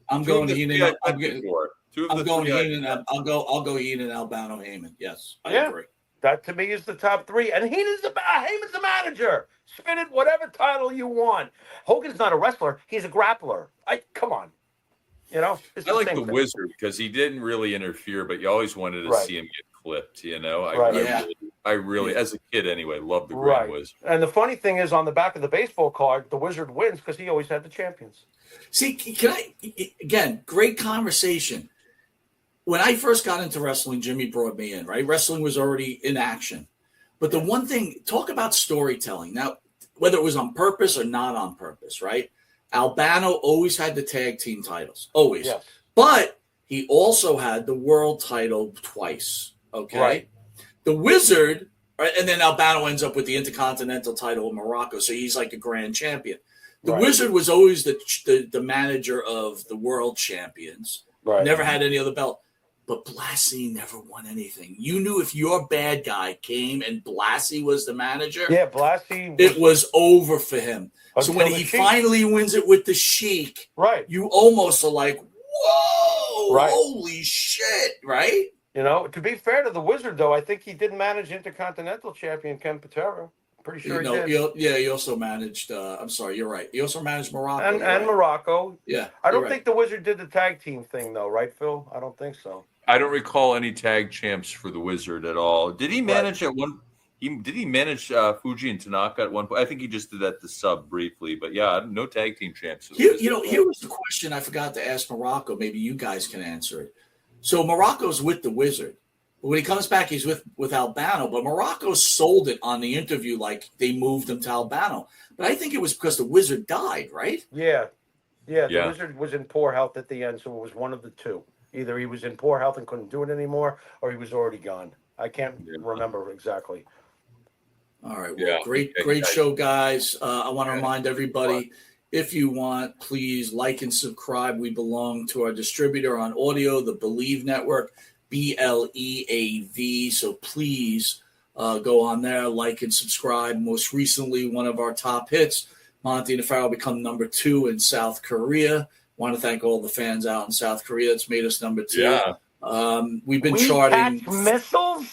I'm Two of going the Heenan. three I've I'm, bet before. Two of I'm the going three Heenan. I'll go Heenan, Albano, Heyman. Yes, I Yeah. agree. That to me is the top three. And Heyman's the manager. Spin it whatever title you want. Hogan's not a wrestler. He's a grappler. Come on. You know, it's I the like same the thing. Wizard because he didn't really interfere, but you always wanted to Right. see him get clipped. You know, Right. I really, as a kid anyway, loved the Right. Grand Wizard. And the funny thing is, on the back of the baseball card, the Wizard wins because he always had the champions. See, can I again? Great conversation. When I first got into wrestling, Jimmy brought me in. Right, wrestling was already in action, but the one thing, talk about storytelling. Now, whether it was on purpose or not on purpose, right? Albano always had the tag team titles, always. Yes. But he also had the world title twice. Okay. Right. The Wizard, right, and then Albano ends up with the Intercontinental title in Morocco, so he's like a grand champion. The Right. Wizard was always the manager of the world champions. Right. Never had any other belt. But Blassie never won anything. You knew if your bad guy came and Blassie was the manager, Yeah, Blassie. it was over for him. So Until when the he Sheik. finally wins it with the Sheik, Right. you almost are like, whoa, Right. holy shit, right? You know, to be fair to the Wizard, though, I think he did manage Intercontinental Champion Ken Patera. Pretty sure he did. He also managed, I'm sorry, you're right. He also managed Morocco. And right? Morocco. Yeah. I don't you're think the Wizard did the tag team thing, though, right, Phil? I don't think so. I don't recall any tag champs for the Wizard at all. Did he manage at one? Did he manage Fuji and Tanaka at one point? I think he just did that the sub briefly, but yeah, no tag team champs. For the Wizard. Here was the question I forgot to ask Morocco. Maybe you guys can answer it. So Morocco's with the Wizard. But when he comes back, he's with Albano. But Morocco sold it on the interview like they moved him to Albano. But I think it was because the Wizard died, right? Yeah. The Yeah. Wizard was in poor health at the end, so it was one of the two. Either he was in poor health and couldn't do it anymore, or he was already gone. I can't remember exactly. All right. Well, Yeah. great Okay, guys. show, guys. I want to remind everybody, if you want, please like and subscribe. We belong to our distributor on audio, the Believe Network, BLEAV. So please go on there, like and subscribe. Most recently, one of our top hits, Monte and Pharaoh, become number 2 in South Korea. Want to thank all the fans out in South Korea. It's made us number 2. Yeah. We've been We charting. catch missiles?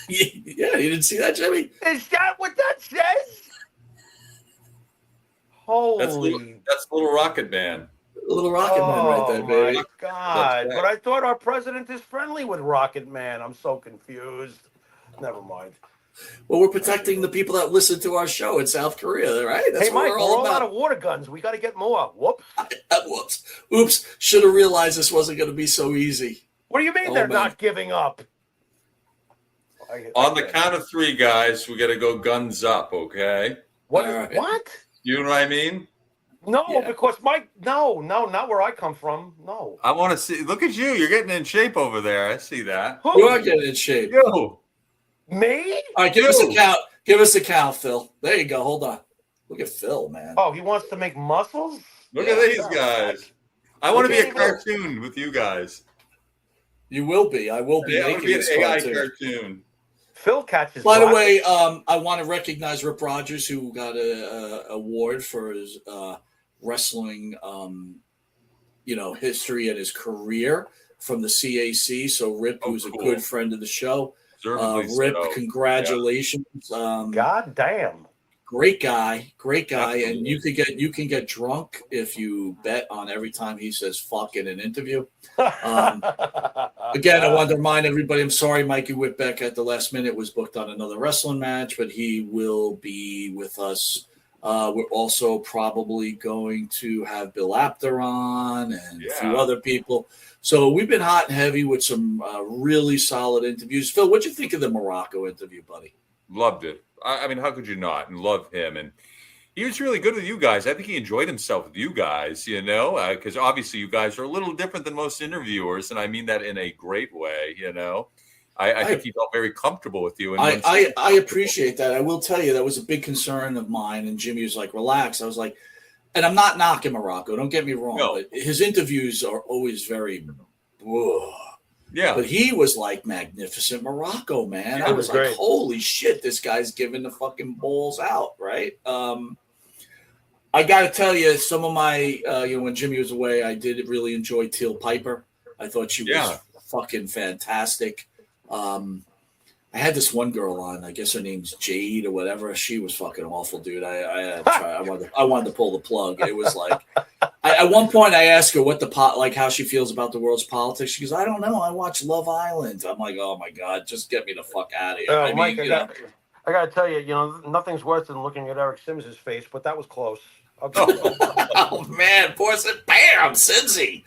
Yeah, you didn't see that, Jimmy? Is that what that says? Holy. That's Little Rocket Man. Little Rocket Man right there, baby. My God. That's But I thought our president is friendly with Rocket Man. I'm so confused. Never mind. Well, we're protecting the people that listen to our show in South Korea, right? That's Hey, what Mike, we're we're all all out about. of water guns. We got to get more. Whoops. Whoops. Oops. Should have realized this wasn't going to be so easy. What do you mean Oh, they're man. not giving up? On the count of 3, guys, we got to go guns up, okay? What? All right. What? You know what I mean? No, Yeah. because Mike, no, not where I come from. No. I want to see. Look at you. You're getting in shape over there. I see that. Who? You are getting in shape. Yo. Me? All right, give us a count. Give us a count, Phil. There you go. Hold on. Look at Phil, man. Oh, he wants to make muscles? Look at these guys. I want to be a Okay. cartoon with you guys. You will be. I will be Yeah, I want to making be an this AI cartoon. cartoon. Phil catches By the black. way, I want to recognize Rip Rogers, who got a award for his wrestling, history and his career from the CAC. So Rip, Oh, who's cool. a good friend of the show, Deservedly Rip, so. congratulations. God damn. Great guy, and Absolutely. you can get drunk if you bet on every time he says "fuck" in an interview. Again, I wanted to remind everybody, I'm sorry Mikey Whitbeck at the last minute was booked on another wrestling match, but he will be with us. We're also probably going to have Bill Apter on and a few Yeah. other people. So we've been hot and heavy with some really solid interviews. Phil, what'd you think of the Morocco interview, buddy? Loved it. I mean, how could you not? And love him. And he was really good with you guys. I think he enjoyed himself with you guys, because obviously you guys are a little different than most interviewers. And I mean that in a great way, I think he felt very comfortable with you. And I appreciate that. I will tell you that was a big concern of mine. And Jimmy was like, relax. I was like, and I'm not knocking Morocco. Don't get me wrong. No. But his interviews are always very, whoa. Yeah. But he was like magnificent Morocco, man. Yeah, I it was was like, great. holy shit, this guy's giving the fucking balls out, right? I I got to tell you, some of my, when Jimmy was away, I did really enjoy Teal Piper. I thought she was fucking fantastic. I had this one girl on. I guess her name's Jade or whatever. She was fucking awful, dude. I wanted to pull the plug. It was like, at one point I asked her what how she feels about the world's politics. She goes, I don't know. I watch Love Island. I'm like, oh my god, just get me the fuck out of here. Mike, I got to tell you, nothing's worse than looking at Eric Sims's face, but that was close. Oh man, poor bam, Cincy.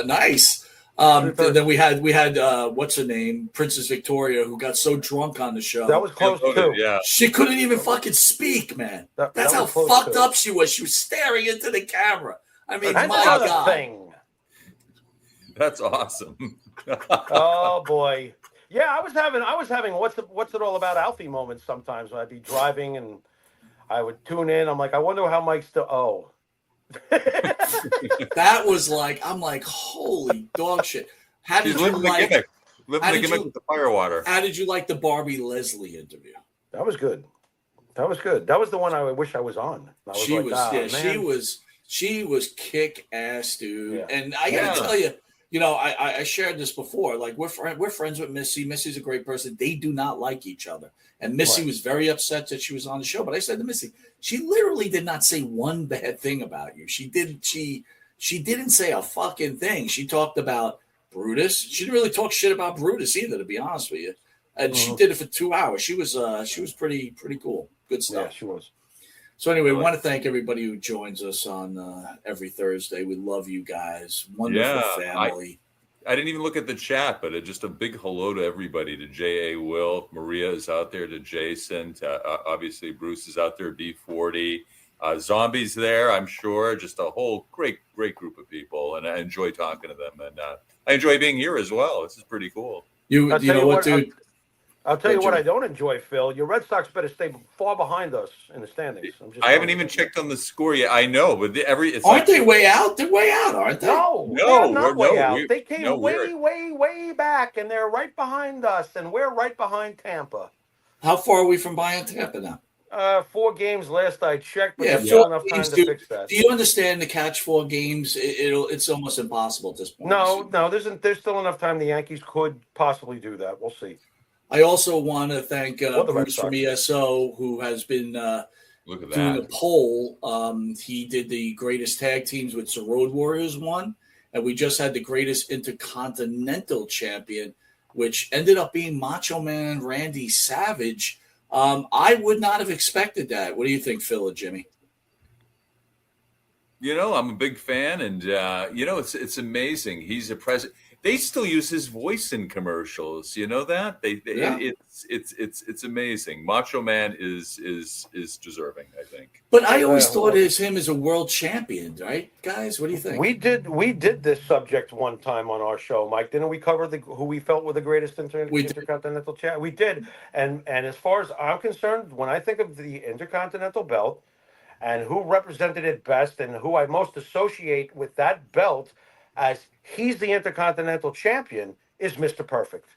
Nice. Then we had what's her name, Princess Victoria, who got so drunk on the show. That was close too. Yeah, she couldn't even fucking speak, man. That's how fucked up she was. She was staring into the camera. I mean, my God. Thing. That's awesome. Oh boy. Yeah, I was having what's it all about Alfie moments sometimes when I'd be driving and I would tune in. I'm like, I wonder how Mike's still. Oh, that was like, I'm like, holy dog shit. How did you like the gimmick with the firewater? How did you like the Barbie Leslie interview? That was good. That was the one I wish I was on. She was kick ass, dude. Yeah. And I gotta tell you, I shared this before. Like we're friends with Missy. Missy's a great person. They do not like each other. And Missy was very upset that she was on the show. But I said to Missy, she literally did not say one bad thing about you. She didn't say a fucking thing. She talked about Brutus. She didn't really talk shit about Brutus either, to be honest with you. And she did it for 2 hours. She was pretty cool. Good stuff. Yeah, she was. So anyway, we want to thank everybody who joins us on every Thursday. We love you guys. Wonderful family. I didn't even look at the chat, but just a big hello to everybody. To J.A. Will, Maria is out there, to Jason, obviously Bruce is out there, B40. Zombies there, I'm sure. Just a whole great group of people, and I enjoy talking to them. And I enjoy being here as well. This is pretty cool. You know what, dude? I'll tell you what I don't enjoy, Phil. Your Red Sox better stay far behind us in the standings. I haven't even checked on the score yet. I know, but aren't they way out? They're way out, aren't they? No, they're not way out. They came way back, and they're right behind us, and we're right behind Tampa. How far are we from behind Tampa now? 4 games last I checked, but there's still enough time to fix that. Do you understand to catch 4 games? It's almost impossible at this point. No, there's still enough time. The Yankees could possibly do that. We'll see. I also want to thank Bruce from ESO, who has been doing a poll. He did the greatest tag teams, which the Road Warriors won, and we just had the greatest intercontinental champion, which ended up being Macho Man Randy Savage. I would not have expected that. What do you think, Phil or Jimmy? I'm a big fan, and it's amazing. He's a president. They still use his voice in commercials. You know that? It's amazing. Macho Man is deserving, I think. But I always thought of him as a world champion, right, guys? What do you think? We did this subject one time on our show, Mike. Didn't we cover who we felt were the greatest intercontinental champ? We did. And as far as I'm concerned, when I think of the Intercontinental belt and who represented it best and who I most associate with that belt as he's the Intercontinental champion is Mr. Perfect.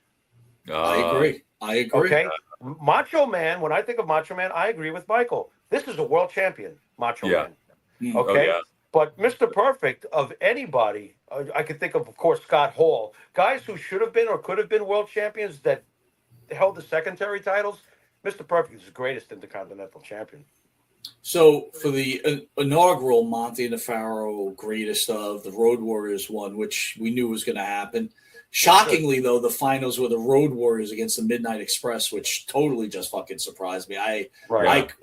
I agree. Okay. Macho Man, when I think of Macho Man, I agree with Michael. This is a world champion, Macho Man. Okay. But Mr. Perfect, of anybody, I could think of course, Scott Hall, guys who should have been or could have been world champions that held the secondary titles. Mr. Perfect is the greatest Intercontinental champion. So for the inaugural Monte and the Pharaoh greatest of, the Road Warriors won, which we knew was going to happen. Shockingly, though, the finals were the Road Warriors against the Midnight Express, which totally just fucking surprised me. I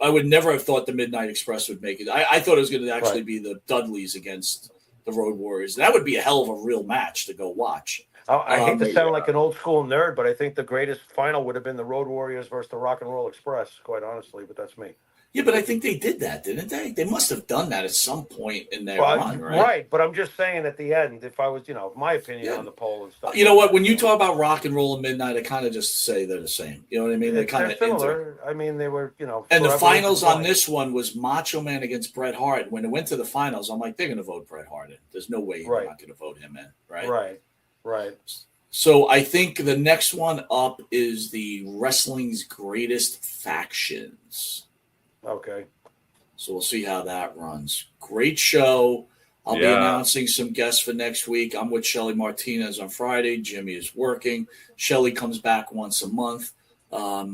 would never have thought the Midnight Express would make it. I thought it was going to actually be the Dudleys against the Road Warriors. That would be a hell of a real match to go watch. I hate to sound like an old school nerd, but I think the greatest final would have been the Road Warriors versus the Rock and Roll Express, quite honestly, but that's me. Yeah, but I think they did that, didn't they? They must have done that at some point in their run, right? Right, but I'm just saying at the end, if I was, my opinion on the poll and stuff. You know what? When you talk about Rock and Roll and Midnight, I kind of just say they're the same. You know what I mean? They're kind of similar. I mean, they were, And the finals on this one was Macho Man against Bret Hart. When it went to the finals, I'm like, they're going to vote Bret Hart in. There's no way they're not going to vote him in, right? Right. So I think the next one up is the wrestling's greatest factions. Okay. So we'll see how that runs. Great show. I'll be announcing some guests for next week. I'm with Shelly Martinez on Friday. Jimmy is working. Shelly comes back once a month.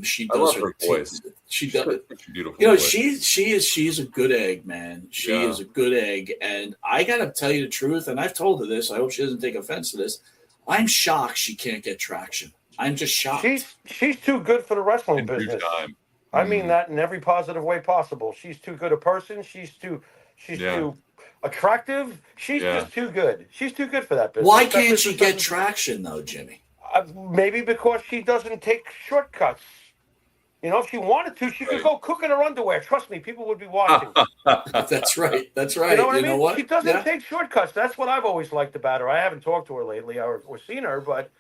She does her voice. She does beautiful. You know, voice. She's a good egg, man. She is a good egg, and I gotta tell you the truth. And I've told her this. I hope she doesn't take offense to this. I'm shocked she can't get traction. I'm just shocked. She's too good for the wrestling business. I mean that in every positive way possible. She's too good a person. She's too attractive. She's just too good. She's too good for that business. Why can't she get traction though, Jimmy? Maybe because she doesn't take shortcuts. You know, if she wanted to, she could go cook in her underwear. Trust me, people would be watching. That's right. That's right. You know what I mean? Know what? She doesn't take shortcuts. That's what I've always liked about her. I haven't talked to her lately or seen her, but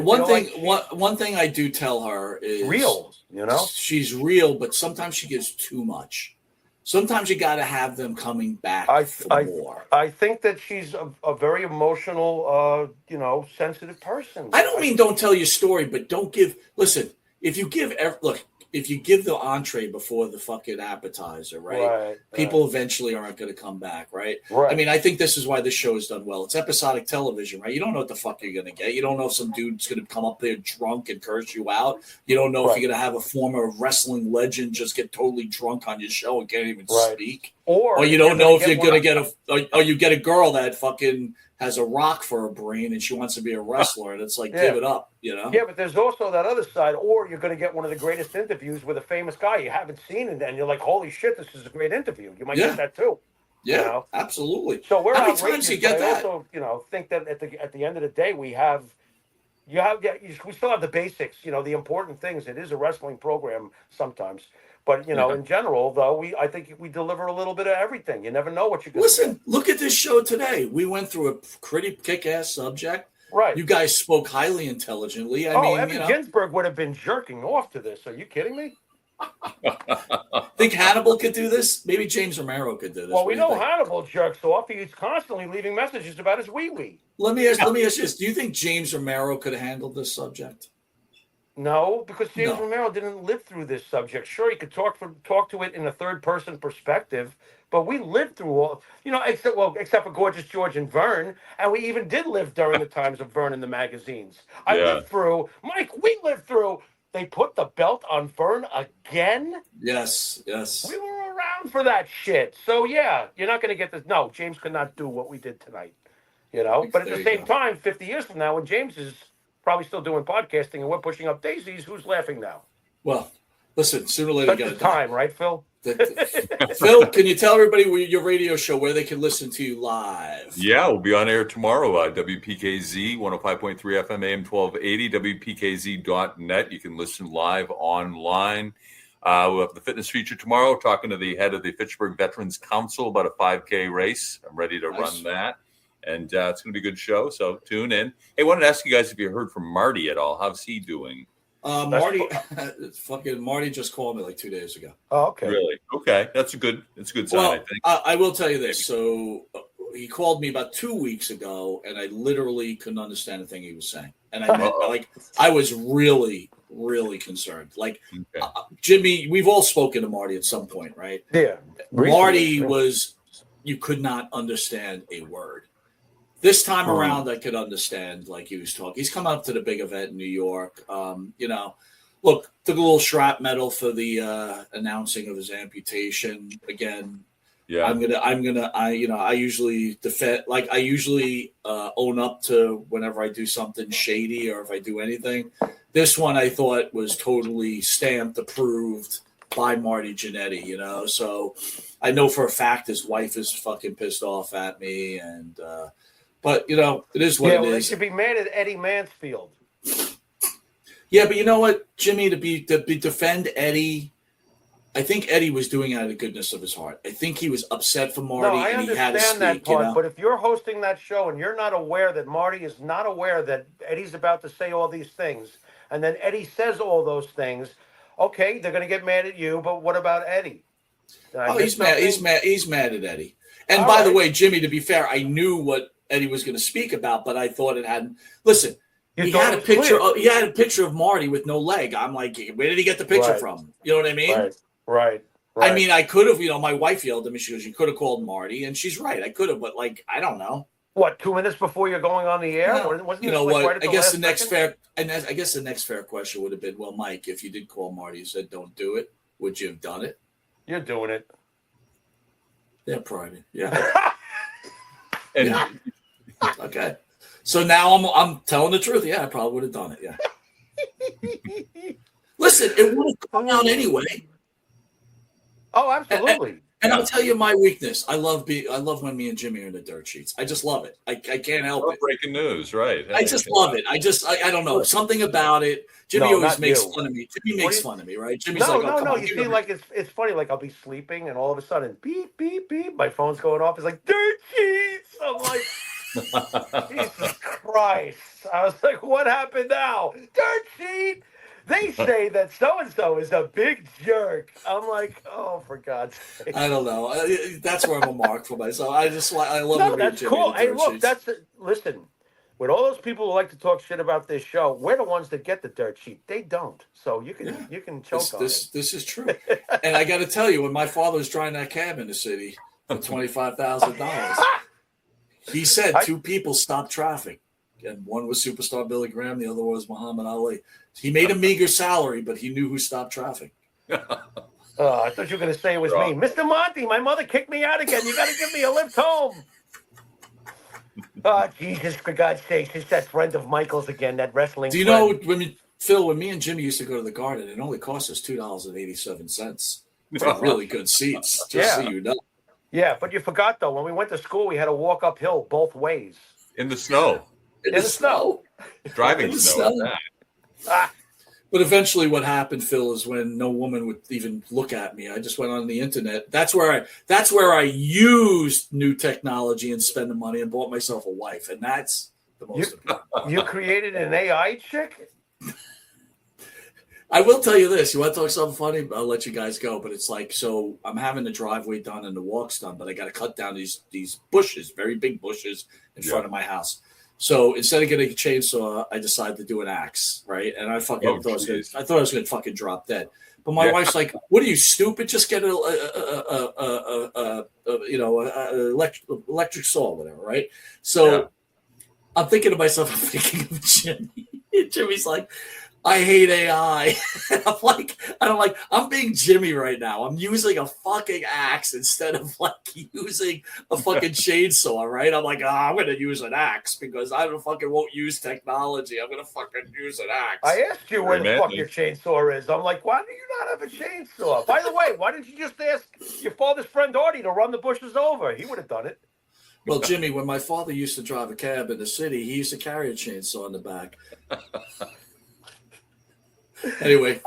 one thing I do tell her is real. You know, she's real, but sometimes she gives too much. Sometimes you got to have them coming back for more. I think that she's a very emotional, sensitive person. I don't mean don't tell your story, but don't give. Listen, if you give the entree before the fucking appetizer, right? People eventually aren't going to come back, right? I mean, I think this is why this show is done well. It's episodic television, right? You don't know what the fuck you're going to get. You don't know if some dude's going to come up there drunk and curse you out. You don't know if you're going to have a former wrestling legend just get totally drunk on your show and can't even speak. Or you don't know if you're going to get or you get a girl that fucking has a rock for a brain and she wants to be a wrestler, and it's like, give it up, you know? Yeah, but there's also that other side, or you're going to get one of the greatest interviews with a famous guy you haven't seen, and you're like, holy shit, this is a great interview. You might get that too. Yeah, you know? Absolutely. So we're how many outrageous, times you get that? I also, think that at the end of the day, we still have the basics, the important things. It is a wrestling program sometimes. But, in general, though, I think we deliver a little bit of everything. You never know what you're going to Listen, look at this show today. We went through a pretty kick-ass subject. Right. You guys spoke highly intelligently. I mean, Evan Ginsberg would have been jerking off to this. Are you kidding me? Think Hannibal could do this? Maybe James Romero could do this. Well, we know Hannibal jerks off. He's constantly leaving messages about his wee-wee. Let me ask you this. Do you think James Romero could have handled this subject? No, because James Romero didn't live through this subject. Sure, he could talk to it in a third-person perspective, but we lived through all, except for Gorgeous George and Vern, and we even did live during the times of Vern in the magazines. I lived through, Mike, we lived through, they put the belt on Vern again? Yes. We were around for that shit. So, yeah, you're not going to get this. No, James could not do what we did tonight, But at the same time, 50 years from now, when James is probably still doing podcasting and we're pushing up daisies, who's laughing now? Well, listen, sooner or later you got to time, right, Phil? Phil, can you tell everybody your radio show where they can listen to you live? Yeah, we'll be on air tomorrow. WPKZ 105.3 FM AM 1280, WPKZ.net. You can listen live online. We'll have the fitness feature tomorrow, talking to the head of the Fitchburg Veterans Council about a 5K race. I'm ready to run that. And it's going to be a good show, so tune in. Hey, I wanted to ask you guys if you heard from Marty at all. How's he doing? Marty just called me like 2 days ago. Oh, okay. Really? Okay. That's a good sign, well, I think. I will tell you this. So he called me about 2 weeks ago, and I literally couldn't understand a thing he was saying. And I was really, really concerned. Jimmy, we've all spoken to Marty at some point, right? Yeah. Marty you could not understand a word. This time around, I could understand, like he was talking. He's come up to the big event in New York. Look, took a little shrapnel for the announcing of his amputation. Again, yeah, I usually defend, like I usually own up to whenever I do something shady or if I do anything. This one I thought was totally stamped, approved by Marty Jannetty, So I know for a fact his wife is fucking pissed off at me and. But, it is what it is. They should be mad at Eddie Mansfield. Yeah, but you know what, Jimmy, to defend Eddie, I think Eddie was doing it out of the goodness of his heart. I think he was upset for Marty and he had to speak. That part, but if you're hosting that show and you're not aware that Marty is not aware that Eddie's about to say all these things, and then Eddie says all those things, okay, they're going to get mad at you, but what about Eddie? He's mad at Eddie. And by the way, Jimmy, to be fair, I knew what Eddie was going to speak about, but I thought it hadn't. Listen, he had a picture of Marty with no leg. I'm like, where did he get the picture from? You know what I mean? Right. I mean, I could have, my wife yelled at me. She goes, you could have called Marty. And she's right. I could have, but I don't know. What, 2 minutes before you're going on the air? Well, Wasn't you this know like what? right at I guess last the next second? I guess the next fair question would have been, well, Mike, if you did call Marty and said, don't do it, would you have done it? You're doing it. Yeah, probably. Yeah. And Yeah. Okay. So now I'm telling the truth. Yeah, I probably would have done it. Yeah. Listen, it would have come out anyway. Oh, absolutely. And I'll tell you my weakness. I love when me and Jimmy are in the dirt sheets. I just love it. I can't help it. breaking news, right? I just love it. I don't know. Something about it. Jimmy No, always not makes you. fun of me. Jimmy makes fun of me, right? Jimmy's No, like, oh, come no. on, You give see, me- like it's funny. Like I'll be sleeping, and all of a sudden, beep, beep, beep. My phone's going off. It's like dirt sheets. I'm like, Jesus Christ! I was like, what happened now? Dirt sheet. They say that so and so is a big jerk. I'm like, oh, for God's sake. I don't know. That's where I'm a mark for myself. I love No, when me and that's Jimmy cool. are in the Hey, dirt look, sheets. listen. With all those people who like to talk shit about this show, we're the ones that get the dirt sheet. They don't. So you can choke on it. This is true. And I got to tell you, when my father was driving that cab in the city for $25,000, he said two people stopped traffic. And one was superstar Billy Graham, the other was Muhammad Ali. He made a meager salary, but he knew who stopped traffic. Oh, I thought you were going to say it was me. Mr. Monte, my mother kicked me out again. You got to give me a lift home. Oh, Jesus, for God's sake. It's that friend of Michael's again, that wrestling Do you friend. know, Phil, when me and Jimmy used to go to the Garden, it only cost us $2.87 for really good seats, just so you know. Yeah, but you forgot, though. When we went to school, we had to walk uphill both ways. in the snow, In the snow. driving In the snow. snow. at that. But eventually what happened, Phil, is when no woman would even look at me. I just went on the internet. That's where I used new technology and spent the money and bought myself a wife. And that's the most important. You created an AI chick? I will tell you this. You want to talk something funny? I'll let you guys go. But it's like, so I'm having the driveway done and the walks done, but I got to cut down these bushes, very big bushes in front of my house. So instead of getting a chainsaw, I decided to do an axe, right? And I thought I was going to fucking drop dead. But my wife's like, "What are you, stupid? Just get electric saw, whatever, right?" So I'm thinking to myself, I'm thinking of Jimmy. Jimmy's like, I hate AI. I'm being Jimmy right now. I'm using a fucking axe instead of like using a fucking chainsaw, right? I'm like, I'm going to use an axe because I don't fucking won't use technology. I'm going to fucking use an axe. I asked you where the fuck your chainsaw is. I'm like, why do you not have a chainsaw? By the way, why didn't you just ask your father's friend Artie to run the bushes over? He would have done it. Well, Jimmy, when my father used to drive a cab in the city, he used to carry a chainsaw in the back. Anyway,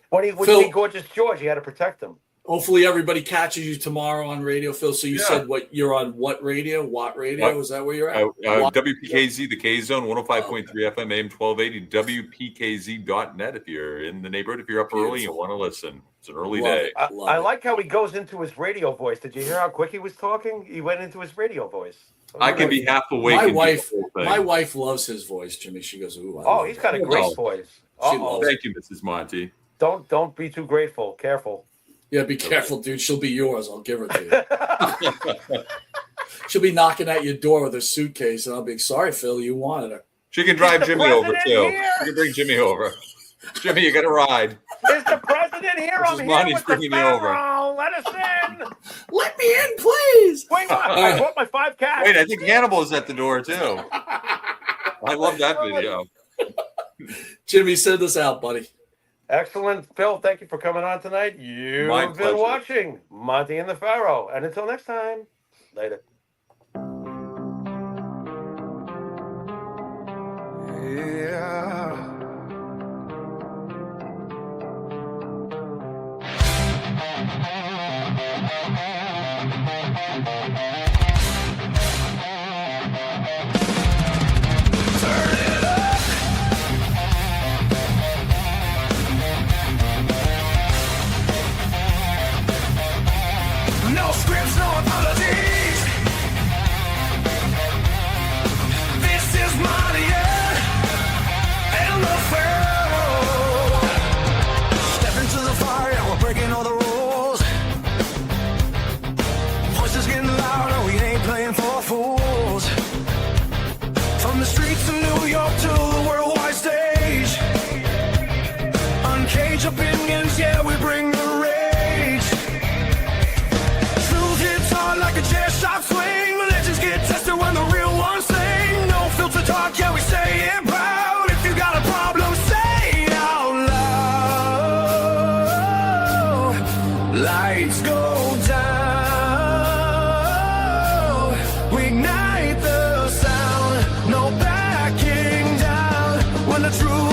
when he would see Gorgeous George, he had to protect him. Hopefully everybody catches you tomorrow on radio, Phil. So you said you're on what radio? Watt Radio? Is that where you're at? WPKZ, the K Zone, 105.3 FM, AM 1280, WPKZ.net. If you're in the neighborhood, if you're up early and want to listen, it's an early day. I like how he goes into his radio voice. Did you hear how quick he was talking? He went into his radio voice. I can be half awake. My wife loves his voice, Jimmy. She goes, "Ooh, he's got a great voice." Thank you, Mrs. Monte. Don't be too grateful. Careful. Yeah, be careful, dude. She'll be yours. I'll give her to you. She'll be knocking at your door with her suitcase, and I'll be sorry, Phil. You wanted her. She can drive Jimmy over too. She can bring Jimmy over. Jimmy, you got a ride. Is the president here? I'm here with the Pharaoh. Let us in. Let me in, please. Wait, I brought my 5 cats. Wait, I think Hannibal is at the door too. I love that video. Jimmy, send us out, buddy. Excellent. Phil, thank you for coming on tonight. You've been watching Monte and the Pharaoh. And until next time, later. Yeah. Turn it up. No scripts, no apologies. can we say it proud? If you got a problem, say it out loud. Lights go down, we ignite the sound, no backing down when the truth